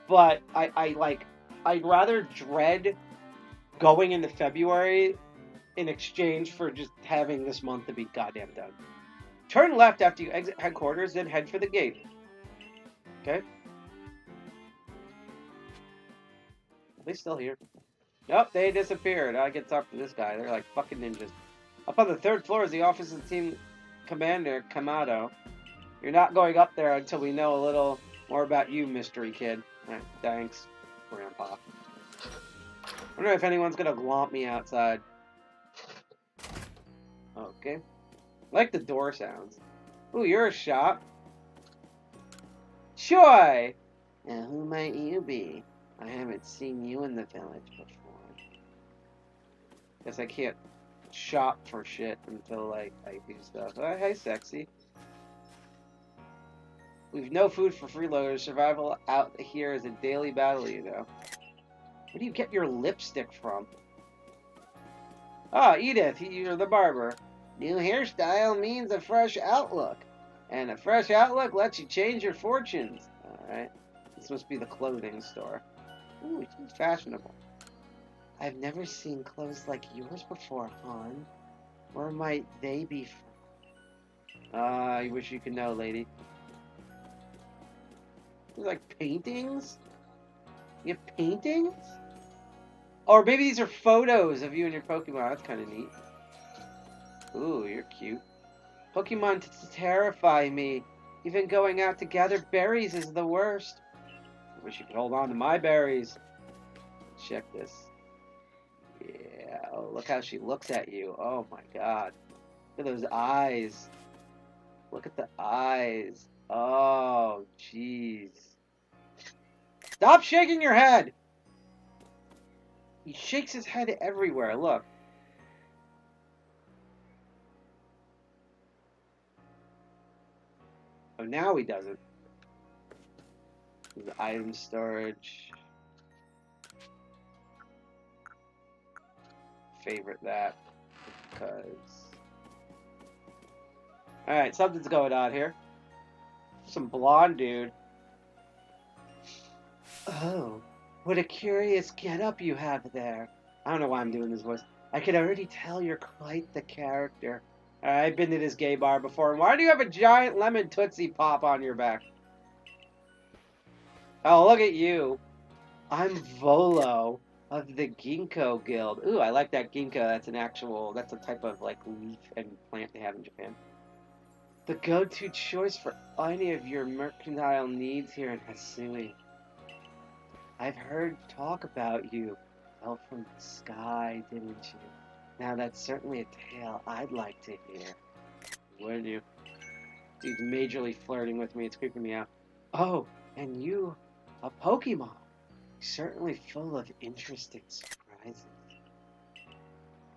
But I'd rather dread going into February in exchange for just having this month to be goddamn done. Turn left after you exit headquarters, then head for the gate. Okay? Are they still here? Nope, they disappeared. I get to talk to this guy. They're like fucking ninjas. Up on the 3rd floor is the office of the team commander, Kamado. You're not going up there until we know a little more about you, mystery kid. Alright, thanks, Grandpa. I wonder if anyone's gonna glomp me outside. Okay. I like the door sounds. Ooh, you're a shop. Choi! Now, who might you be? I haven't seen you in the village before. Guess I can't shop for shit until, like, I do stuff. Oh, hey, sexy. We've no food for freeloaders. Survival out here is a daily battle, you know. Where do you get your lipstick from? Ah, Edith, you're the barber. New hairstyle means a fresh outlook. And a fresh outlook lets you change your fortunes. Alright. This must be the clothing store. Ooh, it's fashionable. I've never seen clothes like yours before, hon. Where might they be from? I wish you could know, lady. They're like paintings? You have paintings? Or maybe these are photos of you and your Pokemon. That's kind of neat. Ooh, you're cute. Pokemon terrify me. Even going out to gather berries is the worst. I wish you could hold on to my berries. Check this. Yeah, oh, look how she looks at you. Oh my god. Look at those eyes. Look at the eyes. Oh, jeez. Stop shaking your head! He shakes his head everywhere, look. Oh, now he doesn't. The item storage. Favorite that. Because... Alright, something's going on here. Some blonde dude. Oh, what a curious get-up you have there. I don't know why I'm doing this voice. I can already tell you're quite the character. I've been to this gay bar before. And why do you have a giant lemon Tootsie Pop on your back? Oh, look at you. I'm Volo of the Ginkgo Guild. Ooh, I like that ginkgo. That's a type of, like, leaf and plant they have in Japan. The go-to choice for any of your mercantile needs here in Hasui. I've heard talk about you. Fell from the sky, didn't you? Now that's certainly a tale I'd like to hear. Wouldn't you? Dude's majorly flirting with me. It's creeping me out. Oh, and you, a Pokemon. Certainly full of interesting surprises.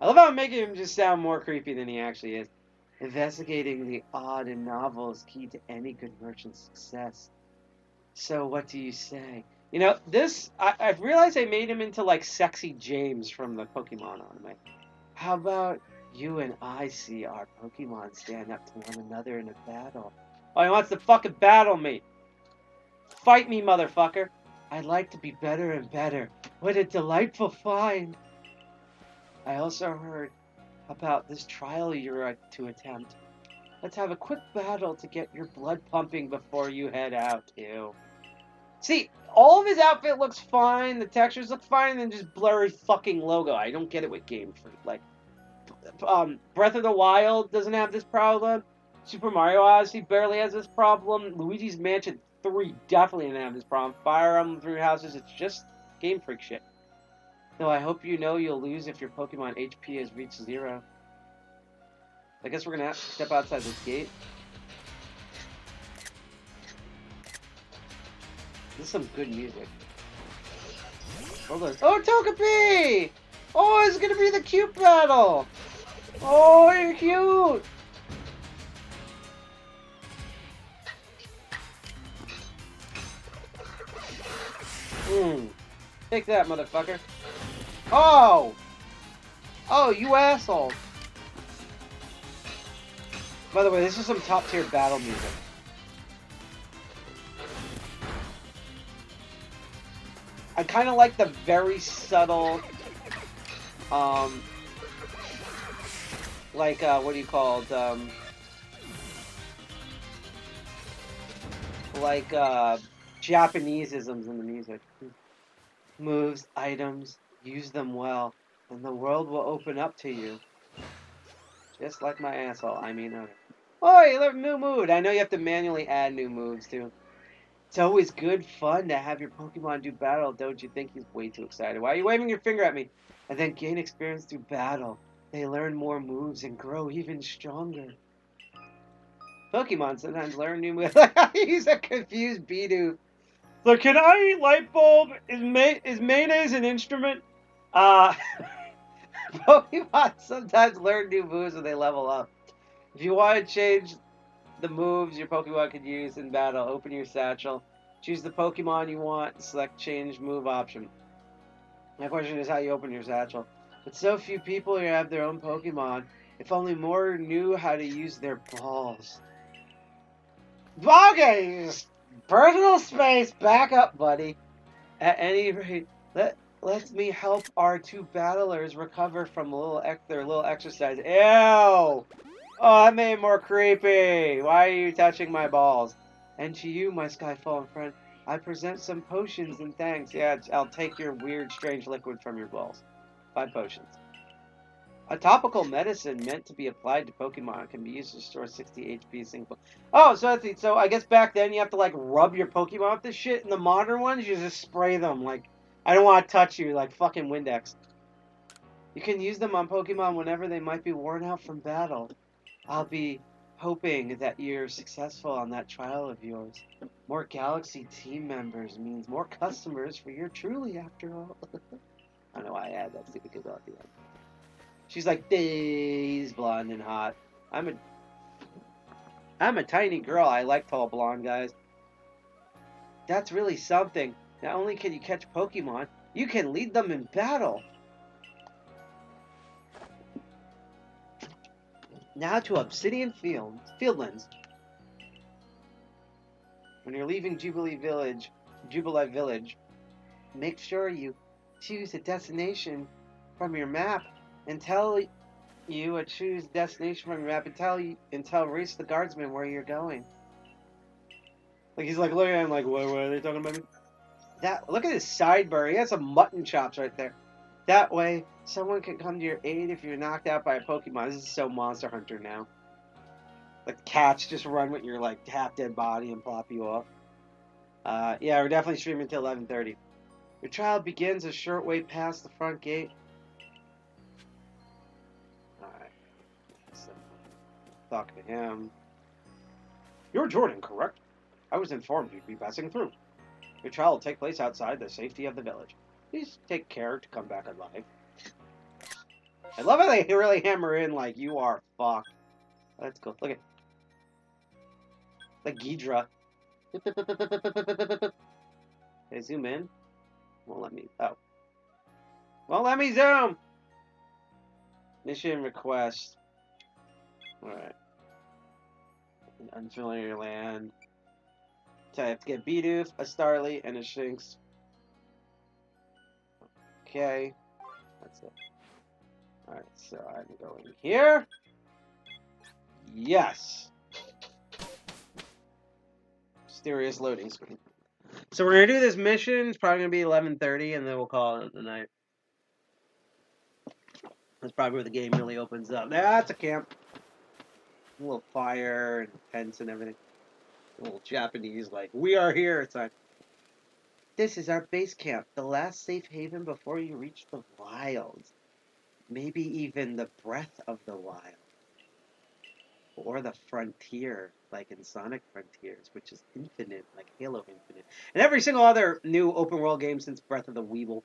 I love how I'm making him just sound more creepy than he actually is. Investigating the odd and novel is key to any good merchant's success. So what do you say? You know, I've realized I made him into, like, Sexy James from the Pokemon anime. How about you and I see our Pokemon stand up to one another in a battle? Oh, he wants to fucking battle me! Fight me, motherfucker! I'd like to be better and better. What a delightful find! I also heard about this trial you're to attempt. Let's have a quick battle to get your blood pumping before you head out, too. See, all of his outfit looks fine, the textures look fine, and then just blurry fucking logo. I don't get it with Game Freak. Like, Breath of the Wild doesn't have this problem. Super Mario Odyssey barely has this problem. Luigi's Mansion 3 definitely didn't have this problem. Fire Emblem Three Houses, it's just Game Freak shit. No, I hope you know you'll lose if your Pokemon HP has reached 0. I guess we're gonna have to step outside this gate. This is some good music. Oh, Togepi! Oh, it's gonna be the cute battle! Oh, you're cute! Take that, motherfucker. Oh! Oh, you asshole! By the way, this is some top-tier battle music. I kind of like the very subtle, like, what do you call it, like, Japaneseisms in the music. Moves, items, use them well, and the world will open up to you. Just like my asshole, I mean, okay. Oh, you have new mood. I know you have to manually add new moves, too. It's always good fun to have your Pokemon do battle, don't you think? He's way too excited. Why are you waving your finger at me? And then gain experience through battle. They learn more moves and grow even stronger. Pokemon sometimes learn new moves. He's a confused Bidoof. So can I eat light bulb? Is mayonnaise an instrument? Pokemon sometimes learn new moves when they level up. If you want to change the moves your Pokemon could use in battle, open your satchel, choose the Pokemon you want, and select change move option. My question is how you open your satchel. But so few people here have their own Pokemon. If only more knew how to use their balls. Okay, personal space, back up, buddy. At any rate, let me help our two battlers recover from their little exercise. Ew! Oh, that made it more creepy. Why are you touching my balls? And to you, my Skyfallen friend, I present some potions and thanks. Yeah, I'll take your weird, strange liquid from your balls. 5 potions. A topical medicine meant to be applied to Pokemon can be used to restore 60 HP single. Oh, so I guess back then you have to like rub your Pokemon with this shit. In the modern ones, you just spray them like, I don't want to touch you, like fucking Windex. You can use them on Pokemon whenever they might be worn out from battle. I'll be hoping that you're successful on that trial of yours. More Galaxy team members means more customers for your Truly, after all. I don't know why I add that stupid giggle at the end. She's like, he's blonde and hot. I'm a tiny girl. I like tall blonde guys. That's really something. Not only can you catch Pokemon, you can lead them in battle. Now to Obsidian Fieldlands. When you're leaving Jubilee Village, make sure you choose a destination from your map and tell you a choose destination from your map and tell Reese the guardsman where you're going. Like he's like looking at him like, what are they talking about me? Look at his sideburn. He has some mutton chops right there. That way, someone can come to your aid if you're knocked out by a Pokemon. This is so Monster Hunter now. Like cats just run with your like half-dead body and plop you off. Yeah, we're definitely streaming until 11:30. Your trial begins a short way past the front gate. Alright. So, talk to him. You're Jordan, correct? I was informed you'd be passing through. Your trial will take place outside the safety of the village. Please take care to come back alive. I love how they really hammer in like you are fucked. That's cool. Look at the Ghidra. Okay, zoom in. Won't let me. Oh. Won't let me zoom. Mission request. Alright. Unfamiliar land. So I have to get Bidoof, a Starly, and a Shinx. Okay. That's it. Alright, so I can go in here. Yes. Mysterious loading screen. So we're gonna do this mission. It's probably gonna be 11:30, and then we'll call it the night. That's probably where the game really opens up. That's a camp. A little fire and tents and everything. A little Japanese, like, we are here. It's like, this is our base camp, the last safe haven before you reach the wilds. Maybe even the breath of the wild. Or the frontier, like in Sonic Frontiers, which is infinite, like Halo Infinite. And every single other new open world game since Breath of the Weevil.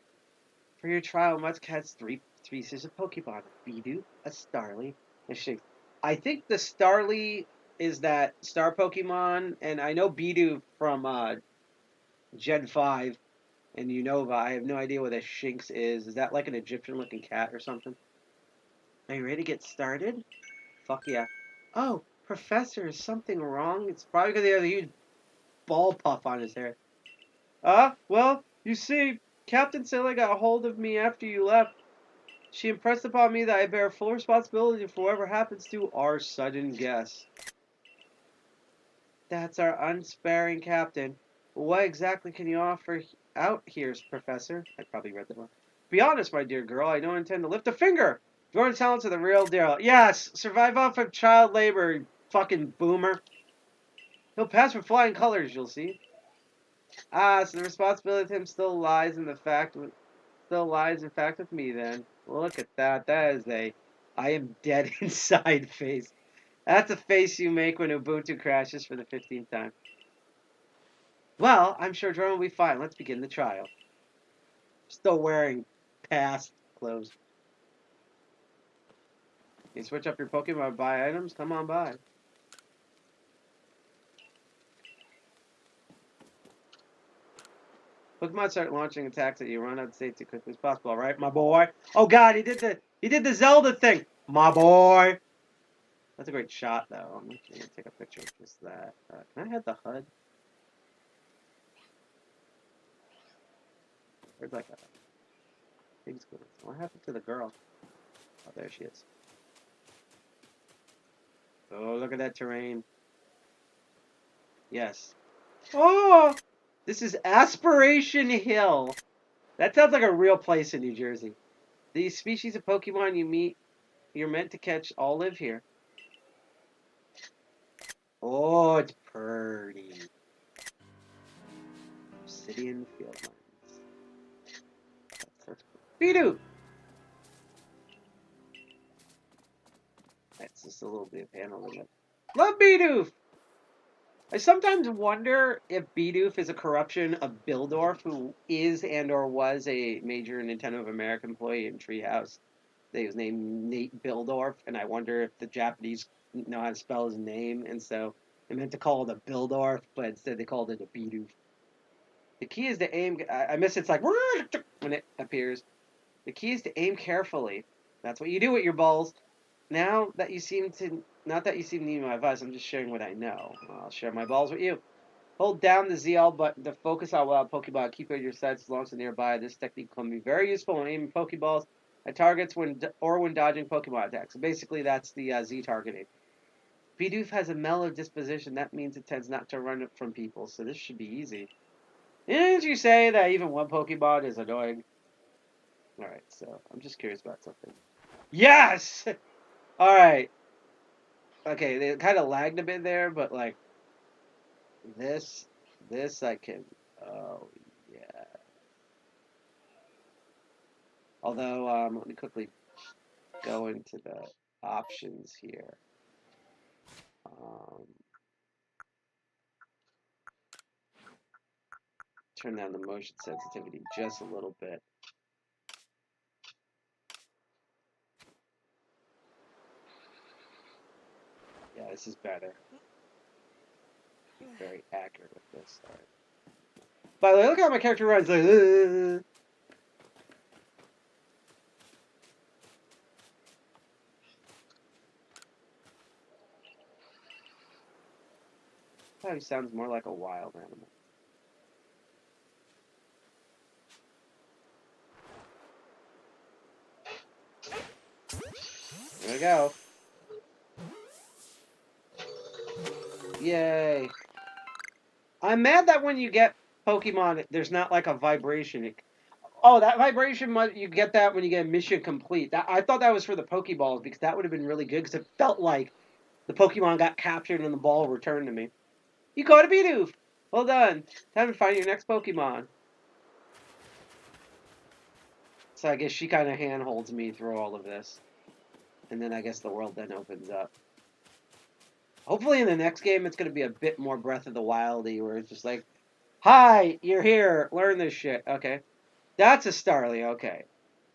For your trial, must catch three species of Pokemon: a Bidoof, a Starly, and a Shinx. I think the Starly is that star Pokemon, and I know Bidoof from Gen 5 and Unova. I have no idea what a Shinx is. Is that like an Egyptian looking cat or something? Are you ready to get started? Fuck yeah. Oh, Professor, is something wrong? It's probably because he has a huge ball puff on his hair. Well, you see, Captain Silly got a hold of me after you left. She impressed upon me that I bear full responsibility for whatever happens to our sudden guest. That's our unsparing captain. What exactly can you offer out here, Professor? I probably read that wrong. Be honest, my dear girl, I don't intend to lift a finger. Your talents are the real deal. Yes, survive off of child labor, you fucking boomer. He'll pass with flying colors, you'll see. So the responsibility of him still lies in fact with me then. Look at that. That is a I am dead inside face. That's a face you make when Ubuntu crashes for the 15th time. Well, I'm sure Jordan will be fine. Let's begin the trial. Still wearing past clothes. You switch up your Pokemon, buy items? Come on by. Pokemon start launching attacks at you. Run out safe as quickly as possible, all right, my boy? Oh god, he did the Zelda thing. My boy. That's a great shot though. I'm actually gonna take a picture of just that. Can I have the HUD? Where's like a big squid? What happened to the girl? Oh, there she is. Oh, look at that terrain. Yes. Oh! This is Aspiration Hill. That sounds like a real place in New Jersey. These species of Pokemon you meet, you're meant to catch, all live here. Oh, it's pretty. Obsidian field mines. That's cool. Bidoof! That's just a little bit of panel in it. Love Bidoof! I sometimes wonder if Bidoof is a corruption of Bildorf, who is and or was a major Nintendo of America employee in Treehouse. He was named Nate Bildorf, and I wonder if the Japanese know how to spell his name, and so they meant to call it a Bildorf, but instead they called it a Bidoof. The key is to aim. I miss it's like when it appears. The key is to aim carefully. That's what you do with your balls. Not that you seem to need my advice. I'm just sharing what I know. I'll share my balls with you. Hold down the ZL button to focus on wild Pokeball. Keep it at your sights as long as they're nearby. This technique can be very useful when aiming Pokeballs at targets when dodging Pokemon attacks. So basically, that's the Z targeting. Bidoof has a mellow disposition. That means it tends not to run from people. So this should be easy. Didn't you say that even one Pokemon is annoying? Alright, so I'm just curious about something. Yes! Alright. Okay, they kind of lagged a bit there, but like, this I can, oh yeah. Although, let me quickly go into the options here. Turn down the motion sensitivity just a little bit. Yeah, this is better. Be very accurate with this. All right. By the way, look how my character runs. Like, Probably sounds more like a wild animal. There we go. Yay. I'm mad that when you get Pokemon, there's not like a vibration. Oh, that vibration, you get that when you get mission complete. I thought that was for the Pokeballs because that would have been really good because it felt like the Pokemon got captured and the ball returned to me. You caught a Bidoof! Well done. Time to find your next Pokemon. So I guess she kind of handholds me through all of this. And then I guess the world then opens up. Hopefully in the next game it's going to be a bit more Breath of the Wildy where it's just like, hi, you're here, learn this shit. Okay. That's a Starly, okay.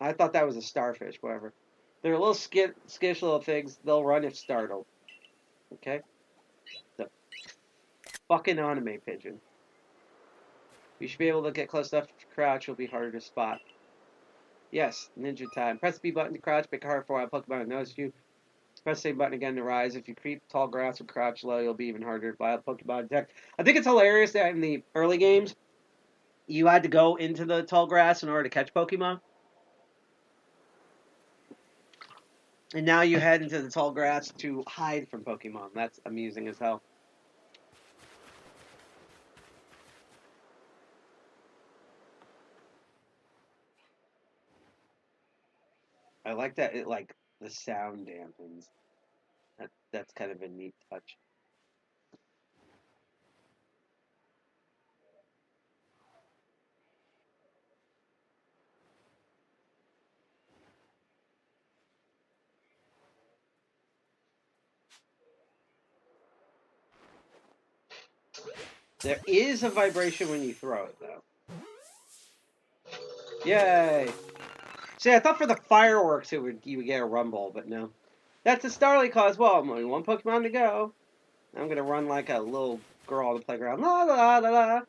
I thought that was a starfish, whatever. They're little skittish little things. They'll run if startled. Okay? The fucking anime pigeon. You should be able to get close enough to crouch. It'll be harder to spot. Yes, ninja time. Press the B button to crouch. Make a hard for a while Pokemon notice you. Press the same button again to rise. If you creep tall grass or crouch low, you'll be even harder to wild Pokemon detect. I think it's hilarious that in the early games, you had to go into the tall grass in order to catch Pokemon. And now you head into the tall grass to hide from Pokemon. That's amusing as hell. I like that it like the sound dampens. That's kind of a neat touch. There is a vibration when you throw it though. Yay! See, I thought for the fireworks you would get a rumble, but no. That's a Starly call as well. I'm only one Pokemon to go. I'm gonna run like a little girl on the playground. La la la la.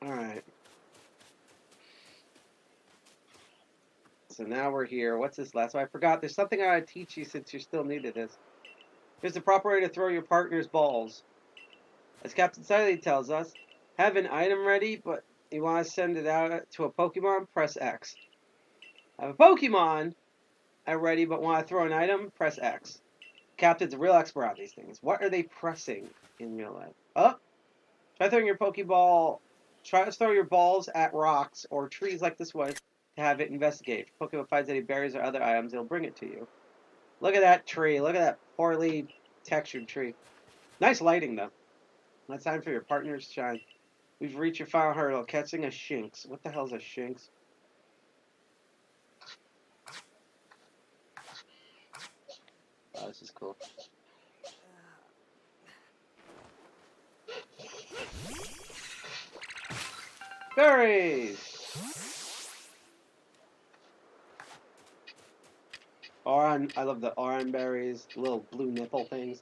Alright. So now we're here. What's this last one? I forgot. There's something I gotta teach you since you're still new to this. Here's the proper way to throw your partner's balls. As Captain Siley tells us, have an item ready, but you want to send it out to a Pokemon, press X. Have a Pokemon ready, but want to throw an item, press X. Captain's a real expert on these things. What are they pressing in real life? Oh, try throwing your Pokeball. Try to throw your balls at rocks or trees like this one to have it investigate. If Pokemon finds any berries or other items, it'll bring it to you. Look at that tree. Look at that poorly textured tree. Nice lighting, though. Now it's time for your partner's shine. We've reached your final hurdle, catching a Shinx. What the hell's a Shinx? Oh, this is cool. Berries! Oran, I love the oran berries, little blue nipple things.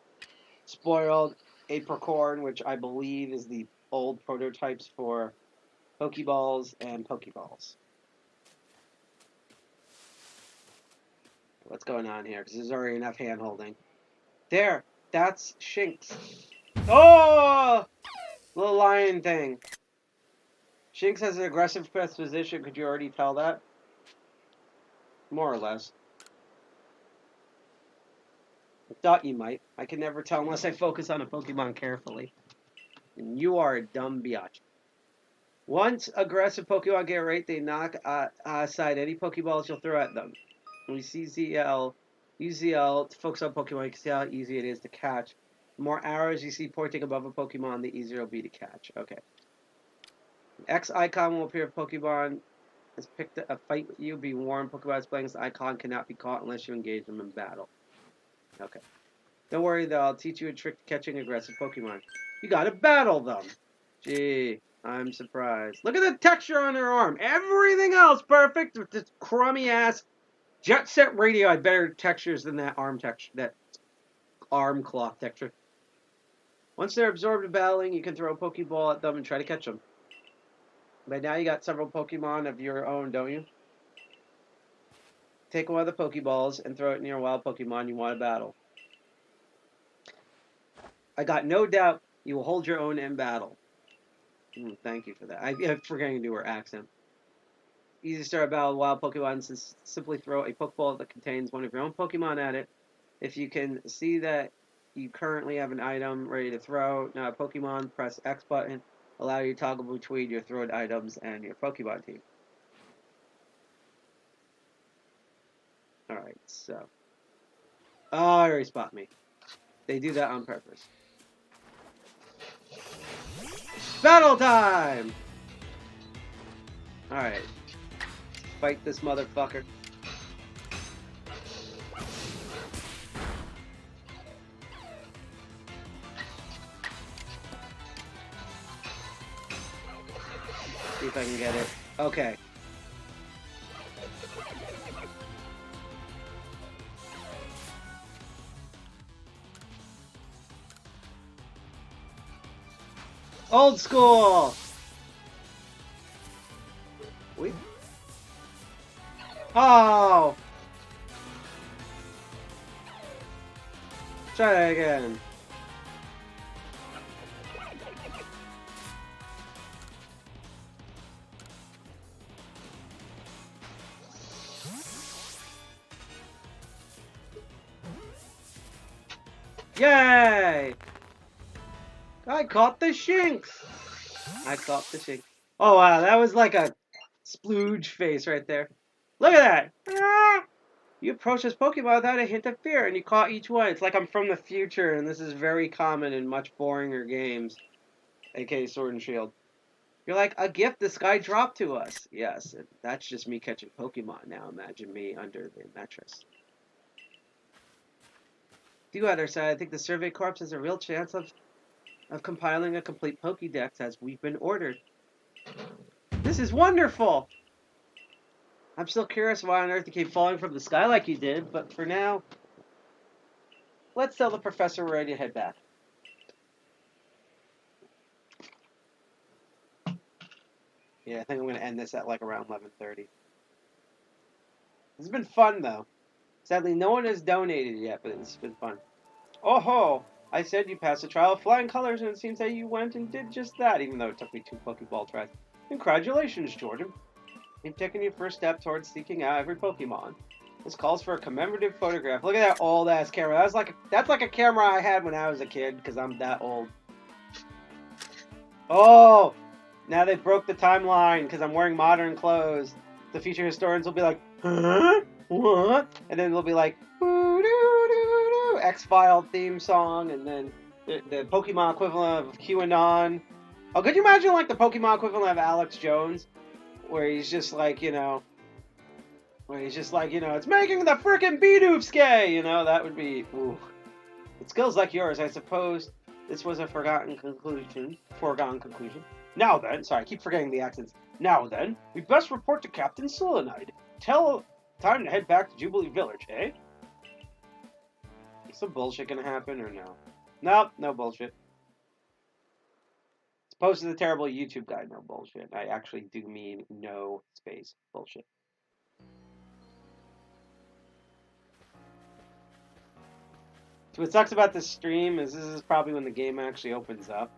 Spoiled apricorn, which I believe is the old prototypes for Pokeballs and Pokeballs. What's going on here? Because there's already enough hand holding. There! That's Shinx. Oh! Little lion thing. Shinx has an aggressive disposition. Could you already tell that? More or less. I thought you might. I can never tell unless I focus on a Pokemon carefully. And you are a dumb biatch. Once aggressive Pokemon get right, they knock aside any Pokeballs you'll throw at them. When you see ZL, use ZL to focus on Pokemon. You can see how easy it is to catch. The more arrows you see pointing above a Pokemon, the easier it'll be to catch. Okay. An X icon will appear if Pokemon has picked a fight with you. Be warned, Pokemon displaying this icon cannot be caught unless you engage them in battle. Okay. Don't worry though, I'll teach you a trick to catching aggressive Pokemon. You gotta battle them. Gee, I'm surprised. Look at the texture on their arm. Everything else perfect with this crummy ass Jet Set Radio had better textures than that arm texture, that arm cloth texture. Once they're absorbed in battling, you can throw a Pokeball at them and try to catch them. But now you got several Pokemon of your own, don't you? Take one of the Pokeballs and throw it near a wild Pokemon you want to battle. I got no doubt you will hold your own in battle. Thank you for that. I'm forgetting to do her accent. Easy to start a battle with wild Pokemon is simply throw a Pokeball that contains one of your own Pokemon at it. If you can see that you currently have an item ready to throw, now a Pokemon, press X button. Allow you to toggle between your thrown items and your Pokemon team. Alright, so. Oh, I already spot me. They do that on purpose. Battle time! Alright. Fight this motherfucker. See if I can get it. Okay. Old school! Wait. Oh! Try that again. Yay! I caught the Shinx! I caught the Shinx. Oh wow, that was like a splooge face right there. Look at that! Ah! You approach this Pokemon without a hint of fear, and you caught each one. It's like I'm from the future, and this is very common in much boringer games, aka Sword and Shield. You're like, a gift this guy dropped to us. Yes, that's just me catching Pokemon now. Imagine me under the mattress. Do other side, I think the Survey Corps has a real chance of compiling a complete Pokédex as we've been ordered. This is wonderful! I'm still curious why on earth you keep falling from the sky like you did, but for now, let's tell the professor we're ready to head back. Yeah, I think I'm going to end this at like around 11:30. It's been fun, though. Sadly, no one has donated yet, but it's been fun. Oh ho! I said you passed the trial of flying colors, and it seems that you went and did just that, even though it took me 2 Pokeball tries. Congratulations, Jordan. You've taken your first step towards seeking out every Pokemon. This calls for a commemorative photograph. Look at that old-ass camera. That's like a camera I had when I was a kid, because I'm that old. Oh! Now they broke the timeline, because I'm wearing modern clothes. The future historians will be like, huh? What? And then they'll be like, X-File theme song, and then the Pokemon equivalent of QAnon. Oh, could you imagine like the Pokemon equivalent of Alex Jones, where he's just like, it's making the frickin' Bidoofs gay, that would be, ooh. With skills like yours, I suppose this was a foregone conclusion. Now then, sorry, I keep forgetting the accents. Now then, we best report to Captain Selenite. Time to head back to Jubilee Village, eh? Is some bullshit gonna happen or no? Nope, no bullshit. As opposed to the terrible YouTube guy, no bullshit. I actually do mean no space bullshit. So what sucks about this stream is this is probably when the game actually opens up.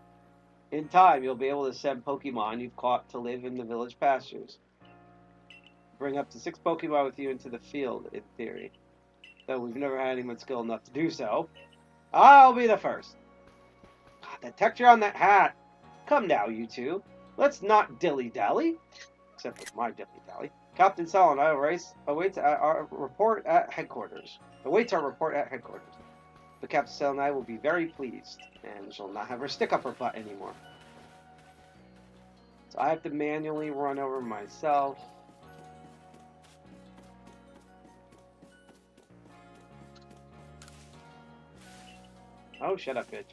In time, you'll be able to send Pokemon you've caught to live in the village pastures. Bring up to 6 Pokemon with you into the field, in theory. Though we've never had anyone skilled enough to do so. I'll be the first. God, that texture on that hat. Come now, you two. Let's not dilly-dally. Except with my dilly-dally. Captain Selenite awaits our report at headquarters. The Captain Selenite will be very pleased, and she'll not have her stick up her butt anymore. So I have to manually run over myself. Oh, shut up, bitch.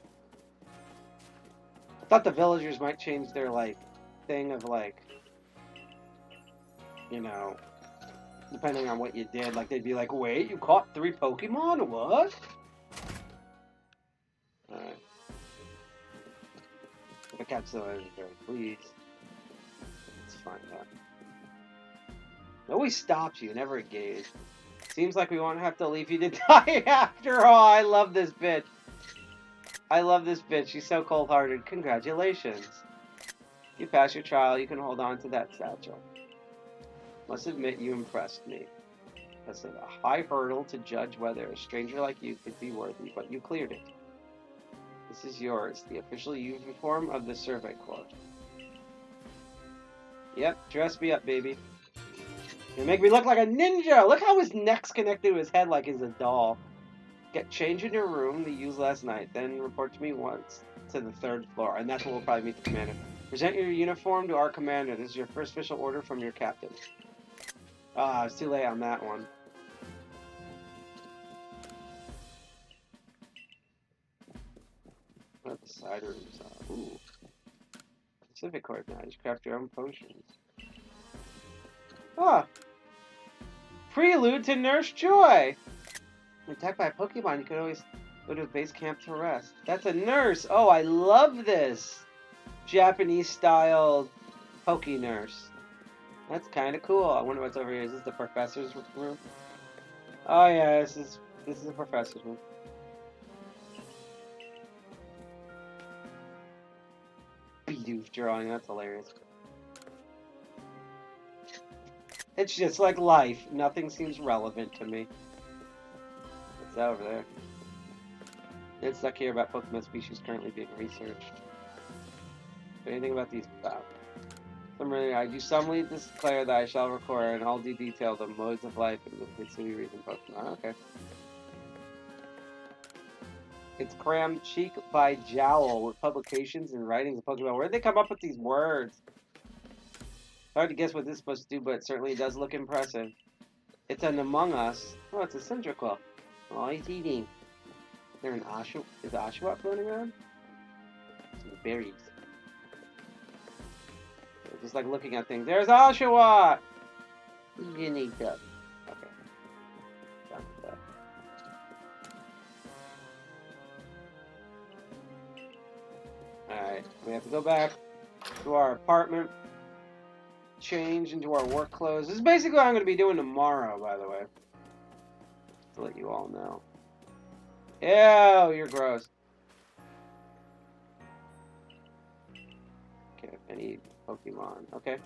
I thought the villagers might change their, thing of, depending on what you did. Like, they'd be like, wait, you caught 3 Pokemon? What? Alright. The Captain is very pleased. Let's find out. It always stops you, never engage. Seems like we won't have to leave you to die after all. I love this bitch. She's so cold-hearted. Congratulations. You passed your trial. You can hold on to that satchel. Must admit you impressed me. That's a high hurdle to judge whether a stranger like you could be worthy, but you cleared it. This is yours, the official uniform of the Survey Corps. Yep, dress me up, baby. You make me look like a ninja! Look how his neck's connected to his head like he's a doll. Get change in your room that you used last night, then report to me once to the 3rd floor, and that's where we'll probably meet the commander. Present your uniform to our commander. This is your first official order from your captain. Ah, it's too late on that one. What the side rooms are. Ooh. Pacific Court now. You craft your own potions. Ah! Prelude to Nurse Joy! When attacked by a Pokemon, you can always go to a base camp to rest. That's a nurse! Oh, I love this! Japanese-styled Poke Nurse. That's kind of cool. I wonder what's over here. Is this the professor's room? Oh yeah, this is the professor's room. Bidoof drawing, that's hilarious. It's just like life. Nothing seems relevant to me. What's that over there? It's stuck here about Pokemon species currently being researched. Anything about these? I do solemnly declare that I shall record in all detail the modes of life and the city reason Pokemon. Okay. It's crammed cheek by jowl with publications and writings of Pokemon. Where did they come up with these words? Hard to guess what this is supposed to do, but it certainly does look impressive. It's an Among Us. Oh, it's a Cyndaquil. Oh, he's eating. Is there an Oshawott? Is the Oshawott floating around? Some berries. Just like looking at things. There's Oshawott! You need that. Okay. Done with that. Alright, we have to go back to our apartment. Change into our work clothes. This is basically what I'm going to be doing tomorrow, by the way. To let you all know. Ew, you're gross. Okay, any Pokemon. Okay.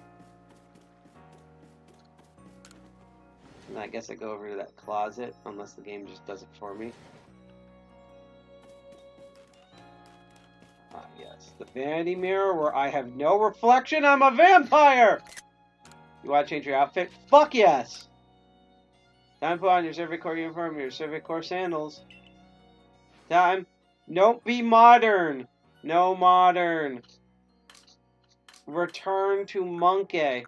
And I guess I go over to that closet, unless the game just does it for me. Ah, yes. The vanity mirror where I have no reflection. I'm a vampire! You want to change your outfit? Fuck yes! Time to put on your Survey Corps uniform, your Survey Corps sandals. Time. Don't be modern. No modern. Return to Monkey.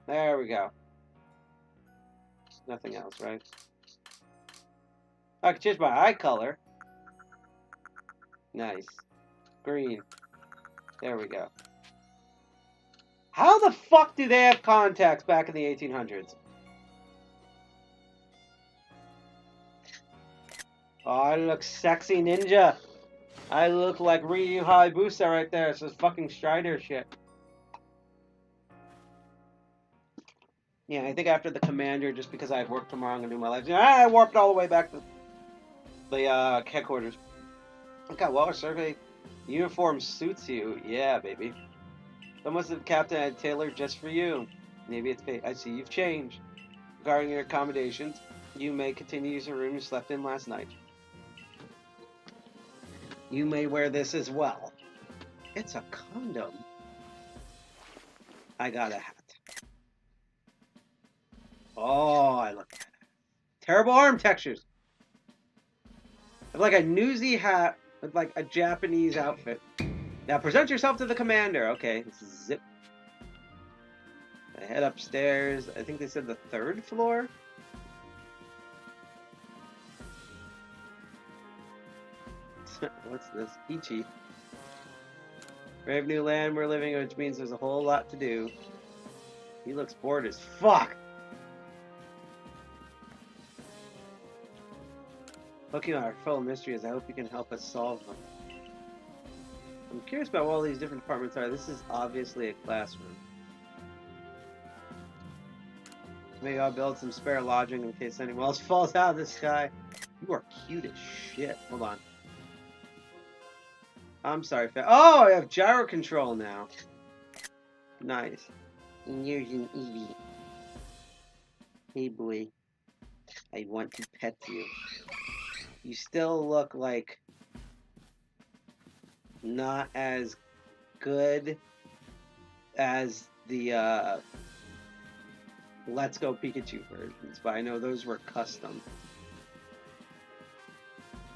There we go. Nothing else, right? I can change my eye color. Nice. Green. There we go. How the fuck do they have contacts back in the 1800s? Oh, I look sexy ninja. I look like Ryu Hayabusa right there. It's this fucking Strider shit. Yeah, I think after the commander, just because I have work tomorrow, I'm gonna do my life. I warped all the way back to the headquarters. Okay, well, our survey uniform suits you. Yeah, baby. Almost the captain had tailored just for you. Maybe it's paid. I see you've changed. Regarding your accommodations, you may continue to use the room you slept in last night. You may wear this as well. It's a condom. I got a hat. Oh, I look bad. Terrible arm textures. I have like a newsy hat with like a Japanese outfit. Now present yourself to the commander. Okay, this is zip. I head upstairs. I think they said the 3rd floor. What's this? Peachy. Brave new land we're living in, which means there's a whole lot to do. He looks bored as fuck. Pokemon are full of mysteries. I hope you can help us solve them. I'm curious about what all these different departments are. This is obviously a classroom. Maybe I'll build some spare lodging in case anyone else falls out of the sky. You are cute as shit. Hold on. I'm sorry. Oh, I have gyro control now. Nice. And here's an Eevee. Hey, boy. I want to pet you. You still look like not as good as the Let's Go Pikachu versions, but I know those were custom.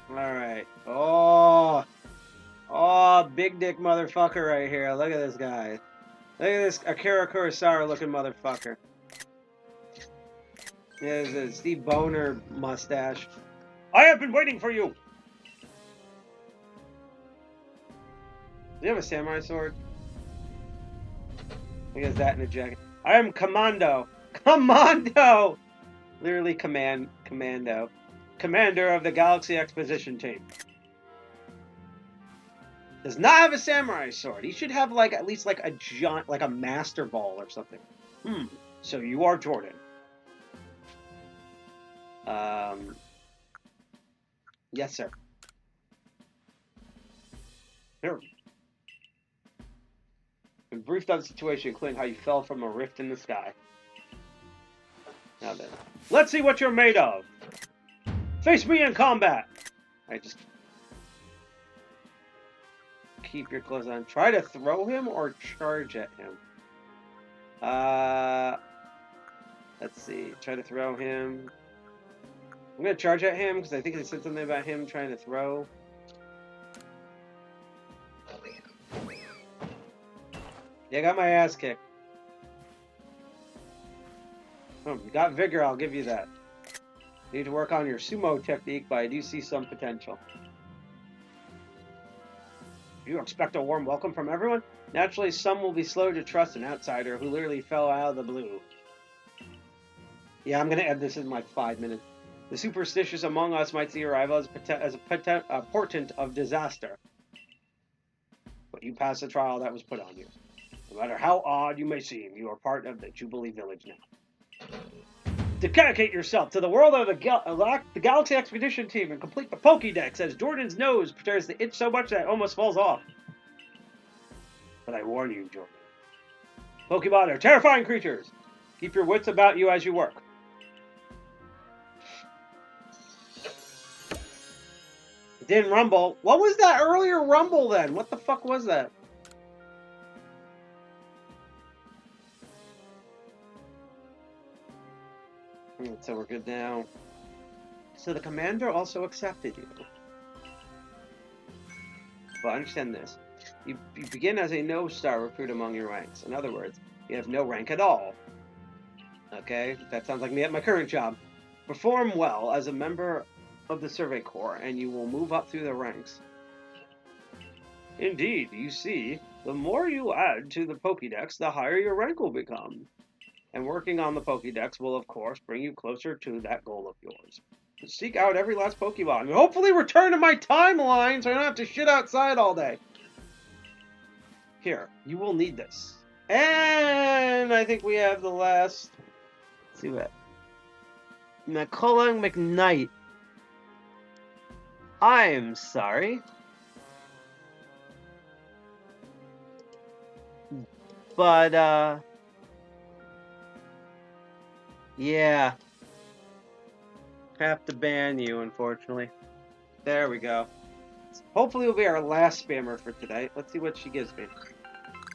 Alright. Oh, big dick motherfucker right here. Look at this guy. Look at this Akira Kurosawa looking motherfucker. There's a Steve Boner mustache. I have been waiting for you! Do you have a samurai sword? He has that in a jacket. I am Commando! Commando! Literally Commando. Commander of the Galaxy Exposition Team. Does not have a samurai sword. He should have like at least like a giant, like a master ball or something. So you are Jordan. Yes, sir. Here. Been briefed on the situation, including how you fell from a rift in the sky. Now then, let's see what you're made of. Face me in combat. I just keep your clothes on. Try to throw him or charge at him. Let's see. Try to throw him. I'm gonna charge at him because I think they said something about him trying to throw. Yeah, I got my ass kicked. You got vigor, I'll give you that. You need to work on your sumo technique, but I do see some potential. You expect a warm welcome from everyone? Naturally, some will be slow to trust an outsider who literally fell out of the blue. Yeah, I'm going to end this in like 5 minutes. The superstitious among us might see your arrival as a portent of disaster. But you passed the trial that was put on you. No matter how odd you may seem, you are part of the Jubilee Village now. To dedicate yourself to the world of the Galaxy Expedition Team and complete the Pokédex as Jordan's nose prepares to itch so much that it almost falls off. But I warn you, Jordan. Pokemon are terrifying creatures. Keep your wits about you as you work. It didn't rumble. What was that earlier rumble then? What the fuck was that? So we're good now. So the commander also accepted you. But understand this. You begin as a no-star recruit among your ranks. In other words, you have no rank at all. Okay? That sounds like me at my current job. Perform well as a member of the Survey Corps, and you will move up through the ranks. Indeed, you see, the more you add to the Pokédex, the higher your rank will become. And working on the Pokédex will, of course, bring you closer to that goal of yours. Seek out every last Pokemon and hopefully return to my timeline so I don't have to shit outside all day. Here, you will need this. And I think we have the last... Let's see what... McCullough McKnight. I'm sorry. But, yeah. Have to ban you, unfortunately. There we go. Hopefully it'll be our last spammer for today. Let's see what she gives me.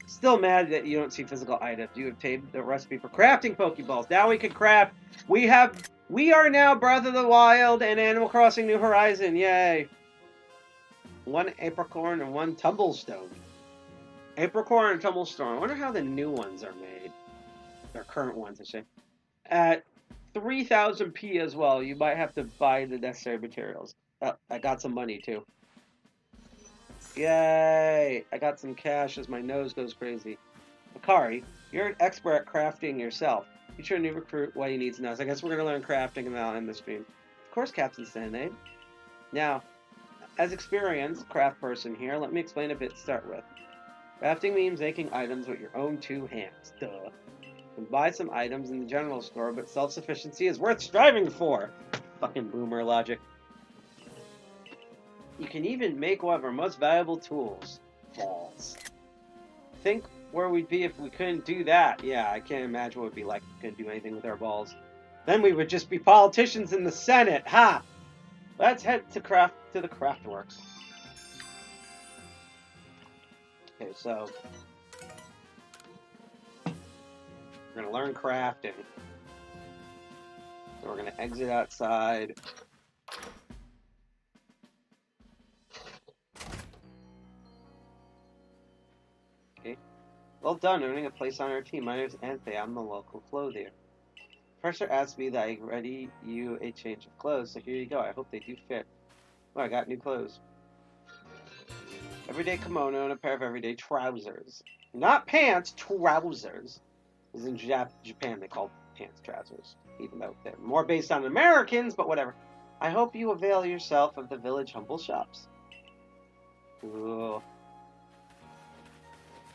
Still mad that you don't see physical items. You obtained the recipe for crafting Pokeballs. Now we can craft. We are now Breath of the Wild and Animal Crossing New Horizon. Yay. 1 Apricorn and 1 Tumblestone. Apricorn and Tumblestone. I wonder how the new ones are made. Their current ones, I say. At 3,000 P as well, you might have to buy the necessary materials. I got some money too. Yay! I got some cash as my nose goes crazy. Akari, you're an expert at crafting yourself. Be sure to recruit what he needs now. So I guess we're going to learn crafting now in this stream. Of course, Captain Sanade. Now, as experienced craft person here, let me explain a bit to start with. Crafting means making items with your own 2 hands. Duh. You can buy some items in the general store, but self-sufficiency is worth striving for. Fucking boomer logic. You can even make one of our most valuable tools. Balls. Think where we'd be if we couldn't do that. Yeah, I can't imagine what it would be like if we couldn't do anything with our balls. Then we would just be politicians in the Senate. Ha! Let's head to the Craftworks. Okay, so we're gonna learn crafting. So we're gonna exit outside. Okay. Well done, earning a place on our team. My name is Anthony. I'm the local clothier. Professor asked me that I ready you a change of clothes, so here you go. I hope they do fit. Oh, I got new clothes. Everyday kimono and a pair of everyday trousers. Not pants, trousers. As in Japan, they call pants trousers, even though they're more based on Americans, but whatever. I hope you avail yourself of the village humble shops. Ooh.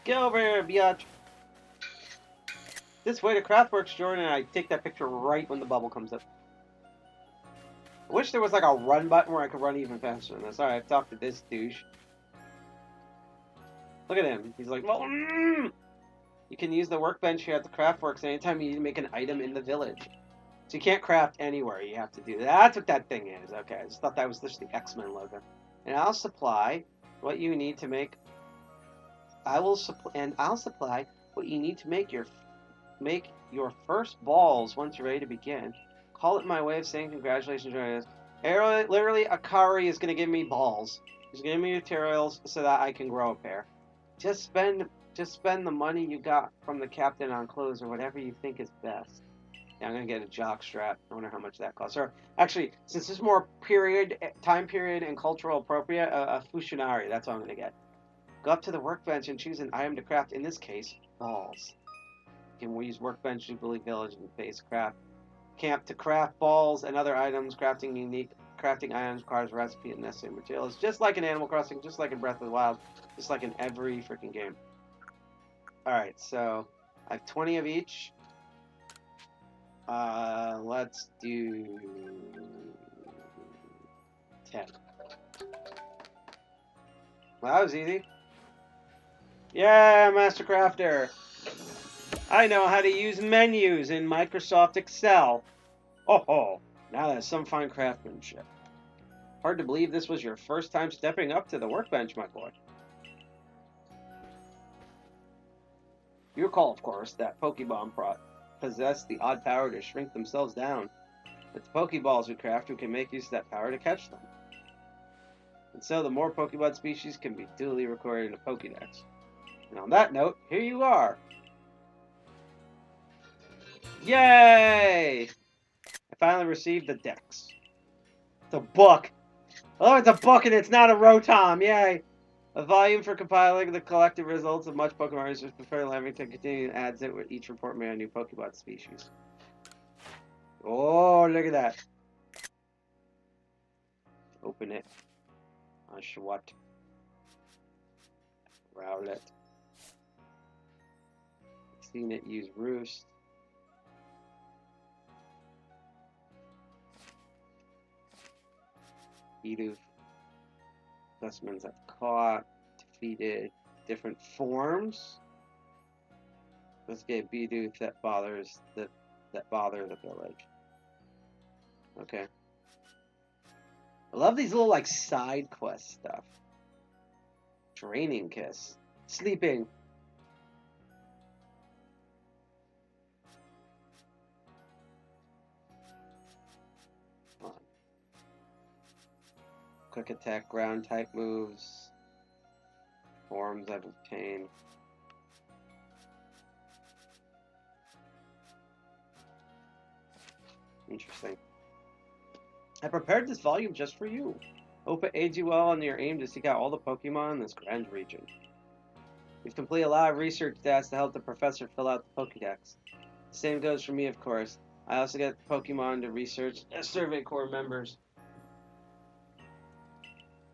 Get over here, biatch. This way to Craftworks, Jordan, and I take that picture right when the bubble comes up. I wish there was like a run button where I could run even faster than this. Alright, I've talked to this douche. Look at him. He's like, well, You can use the workbench here at the Craftworks anytime you need to make an item in the village. So you can't craft anywhere. You have to do that. That's what that thing is. Okay, I just thought that was just the X-Men logo. And I'll supply what you need to make. I'll supply what you need to make your first balls once you're ready to begin. Call it my way of saying congratulations, joining us. Literally, Akari is going to give me balls. He's going to give me materials so that I can grow a pair. Just spend the money you got from the captain on clothes or whatever you think is best. Yeah, I'm going to get a jock strap. I wonder how much that costs. Or actually, since this is more time period, and cultural appropriate, a fushionari. That's what I'm going to get. Go up to the workbench and choose an item to craft. In this case, balls. You can use workbench, Jubilee Village, and base craft camp to craft balls and other items. Crafting items requires recipe and necessary materials. Just like in Animal Crossing, just like in Breath of the Wild, just like in every freaking game. Alright, so I have 20 of each. Let's do 10. Well, that was easy. Yeah, Master Crafter. I know how to use menus in Microsoft Excel. Oh, now that's some fine craftsmanship. Hard to believe this was your first time stepping up to the workbench, my boy. You recall, of course, that Pokemon possess the odd power to shrink themselves down. It's Pokeballs we craft who can make use of that power to catch them. And so the more Pokemon species can be duly recorded in a Pokédex. And on that note, here you are. Yay! I finally received the Dex. It's a book. Oh, it's a book and it's not a Rotom. Yay! A volume for compiling the collective results of much Pokemon research before Lamington continues and adds it with each report made on new Pokemon species. Oh, look at that. Open it. Shwat. Rowlet. Seen it use Roost. Bidoof. Specimens I've caught, defeated, different forms. Let's get Bidoof that bother the village. Okay. I love these little like side quest stuff. Draining Kiss. Sleeping. Quick attack, ground type moves. Forms I've obtained. Interesting. I prepared this volume just for you. Hope it aids you well on your aim to seek out all the Pokemon in this grand region. We've completed a lot of research tasks to help the professor fill out the Pokédex. The same goes for me, of course. I also get the Pokemon to research as Survey Corps members.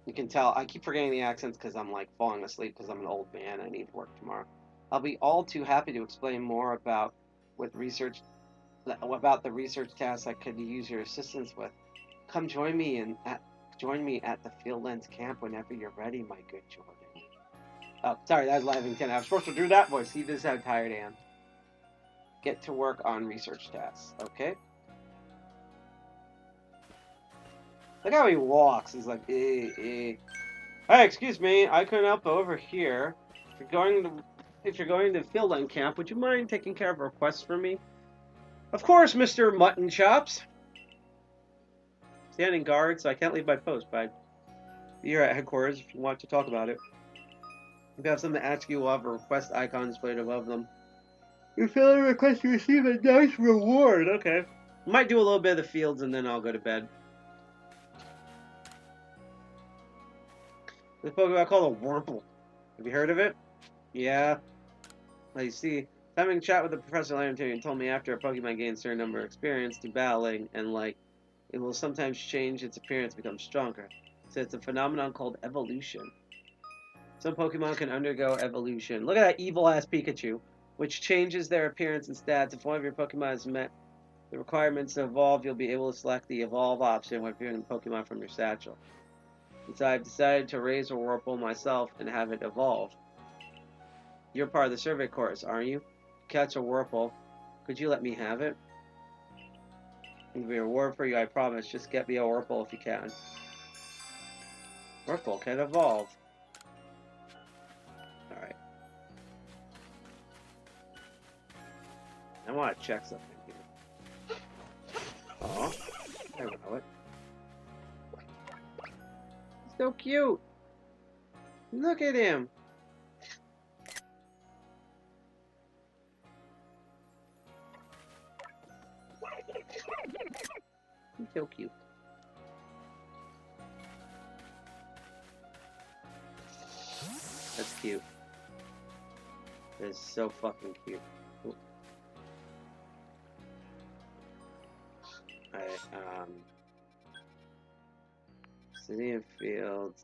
You can tell, I keep forgetting the accents because I'm like falling asleep because I'm an old man. I need to work tomorrow. I'll be all too happy to explain more about the research tasks I could use your assistance with. Come join me at the Fieldlands camp whenever you're ready, my good Jordan. Oh, sorry, that was Lavington. I was supposed to do that voice. See, this is how tired I am. Get to work on research tasks. Okay. Look how he walks. He's like, eh. Hey, excuse me. I couldn't help over here. If you're going to field end camp, would you mind taking care of a request for me? Of course, Mr. Mutton Chops. Standing guard, so I can't leave my post, but be here at headquarters if you want to talk about it. If you have something to ask you, we'll have a request icon displayed above them. You fill a request, you receive a nice reward. Okay. Might do a little bit of the fields and then I'll go to bed. This Pokemon called a Wurmple. Have you heard of it? Yeah. I see. Having a chat with the Professor Lantern told me after a Pokemon gains a certain number of experience through battling and it will sometimes change its appearance, become stronger. So it's a phenomenon called evolution. Some Pokemon can undergo evolution. Look at that evil-ass Pikachu, which changes their appearance and stats. If one of your Pokemon has met the requirements to evolve, you'll be able to select the evolve option when viewing the Pokemon from your satchel. So I've decided to raise a Wurmple myself and have it evolve. You're part of the survey course, aren't you? Catch a Wurmple. Could you let me have it? It'll be a reward for you, I promise. Just get me a Wurmple if you can. Wurmple can evolve. Alright. I want to check something here. Oh, I know it. He's so cute. Look at him. He's so cute. That's cute. That is so fucking cute. Ooh. Alright, City and Fields.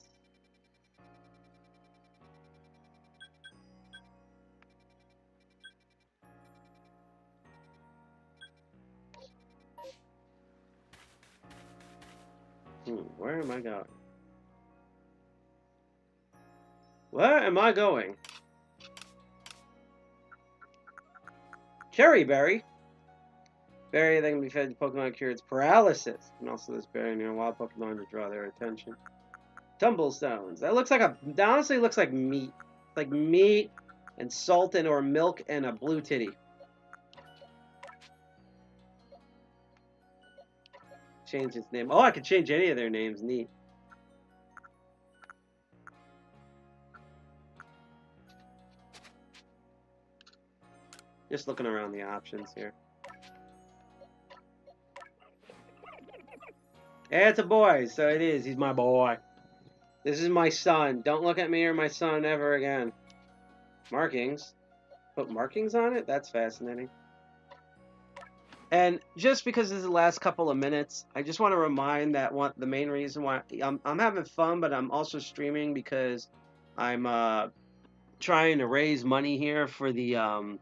Where am I going? Where am I going? Cherry Berry. Berry that can be fed to Pokemon cures paralysis. And also this berry near wild Pokemon to draw their attention. Tumblestones. That honestly looks like meat. Like meat and salt and or milk and a blue titty. Change its name. Oh, I could change any of their names. Neat. Just looking around the options here. Yeah, it's a boy, so it is. He's my boy. This is my son. Don't look at me or my son ever again. Markings. Put markings on it? That's fascinating. And just because this is the last couple of minutes, I just want to remind that the main reason why I'm having fun, but I'm also streaming because I'm trying to raise money here for the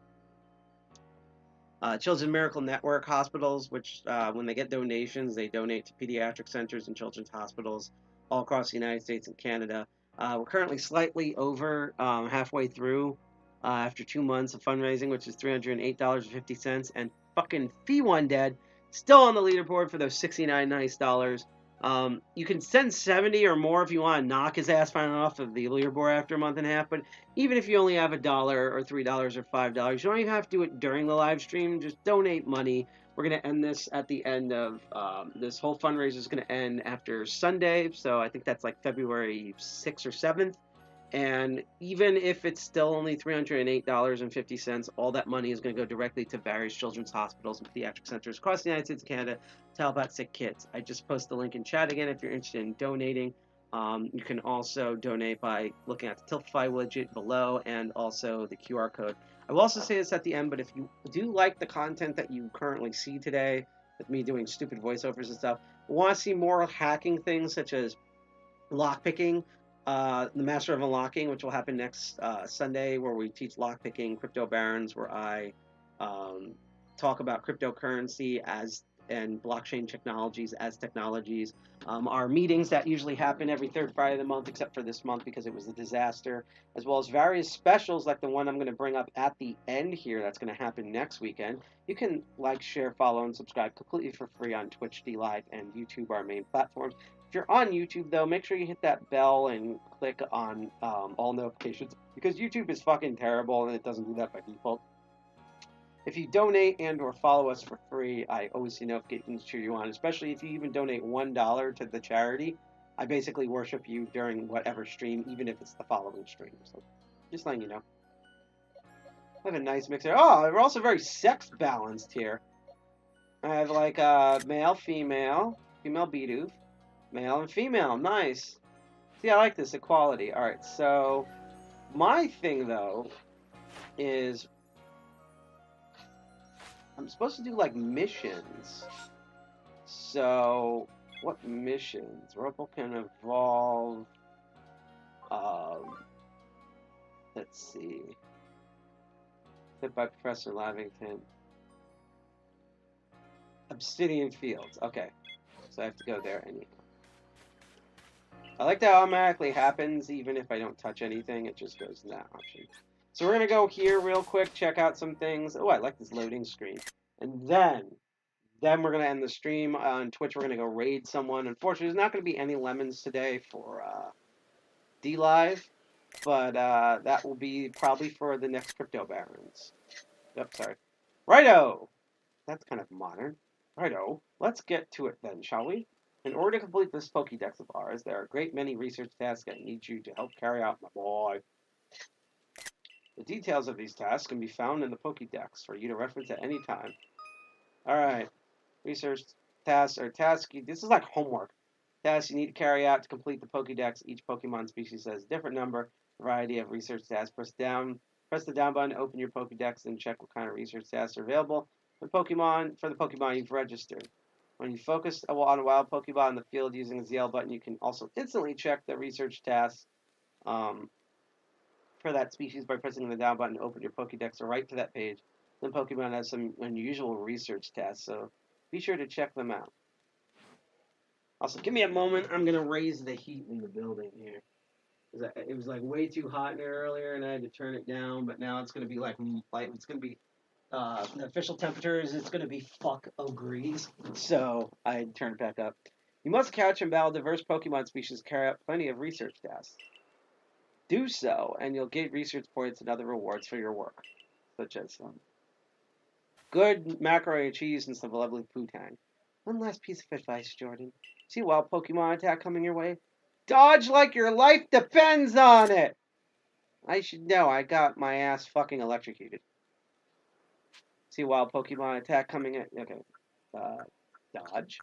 Children's Miracle Network hospitals, which when they get donations, they donate to pediatric centers and children's hospitals all across the United States and Canada. We're currently slightly over halfway through after 2 months of fundraising, which is $308.50, and fucking Fee One Dead still on the leaderboard for those $69 nice dollars. You can send 70 or more if you want to knock his ass finally off of the leaderboard after a month and a half, but even if you only have $1 or $3 or $5, you don't even have to do it during the live stream. Just donate money. We're going to end this at the end of, this whole fundraiser is going to end after Sunday, so I think that's like February 6th or 7th. And even if it's still only $308.50, all that money is going to go directly to various children's hospitals and pediatric centers across the United States and Canada to help out sick kids. I just posted the link in chat again if you're interested in donating. You can also donate by looking at the Tiltify widget below and also the QR code. I will also say this at the end, but if you do like the content that you currently see today, with me doing stupid voiceovers and stuff, want to see more hacking things such as lockpicking, the Master of Unlocking, which will happen next Sunday, where we teach lockpicking, Crypto Barons, where I talk about cryptocurrency and blockchain technologies as technologies. Our meetings that usually happen every third Friday of the month, except for this month because it was a disaster, as well as various specials like the one I'm going to bring up at the end here that's going to happen next weekend. You can like, share, follow, and subscribe completely for free on Twitch, DLive, and YouTube, our main platforms. If you're on YouTube, though, make sure you hit that bell and click on all notifications because YouTube is fucking terrible and it doesn't do that by default. If you donate and or follow us for free, I always see notifications cheer you on, especially if you even donate $1 to the charity. I basically worship you during whatever stream, even if it's the following stream. So just letting you know. I have a nice mixer. Oh, we're also very sex balanced here. I have like male, female, female Bidoof, male and female. Nice. See, I like this equality. All right, so my thing though is I'm supposed to do like missions. So what missions? Robo can evolve. Let's see. Hit by Professor Lavington. Obsidian Fields. Okay, so I have to go there anyhow. I like that it automatically happens even if I don't touch anything. It just goes in that option. So we're going to go here real quick, check out some things. Oh, I like this loading screen. And then we're going to end the stream. On Twitch, we're going to go raid someone. Unfortunately, there's not going to be any lemons today for D-Live. But that will be probably for the next Crypto Barons. Yep, sorry. Righto! That's kind of modern. Righto. Let's get to it then, shall we? In order to complete this Pokédex of ours, there are a great many research tasks I need you to help carry out, my boy. The details of these tasks can be found in the Pokédex for you to reference at any time. Alright. Research tasks or tasks. This is like homework. Tasks you need to carry out to complete the Pokédex. Each Pokemon species has a different number, variety of research tasks. Press the down button to open your Pokédex and check what kind of research tasks are available for the Pokemon you've registered. When you focus on a wild Pokemon in the field using the ZL button, you can also instantly check the research tasks for that species by pressing the down button to open your Pokédex or right to that page. Then Pokemon has some unusual research tasks, so be sure to check them out. Also, give me a moment. I'm going to raise the heat in the building here. It was like way too hot in there earlier, and I had to turn it down, but now it's going to be like it's going to be the official temperature it's going to be fuck degrees, so I turned it back up. You must catch and battle diverse Pokemon species, carry out plenty of research tasks. Do so, and you'll get research points and other rewards for your work, such as good macaroni and cheese and some lovely Poo-Tang. One last piece of advice, Jordan. See a wild Pokemon attack coming your way? Dodge like your life depends on it! I should know, I got my ass fucking electrocuted. See a wild Pokemon attack coming in. Okay. Dodge.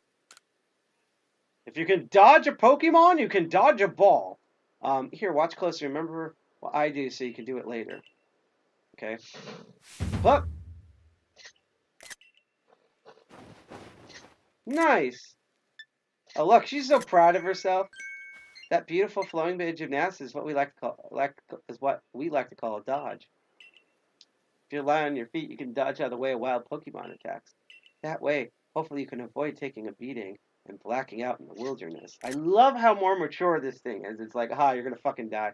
If you can dodge a Pokemon, you can dodge a ball. Here, watch closely. Remember what I do so you can do it later. Okay. But nice. Oh, look, she's so proud of herself. That beautiful flowing bit of gymnastics is what we like to call a dodge. If you lie on your feet, you can dodge out of the way of wild Pokemon attacks. That way, hopefully you can avoid taking a beating and blacking out in the wilderness. I love how more mature this thing is. It's like, you're gonna fucking die.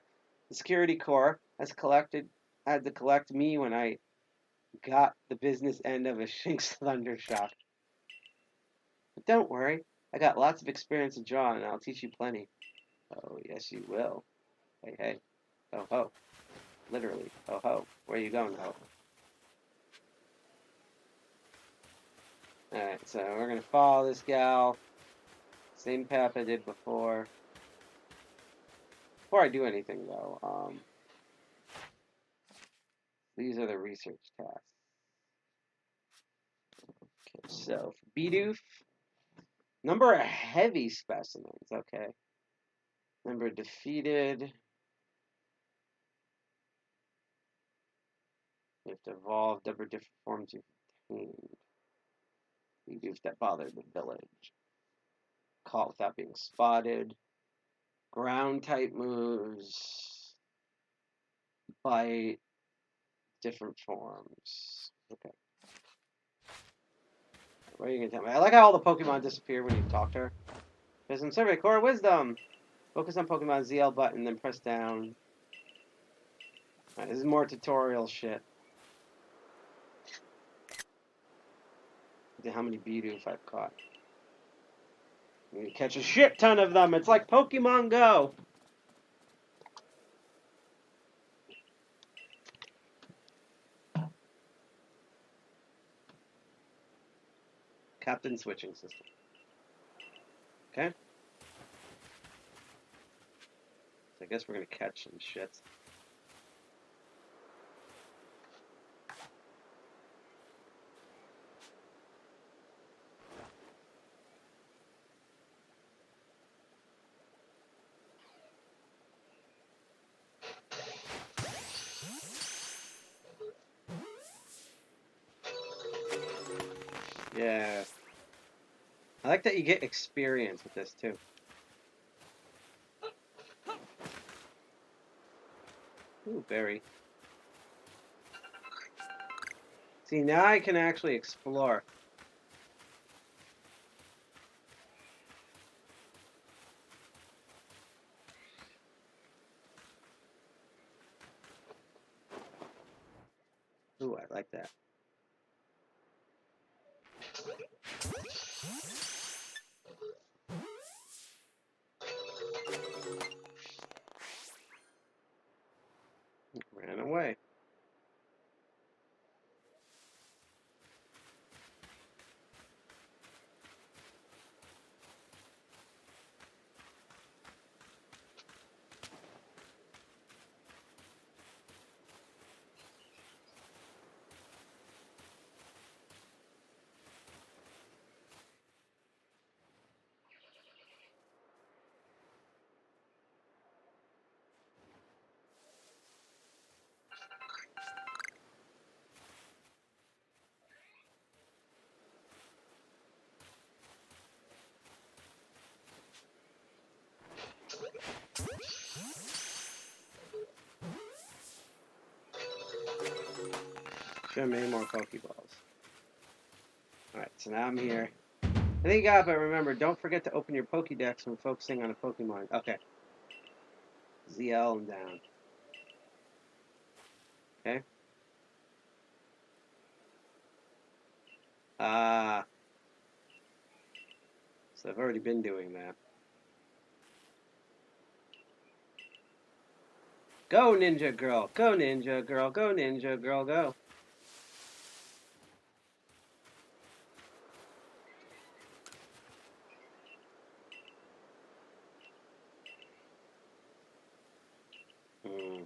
The security corps had to collect me when I got the business end of a Shinx Thundershock. But don't worry, I got lots of experience in drawing, and I'll teach you plenty. Oh, yes, you will. Hey, hey. Oh, ho. Literally. Oh, ho. Where are you going, ho? Alright, so we're going to follow this gal. Same path I did before. Before I do anything, though, these are the research tasks. Okay, so, Bidoof. Number of heavy specimens, okay. Number defeated. You have to evolve number of different forms you've obtained. Bidoof that bothered the village. Caught without being spotted. Ground type moves. Bite. Different forms. Okay. What are you going to tell me? I like how all the Pokemon disappear when you talk to her. There's some survey. Core Wisdom. Focus on Pokemon ZL button, then press down. Right, this is more tutorial shit. Look at how many Bidoof I've caught. You catch a shit ton of them. It's like Pokemon Go. Captain switching system. Okay. So I guess we're gonna catch some shits. Yeah. I like that you get experience with this too. Ooh, berry. See, now I can actually explore. Ooh, I like that. Ran away. Should have made more Pokeballs. Alright, so now I'm here. I think you got it, but remember, don't forget to open your Pokédex when focusing on a Pokemon. Okay. ZL and down. Okay. Ah. So I've already been doing that. Go, Ninja Girl! Go, Ninja Girl! Go, Ninja Girl! Go! Hmm.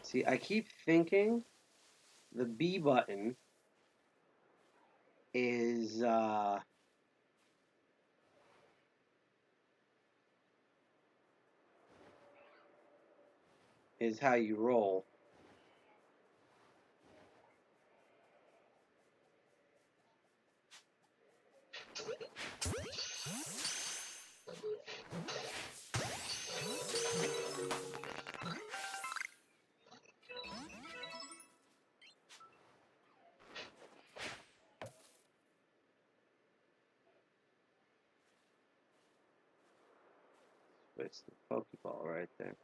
See, I keep thinking the B button is how you roll. It's the Pokeball right there.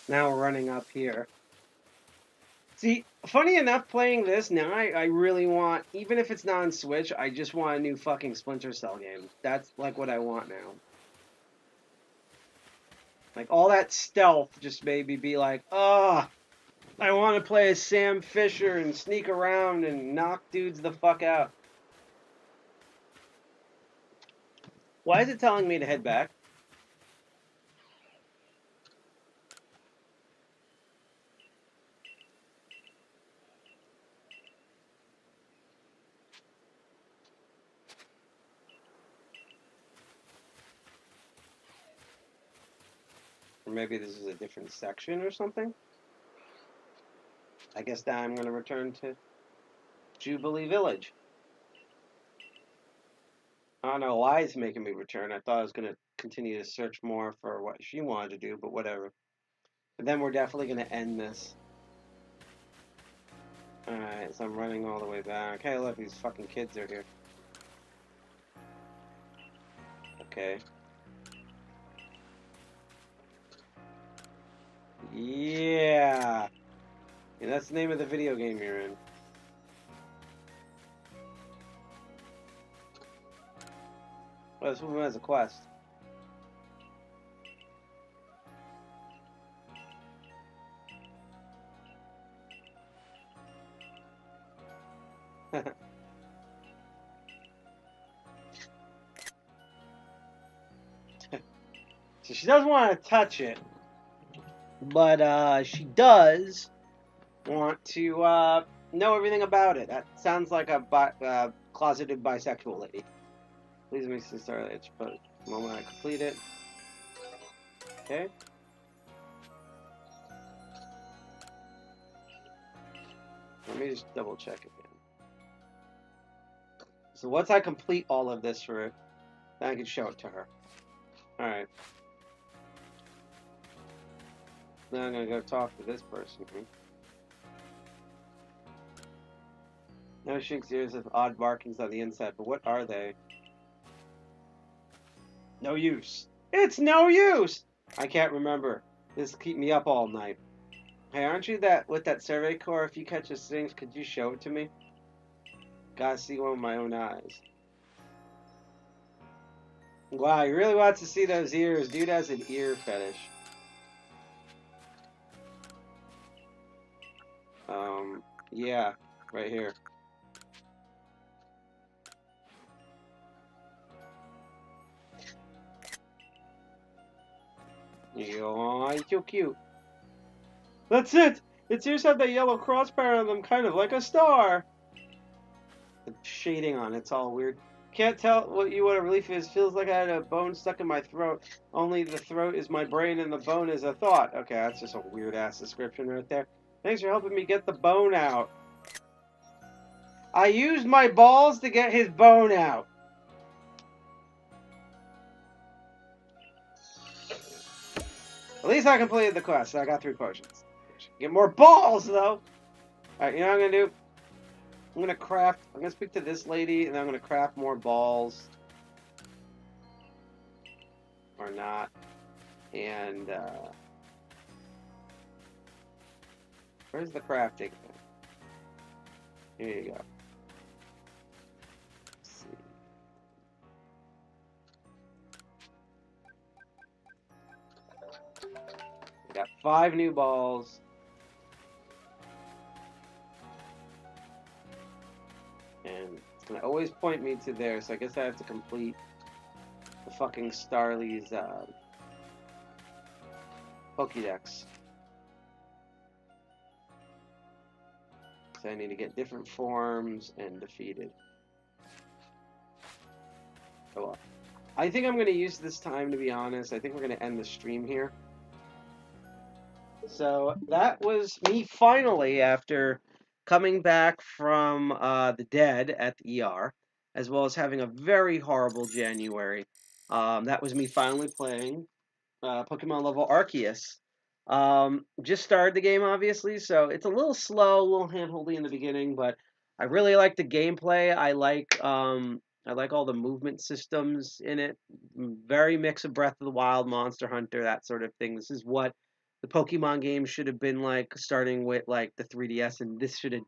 Now we're running up here. See, funny enough, playing this now, I really want, even if it's not on Switch, I just want a new fucking Splinter Cell game. That's like what I want now. Like all that stealth just made me be like, oh, I want to play as Sam Fisher and sneak around and knock dudes the fuck out. Why is it telling me to head back? Or maybe this is a different section or something? I guess now I'm going to return to Jubilee Village. I don't know why it's making me return. I thought I was going to continue to search more for what she wanted to do, but whatever. But then we're definitely going to end this. Alright, so I'm running all the way back. Hey, look, these fucking kids are here. Okay. Yeah! Yeah, that's the name of the video game you're in. Well, this woman has a quest. So she doesn't want to touch it, but she does want to know everything about it. That sounds like a closeted bisexual lady. Please make this start but the moment I complete it. Okay. Let me just double check again. So once I complete all of this for her, then I can show it to her. Alright. Now I'm gonna go talk to this person. No shakes ears of odd markings on the inside, but what are they? No use. It's no use! I can't remember. This keep me up all night. Hey, aren't you that with that survey core? If you catch a things, could you show it to me? Gotta see one with my own eyes. Wow, he really wants to see those ears. Dude has an ear fetish. Yeah, right here. Oh, he's so cute. That's it! Its ears have that yellow crossbar on them, kind of like a star. The shading on it's all weird. Can't tell what a relief is. Feels like I had a bone stuck in my throat. Only the throat is my brain and the bone is a thought. Okay, that's just a weird ass description right there. Thanks for helping me get the bone out. I used my balls to get his bone out. At least I completed the quest. I got 3 potions. Get more balls though. Alright, you know what I'm gonna do? I'm gonna speak to this lady and then I'm gonna craft more balls. Or not. And where's the crafting? Here you go. Let's see. I got 5 new balls. And it's gonna always point me to there, so I guess I have to complete the fucking Starly's Pokédex. So I need to get different forms and defeated. Oh well. I think I'm going to use this time, to be honest. I think we're going to end the stream here. So that was me finally, after coming back from the dead at the ER, as well as having a very horrible January. That was me finally playing Pokemon level Arceus. Just started the game, obviously, so it's a little slow, a little handholdy in the beginning, but I really like the gameplay. I like all the movement systems in it. Very mix of Breath of the Wild, Monster Hunter, that sort of thing. This is what The Pokemon game should have been like starting with like the 3DS, and this should have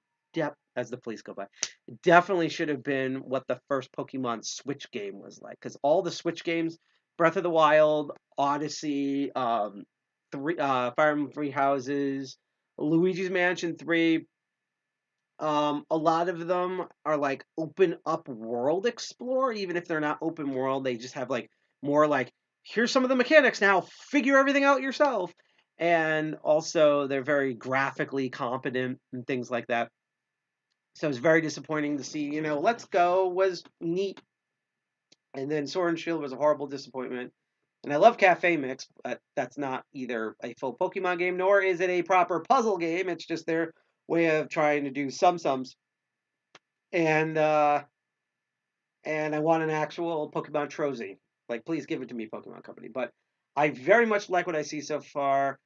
as the police go by, it definitely should have been what the first Pokemon Switch game was like. Because all the Switch games, Breath of the Wild, Odyssey, Fire Emblem Three Houses, Luigi's Mansion 3, a lot of them are like open up world explore, even if they're not open world, they just have like more like here's some of the mechanics now, figure everything out yourself. And also they're very graphically competent and things like that. So it's very disappointing to see, Let's Go was neat, and then Sword and Shield was a horrible disappointment. And I love Cafe Mix, but that's not either a full Pokemon game nor is it a proper puzzle game. It's just their way of trying to do sums. And I want an actual Pokemon Trozy. Like, please give it to me, Pokemon Company. But I very much like what I see so far.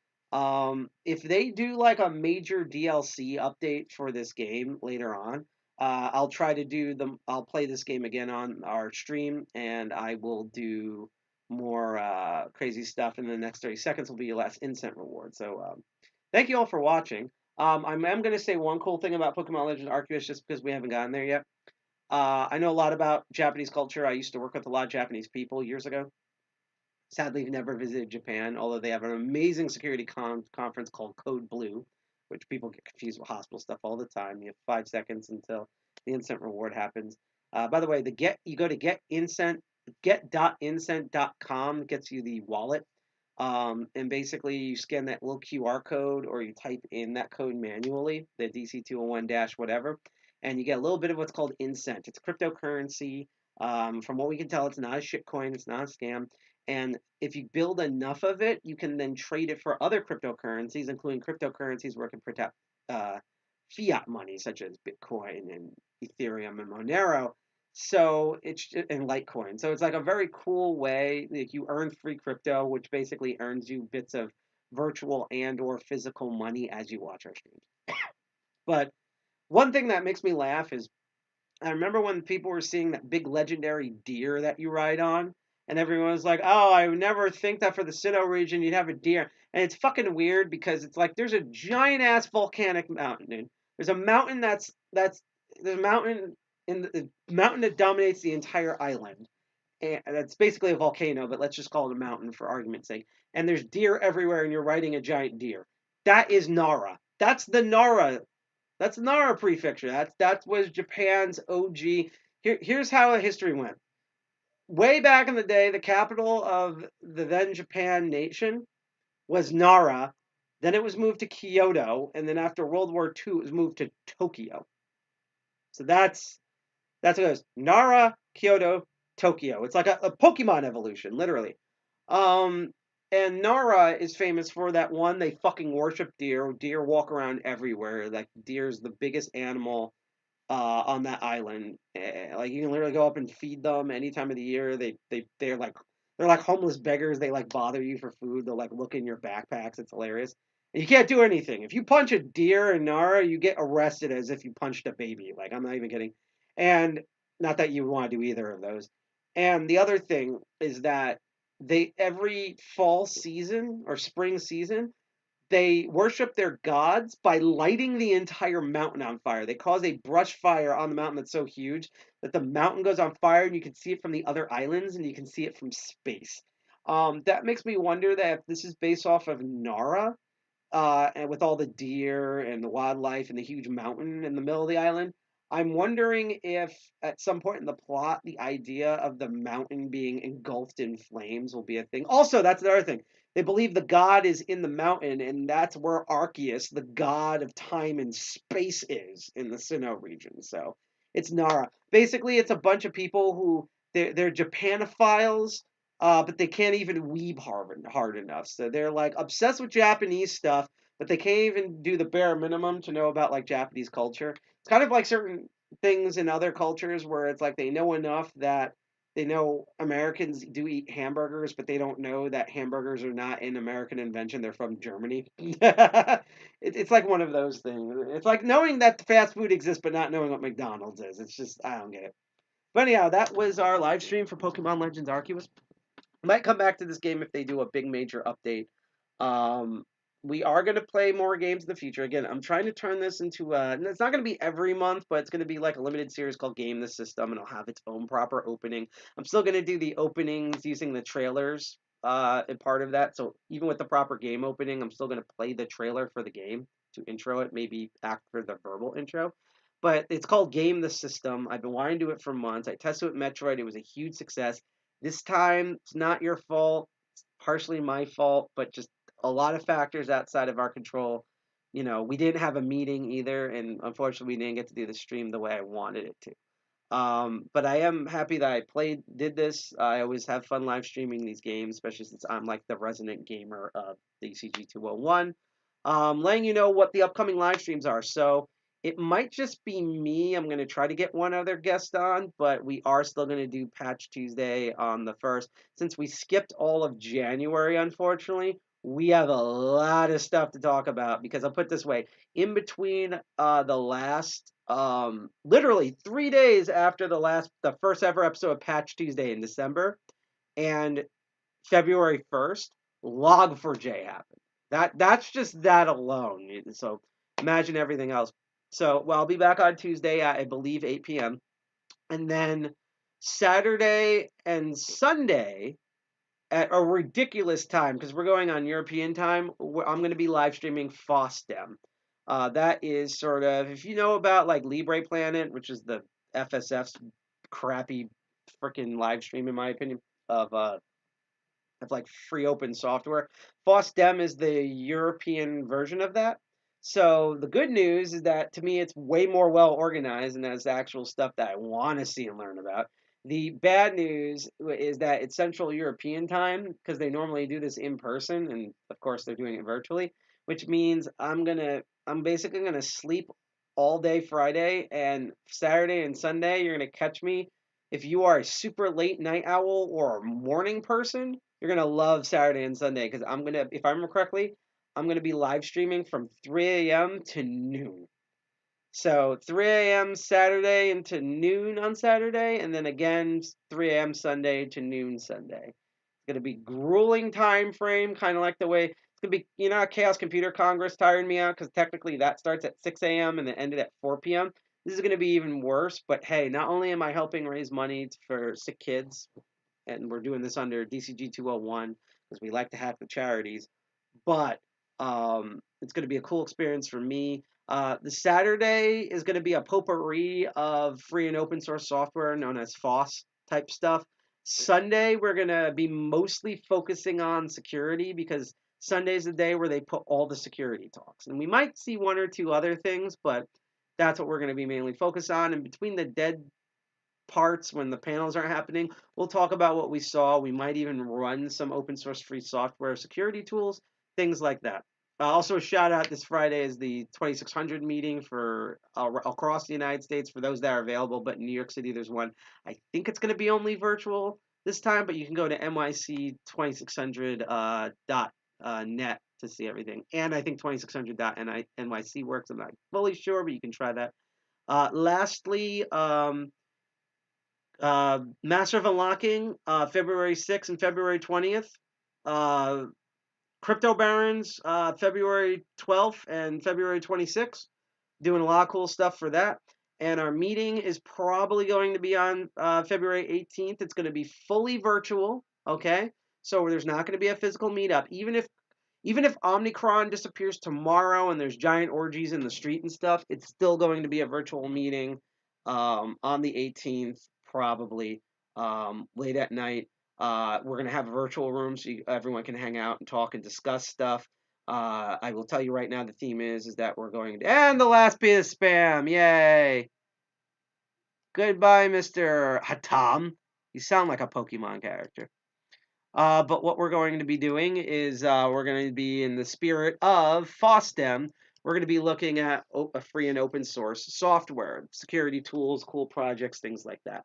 If they do like a major DLC update for this game later on, I'll try to do them. I'll play this game again on our stream, and I will do more crazy stuff. In the next 30 seconds will be your last instant reward. So thank you all for watching. I'm going to say one cool thing about Pokemon Legends Arceus just because we haven't gotten there yet. I know a lot about Japanese culture. I used to work with a lot of Japanese people years ago. Sadly, I've never visited Japan, although they have an amazing security conference called Code Blue, which people get confused with hospital stuff all the time. You have 5 seconds until the instant reward happens. By the way, you go to get.incent.com gets you the wallet. And basically, you scan that little QR code or you type in that code manually, the DC201 dash whatever, and you get a little bit of what's called Incent. It's cryptocurrency. From what we can tell, it's not a shitcoin, it's not a scam. And if you build enough of it, you can then trade it for other cryptocurrencies, including cryptocurrencies where it can protect fiat money, such as Bitcoin and Ethereum and Monero. So it's and Litecoin. So it's like a very cool way. Like you earn free crypto, which basically earns you bits of virtual and or physical money as you watch our streams. But one thing that makes me laugh is I remember when people were seeing that big legendary deer that you ride on, and everyone was like, "Oh, I would never think that for the Sinnoh region you'd have a deer." And it's fucking weird because it's like there's a giant ass volcanic mountain, dude. There's a mountain there's a mountain in the mountain that dominates the entire island, and that's basically a volcano, but let's just call it a mountain for argument's sake. And there's deer everywhere, and you're riding a giant deer. That is Nara. That's Nara Prefecture. That was Japan's OG. Here's how history went. Way back in the day, the capital of the then Japan nation was Nara. Then it was moved to Kyoto, and then after World War II, it was moved to Tokyo. So that's what it was. Nara, Kyoto, Tokyo. It's like a Pokemon evolution, literally. Um, and Nara is famous for that one. They fucking worship deer. Deer walk around everywhere. Like deer's the biggest animal on that island. Like you can literally go up and feed them any time of the year. They're like homeless beggars. They like bother you for food. They'll like look in your backpacks. It's hilarious. And you can't do anything. If you punch a deer in Nara, you get arrested as if you punched a baby. Like I'm not even kidding. And not that you want to do either of those. And the other thing is that they every fall season or spring season they worship their gods by lighting the entire mountain on fire. They cause a brush fire on the mountain that's so huge that the mountain goes on fire and you can see it from the other islands and you can see it from space. That makes me wonder that if this is based off of Nara, and with all the deer and the wildlife and the huge mountain in the middle of the island, I'm wondering if at some point in the plot, the idea of the mountain being engulfed in flames will be a thing. Also, that's another thing. They believe the god is in the mountain, and that's where Arceus, the god of time and space, is in the Sinnoh region. So it's Nara. Basically, it's a bunch of people who they're Japanophiles, but they can't even weeb hard enough. So they're like obsessed with Japanese stuff, but they can't even do the bare minimum to know about like Japanese culture. It's kind of like certain things in other cultures where it's like they know enough that they know Americans do eat hamburgers, but they don't know that hamburgers are not an American invention. They're from Germany. It's like one of those things. It's like knowing that fast food exists, but not knowing what McDonald's is. It's just, I don't get it. But anyhow, that was our live stream for Pokemon Legends Arceus. Might come back to this game if they do a big major update. Um, we are going to play more games in the future. Again, I'm trying to turn this into and it's not going to be every month, but it's going to be like a limited series called Game the System, and it'll have its own proper opening. I'm still going to do the openings using the trailers and part of that. So even with the proper game opening, I'm still going to play the trailer for the game to intro it, maybe after the verbal intro. But it's called Game the System. I've been wanting to do it for months. I tested it with Metroid. It was a huge success. This time, it's not your fault. It's partially my fault, but just a lot of factors outside of our control. You know, we didn't have a meeting either, and unfortunately, we didn't get to do the stream the way I wanted it to. But I am happy that did this. I always have fun live streaming these games, especially since I'm like the resident gamer of DCG 201. Letting you know what the upcoming live streams are. So it might just be me. I'm going to try to get one other guest on, but we are still going to do Patch Tuesday on the 1st. Since we skipped all of January, unfortunately, we have a lot of stuff to talk about because I'll put it this way, in between the last literally 3 days after the first ever episode of Patch Tuesday in December and February 1st, Log4j happened. That's just that alone. So imagine everything else. So well, I'll be back on Tuesday at I believe 8 p.m. and then Saturday and Sunday at a ridiculous time because we're going on European time. I'm going to be live streaming FOSDEM. That is sort of, if you know about like Libre Planet, which is the FSF's crappy freaking live stream, in my opinion, of like free open software. FOSDEM is the European version of that. So the good news is that to me it's way more well organized and has actual stuff that I want to see and learn about. The bad news is that it's Central European time because they normally do this in person, and of course they're doing it virtually, which means I'm basically gonna sleep all day Friday and Saturday and Sunday. You're gonna catch me if you are a super late night owl or a morning person. You're gonna love Saturday and Sunday because if I remember correctly, I'm gonna be live streaming from 3 a.m. to noon. So 3 a.m. Saturday into noon on Saturday, and then again 3 a.m. Sunday to noon Sunday. It's gonna be grueling time frame, kind of like the way it's gonna be. You know, Chaos Computer Congress tired me out because technically that starts at 6 a.m. and then ended at 4 p.m. This is gonna be even worse. But hey, not only am I helping raise money for sick kids, and we're doing this under DCG 201 because we like to hack the charities, but it's going to be a cool experience for me. The Saturday is going to be a potpourri of free and open source software known as FOSS type stuff. Sunday, we're going to be mostly focusing on security because Sunday's the day where they put all the security talks. And we might see one or two other things, but that's what we're going to be mainly focused on. And between the dead parts when the panels aren't happening, we'll talk about what we saw. We might even run some open source free software security tools, things like that. Also, a shout out this Friday is the 2600 meeting for across the United States for those that are available. But in New York City, there's one. I think it's going to be only virtual this time, but you can go to nyc2600 net to see everything. And I think 2600.nyc works. I'm not fully sure, but you can try that. Lastly, Master of Unlocking, February 6th and February 20th. Uh, Crypto Barons, February 12th and February 26th. Doing a lot of cool stuff for that. And our meeting is probably going to be on February 18th. It's going to be fully virtual, okay? So there's not going to be a physical meetup. Even if Omnicron disappears tomorrow and there's giant orgies in the street and stuff, it's still going to be a virtual meeting on the 18th, probably late at night. We're going to have a virtual room so everyone can hang out and talk and discuss stuff. I will tell you right now the theme is that we're going to and the last bit of spam. Yay! Goodbye, Mr. Hatam. You sound like a Pokemon character. But what we're going to be doing is we're going to be in the spirit of FOSDEM. We're going to be looking at a free and open source software, security tools, cool projects, things like that.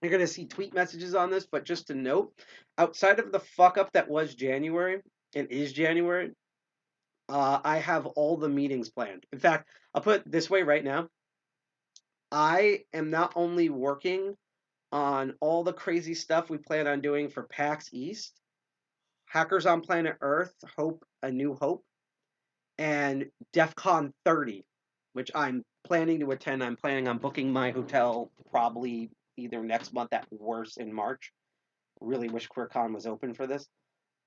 You're going to see tweet messages on this, but just to note, outside of the fuck up that was January, it is January, I have all the meetings planned. In fact, I'll put it this way right now. I am not only working on all the crazy stuff we plan on doing for PAX East, Hackers on Planet Earth, Hope, A New Hope, and DEF CON 30, which I'm planning to attend. I'm planning on booking my hotel probably either next month at worst in March. Really wish QueerCon was open for this.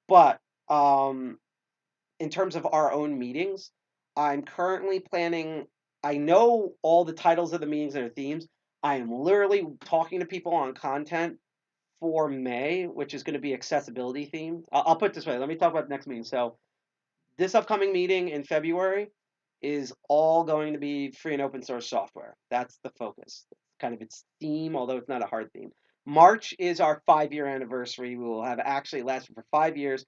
But in terms of our own meetings, I'm currently planning. I know all the titles of the meetings and their themes. I am literally talking to people on content for May, which is going to be accessibility themed. I'll put it this way. Let me talk about the next meeting. So this upcoming meeting in February is all going to be free and open source software. That's the focus. Kind of its theme, although it's not a hard theme. March is our 5-year anniversary. We will have actually lasted for 5 years.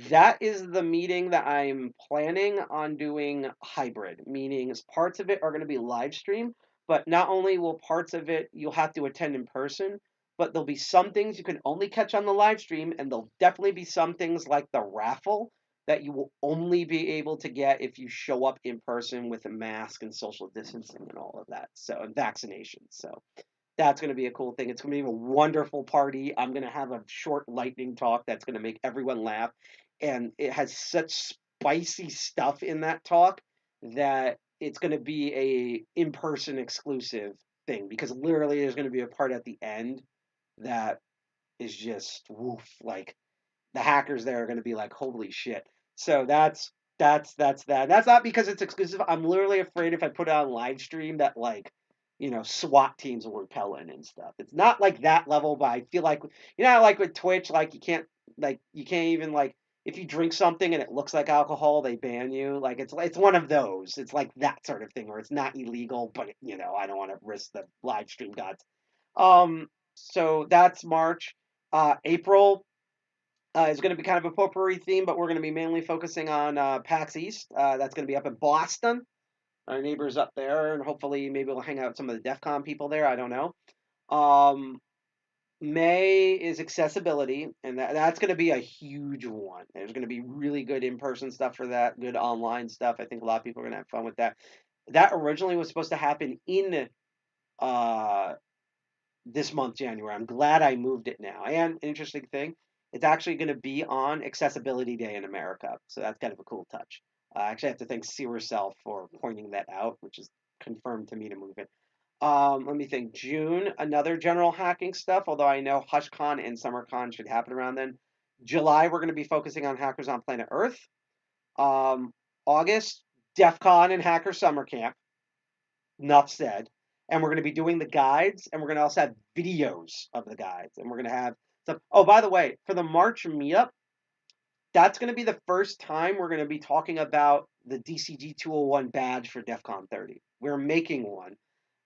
That is the meeting that I'm planning on doing hybrid, meaning parts of it are going to be live stream, but not only will parts of it you'll have to attend in person, but there'll be some things you can only catch on the live stream, and there'll definitely be some things like the raffle that you will only be able to get if you show up in person with a mask and social distancing and all of that. So, and vaccinations. So that's going to be a cool thing. It's going to be a wonderful party. I'm going to have a short lightning talk that's going to make everyone laugh. And it has such spicy stuff in that talk that it's going to be a in-person exclusive thing, because literally there's going to be a part at the end that is just woof, like the hackers there are going to be like, holy shit. So that's that. That's not because it's exclusive. I'm literally afraid if I put it on live stream that, like, SWAT teams will repel in and stuff. It's not like that level, but I feel like, like with Twitch, like you can't even, like, if you drink something and it looks like alcohol, they ban you. Like it's one of those. It's like that sort of thing where it's not illegal, but I don't want to risk the live stream gods. So that's March. April is going to be kind of a potpourri theme, but we're going to be mainly focusing on PAX East. That's going to be up in Boston. Our neighbors up there, and hopefully maybe we'll hang out with some of the DEF CON people there. I don't know. Um, May is accessibility, and that's going to be a huge one. There's going to be really good in-person stuff for that, good online stuff. I think a lot of people are going to have fun with that. That originally was supposed to happen in uh, this month, January. I'm glad I moved it now. And interesting thing, it's actually going to be on Accessibility Day in America. So that's kind of a cool touch. I actually have to thank Searcell for pointing that out, which is confirmed to me to move it. Let me think. June, another general hacking stuff, although I know HushCon and SummerCon should happen around then. July, we're going to be focusing on Hackers on Planet Earth. August, DEF CON and Hacker Summer Camp. Enough said. And we're going to be doing the guides, and we're going to also have videos of the guides, and we're going to have some. Oh, by the way, for the March meetup, that's going to be the first time we're going to be talking about the DCG 201 badge for DEF CON 30. We're making one.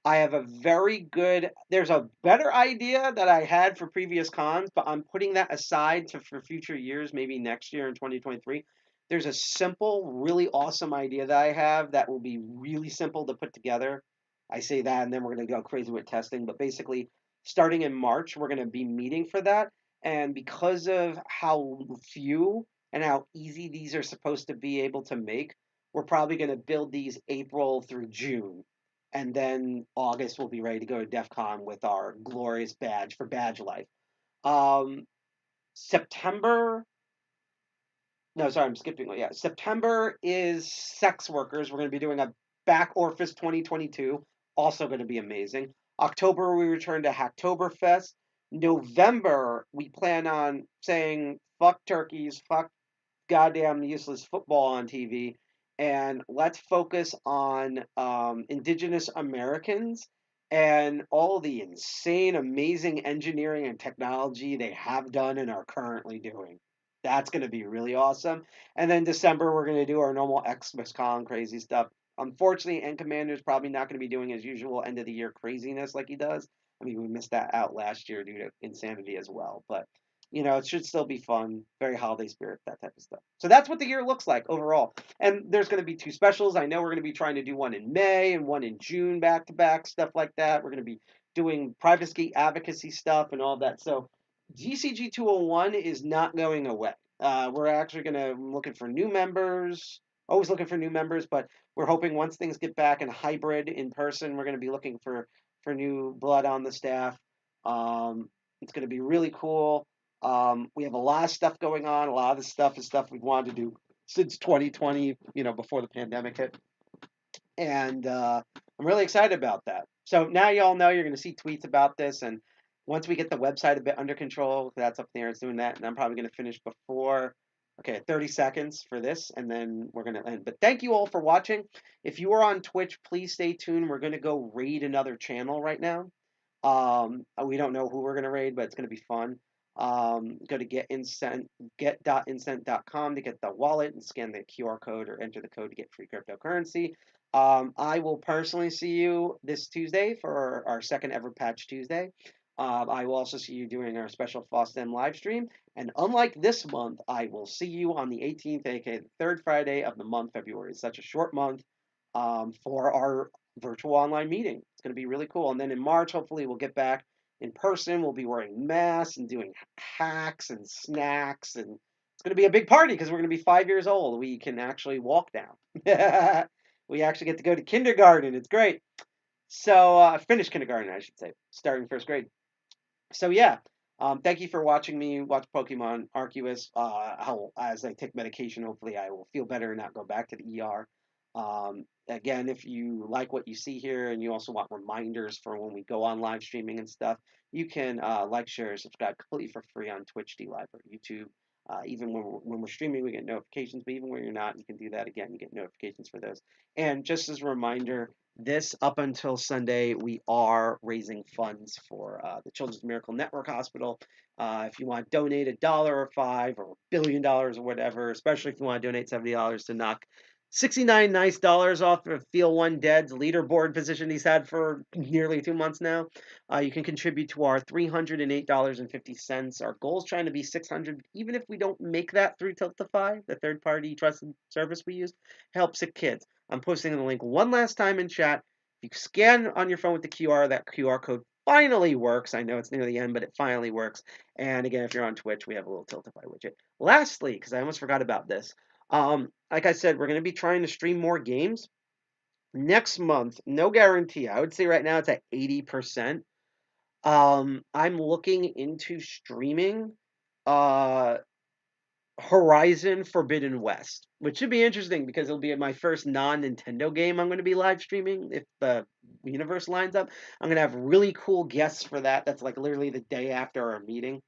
I have a very good. There's a better idea that I had for previous cons, but I'm putting that aside for future years, maybe next year in 2023. There's a simple, really awesome idea that I have that will be really simple to put together. I say that, and then we're going to go crazy with testing. But basically, starting in March, we're going to be meeting for that. And because of how few and how easy these are supposed to be able to make, we're probably going to build these April through June. And then August we'll be ready to go to DEF CON with our glorious badge for Badge Life. Um, September, no, sorry, I'm skipping one. Yeah, September is sex workers. We're going to be doing a back orifice 2022. Also going to be amazing. October, we return to Hacktoberfest. November, we plan on saying fuck turkeys, fuck goddamn useless football on TV, and let's focus on Indigenous Americans and all the insane, amazing engineering and technology they have done and are currently doing. That's going to be really awesome. And then December, we're going to do our normal XMSCon crazy stuff. Unfortunately, End Commander's probably not going to be doing his usual end of the year craziness like he does. I mean, we missed that out last year due to insanity as well. But it should still be fun, very holiday spirit, that type of stuff. So that's what the year looks like overall. And there's going to be two specials. I know we're going to be trying to do one in May and one in June, back to back, stuff like that. We're going to be doing privacy advocacy stuff and all that. So DCG 201 is not going away. We're actually going to looking for new members. Always looking for new members, but we're hoping once things get back in hybrid in person, we're going to be looking for new blood on the staff. It's going to be really cool. We have a lot of stuff going on. A lot of the stuff is stuff we've wanted to do since 2020, before the pandemic hit. And I'm really excited about that. So now you all know you're going to see tweets about this. And once we get the website a bit under control, that's up there, it's doing that. And I'm probably going to finish before, okay, 30 seconds for this. And then we're going to end. But thank you all for watching. If you are on Twitch, please stay tuned. We're going to go raid another channel right now. We don't know who we're going to raid, but it's going to be fun. Go to get.insent.com to get the wallet and scan the QR code or enter the code to get free cryptocurrency. I will personally see you this Tuesday for our second ever Patch Tuesday. I will also see you doing our special FOSDEM live stream. And unlike this month, I will see you on the 18th, aka the third Friday of the month, February. It's such a short month for our virtual online meeting. It's going to be really cool. And then in March, hopefully, we'll get back in person. We'll be wearing masks and doing hacks and snacks. And it's going to be a big party because we're going to be 5 years old. We can actually walk now. We actually get to go to kindergarten. It's great. So, finish kindergarten, I should say, starting first grade. So, yeah. Thank you for watching me watch Pokemon Arceus. As I take medication, hopefully I will feel better and not go back to the ER. Again, if you like what you see here and you also want reminders for when we go on live streaming and stuff, you can like, share, subscribe completely for free on Twitch, DLive, or YouTube. Even when we're streaming, we get notifications, but even when you're not, you can do that again. You get notifications for those. And just as a reminder, this up until Sunday, we are raising funds for the Children's Miracle Network Hospital. If you want to donate $1 or $5 or $1 billion or whatever, especially if you want to donate $70 to knock 69 nice dollars off of Feel One Dead's leaderboard position he's had for nearly 2 months now. You can contribute to our $308.50. Our goal is trying to be 600, even if we don't make that through Tiltify, the third-party trusted service we use. Help sick kids. I'm posting the link one last time in chat. If you scan on your phone with the QR, that QR code finally works. I know it's near the end, but it finally works. And again, if you're on Twitch, we have a little Tiltify widget. Lastly, because I almost forgot about this, like I said, we're going to be trying to stream more games. Next month, no guarantee. I would say right now it's at 80%. I'm looking into streaming Horizon Forbidden West, which should be interesting because it'll be my first non-Nintendo game I'm going to be live streaming if the universe lines up. I'm going to have really cool guests for that. That's like literally the day after our meeting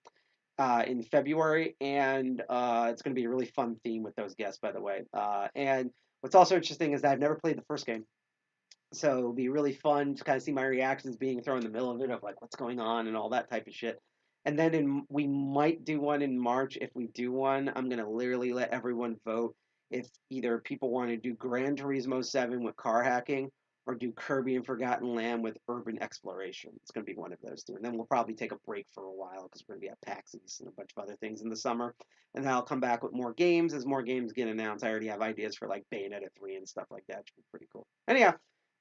in February, and it's going to be a really fun theme with those guests, by the way. And what's also interesting is that I've never played the first game, so it'll be really fun to kind of see my reactions being thrown in the middle of it, of like what's going on and all that type of shit. And then we might do one in March. If we do one, I'm going to literally let everyone vote if either people want to do Gran Turismo 7 with car hacking or do Kirby and Forgotten Land with urban exploration. It's going to be one of those two. And then we'll probably take a break for a while because we're going to be at PAX East and a bunch of other things in the summer. And then I'll come back with more games as more games get announced. I already have ideas for like Bayonetta 3 and stuff like that. It should be pretty cool. Anyhow,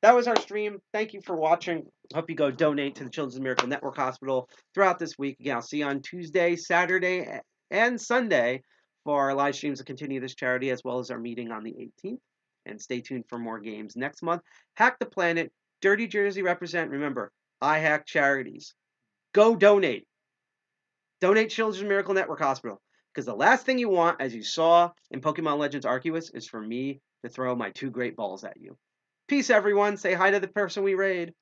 that was our stream. Thank you for watching. Hope you go donate to the Children's Miracle Network Hospital throughout this week. Again, I'll see you on Tuesday, Saturday, and Sunday for our live streams to continue this charity, as well as our meeting on the 18th. And stay tuned for more games next month. Hack the Planet, Dirty Jersey represent. Remember, I hack charities. Go donate. Donate Children's Miracle Network Hospital. Because the last thing you want, as you saw in Pokemon Legends Arceus, is for me to throw my 2 great balls at you. Peace, everyone. Say hi to the person we raid.